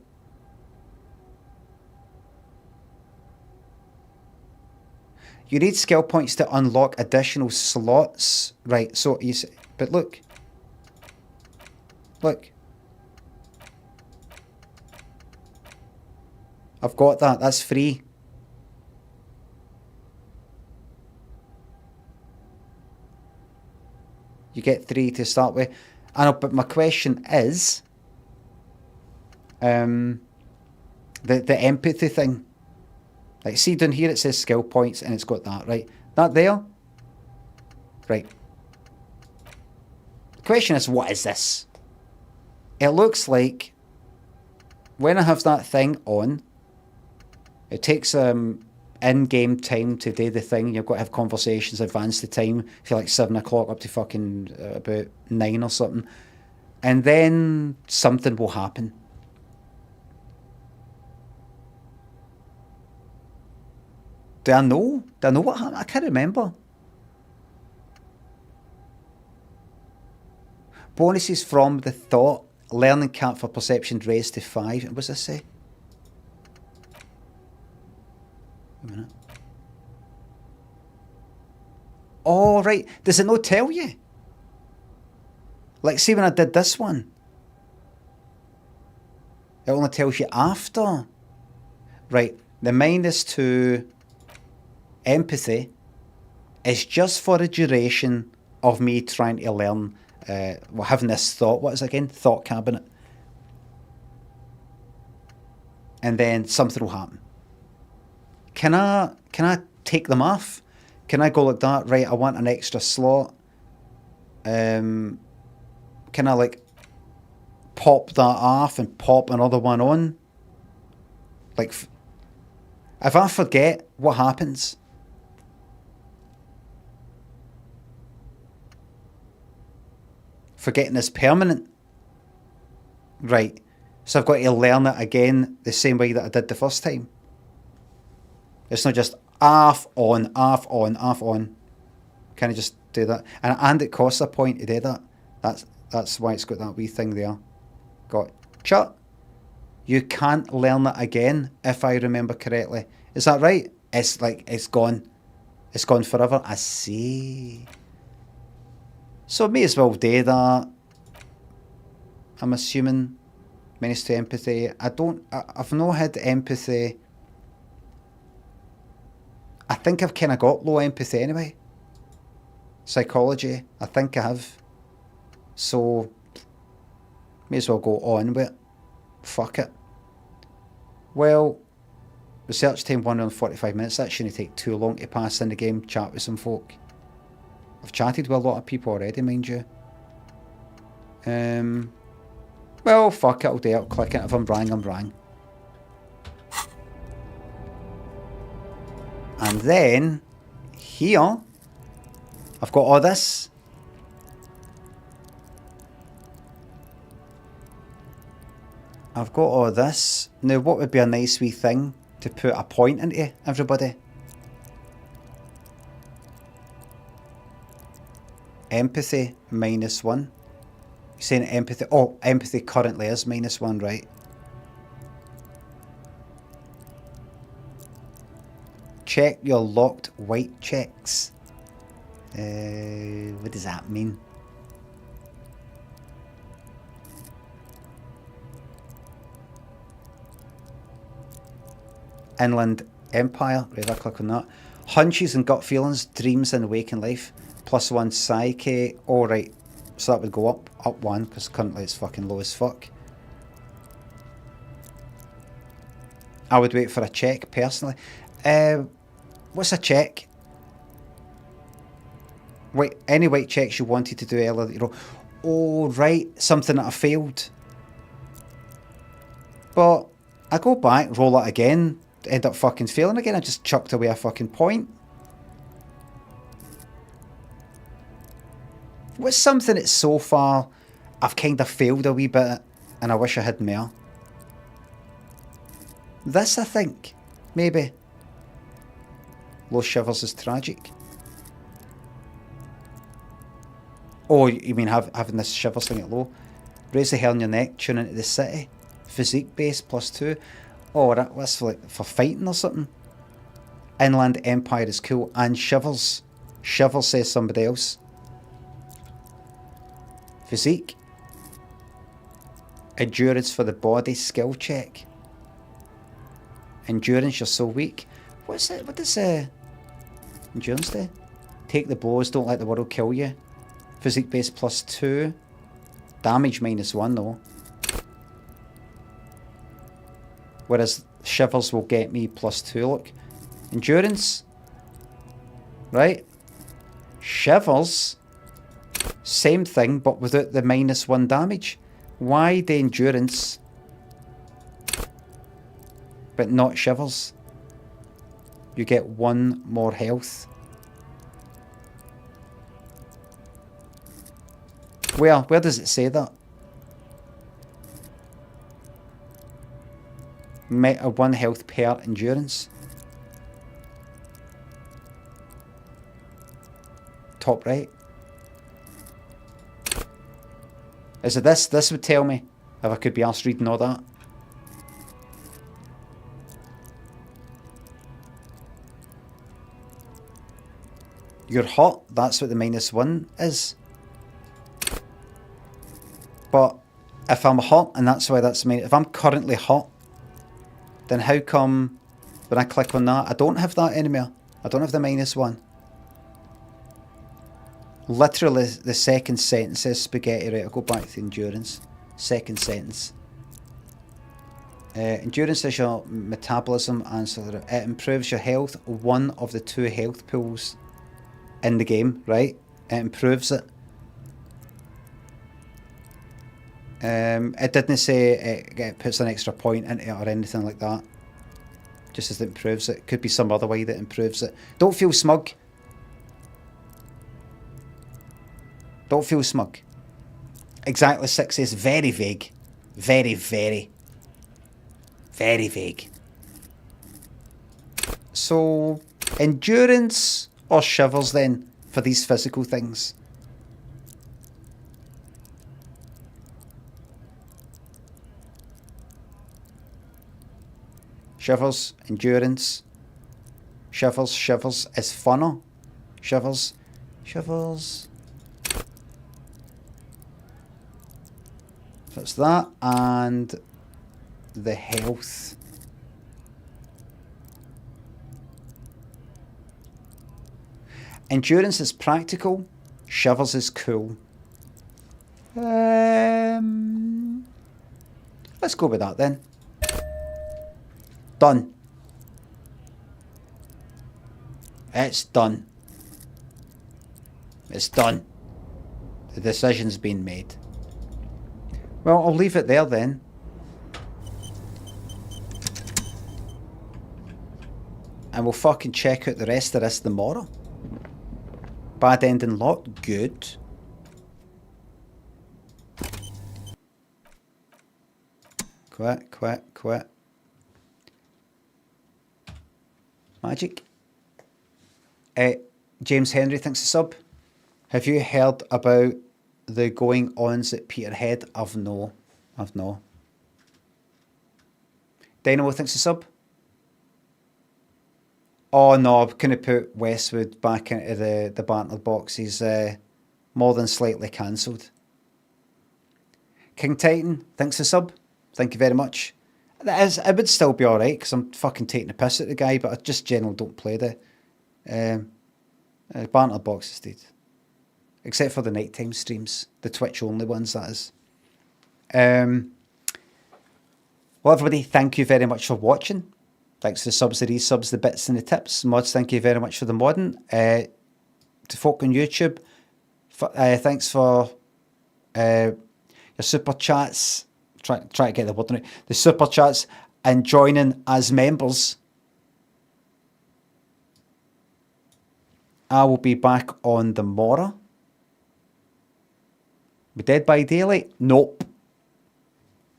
You need skill points to unlock additional slots. Right, so you... But look. Look. I've got that. That's free. You get 3 to start with. I know, but my question is... the empathy thing. Like, see down here it says skill points and it's got that, right? That there? Right. The question is, what is this? It looks like when I have that thing on, it takes in-game time to do the thing. You've got to have conversations, advance the time. If you're like 7 o'clock up to fucking about 9 or something. And then something will happen. Do I know? Do I know what happened? I can't remember. Bonuses from the thought. Learning cap for perception raised to 5. What does this say? A minute. Oh, right. Does it not tell you? Like, see when I did this one. It only tells you after. Right. The -2 empathy is just for the duration of me trying to learn, having this thought. What is it again? Thought cabinet. And then something will happen. Can I take them off? Can I go like that? Right, I want an extra slot. Can I like pop that off and pop another one on? Like, if I forget, what happens? Forgetting is permanent. Right. So I've got to learn it again the same way that I did the first time. It's not just off, on, off, on, off, on. Can I just do that? And it costs a point to do that. That's why it's got that wee thing there. Gotcha. You can't learn it again, if I remember correctly. Is that right? It's like, it's gone. It's gone forever. I see. So may as well do that. I'm assuming. Menace to empathy. I've not had empathy. I think I've kind of got low empathy anyway. Psychology. I think I have. So, may as well go on with it. Fuck it. Well, research time 145 minutes. That shouldn't take too long to pass in the game. Chat with some folk. I've chatted with a lot of people already, mind you. Well, fuck it. I'll do it. I'll click it. If I'm wrong, I'm wrong. And then, here, I've got all this. I've got all this. Now, what would be a nice wee thing to put a point into, everybody? Empathy, -1. You're saying empathy... Oh, empathy currently is -1, right? Check your locked white checks. What does that mean? Inland Empire. Right, I'll click on that. Hunches and gut feelings, dreams and waking life. +1 psyche. Alright. So that would go up 1, because currently it's fucking low as fuck. I would wait for a check, personally. What's a check? Wait, any white checks you wanted to do earlier that you roll. Oh, right. Something that I failed. But I go back, roll it again, end up fucking failing again. I just chucked away a fucking point. What's something that so far I've kind of failed a wee bit and I wish I had more? This, I think. Maybe. Low shivers is tragic. Oh, you mean having this shivers thing at low? Raise the hair on your neck, tune into the city. Physique base +2. Oh, that's for fighting or something. Inland Empire is cool. And shivers. Shivers says somebody else. Physique. Endurance for the body. Skill check. Endurance, you're so weak. What does endurance do? Take the blows, don't let the world kill you. Physique base +2. Damage -1 though. Whereas shivers will get me +2, look. Endurance. Right? Shivers. Same thing, but without the -1 damage. Why the endurance, but not shivers? You get 1 more health. Where does it say that? 1 health per endurance. Top right. Is it this? This would tell me if I could be arsed reading all that. You're hot. That's what the -1 is. But if I'm hot, and that's why that's if I'm currently hot, then how come when I click on that, I don't have that anymore? I don't have the -1. Literally, the second sentence says spaghetti. Right, I'll go back to endurance. Second sentence. Endurance is your metabolism, and so it improves your health. 1 of the 2 health pools in the game, right? It improves it. It didn't say it puts an extra point into it or anything like that. Just as it improves it. Could be some other way that improves it. Don't feel smug. Don't feel smug. Exactly 6 is very vague. Very, very, very vague. So, endurance or shivers then for these physical things? Shivers, endurance. Shivers, shivers is funner. Shivers, shivers. So it's that and the health. Endurance is practical. Shivers is cool. Let's go with that then. Done. It's done. It's done. The decision's been made. Well, I'll leave it there then. And we'll fucking check out the rest of this tomorrow. Bad ending lot. Good. Quit, quit, quit. Magic. James Henry thinks a sub. Have you heard about the going-ons at Peterhead? I've no. Dynamo thinks a sub. Oh no, I'm going to put Westwood back into the banter box. He's more than slightly cancelled. King Titan thinks a sub. Thank you very much. It would still be alright because I'm fucking taking a piss at the guy, but I just generally don't play the banter box instead. Except for the nighttime streams, the Twitch only ones, that is. Well, everybody, thank you very much for watching. Thanks to the subs, the resubs, the bits and the tips. Mods, thank you very much for the modding. To folk on YouTube, thanks for your super chats. Try to get the word right. The super chats and joining as members. I will be back on the morrow. We Dead by Daylight? Nope.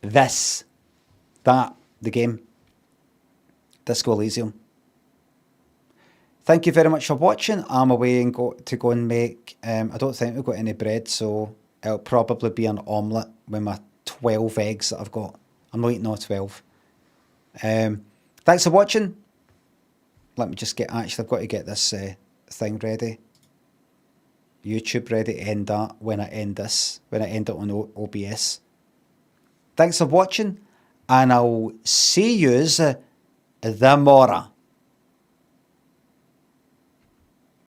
The game. Disco Elysium. Thank you very much for watching. I'm away and go and make, I don't think we've got any bread, so it'll probably be an omelette with my 12 eggs that I've got. I'm not eating all 12. Thanks for watching. Let me just I've got to get this thing ready. YouTube ready to end that when I end this, when I end it on OBS. Thanks for watching, and I'll see yous the morrow.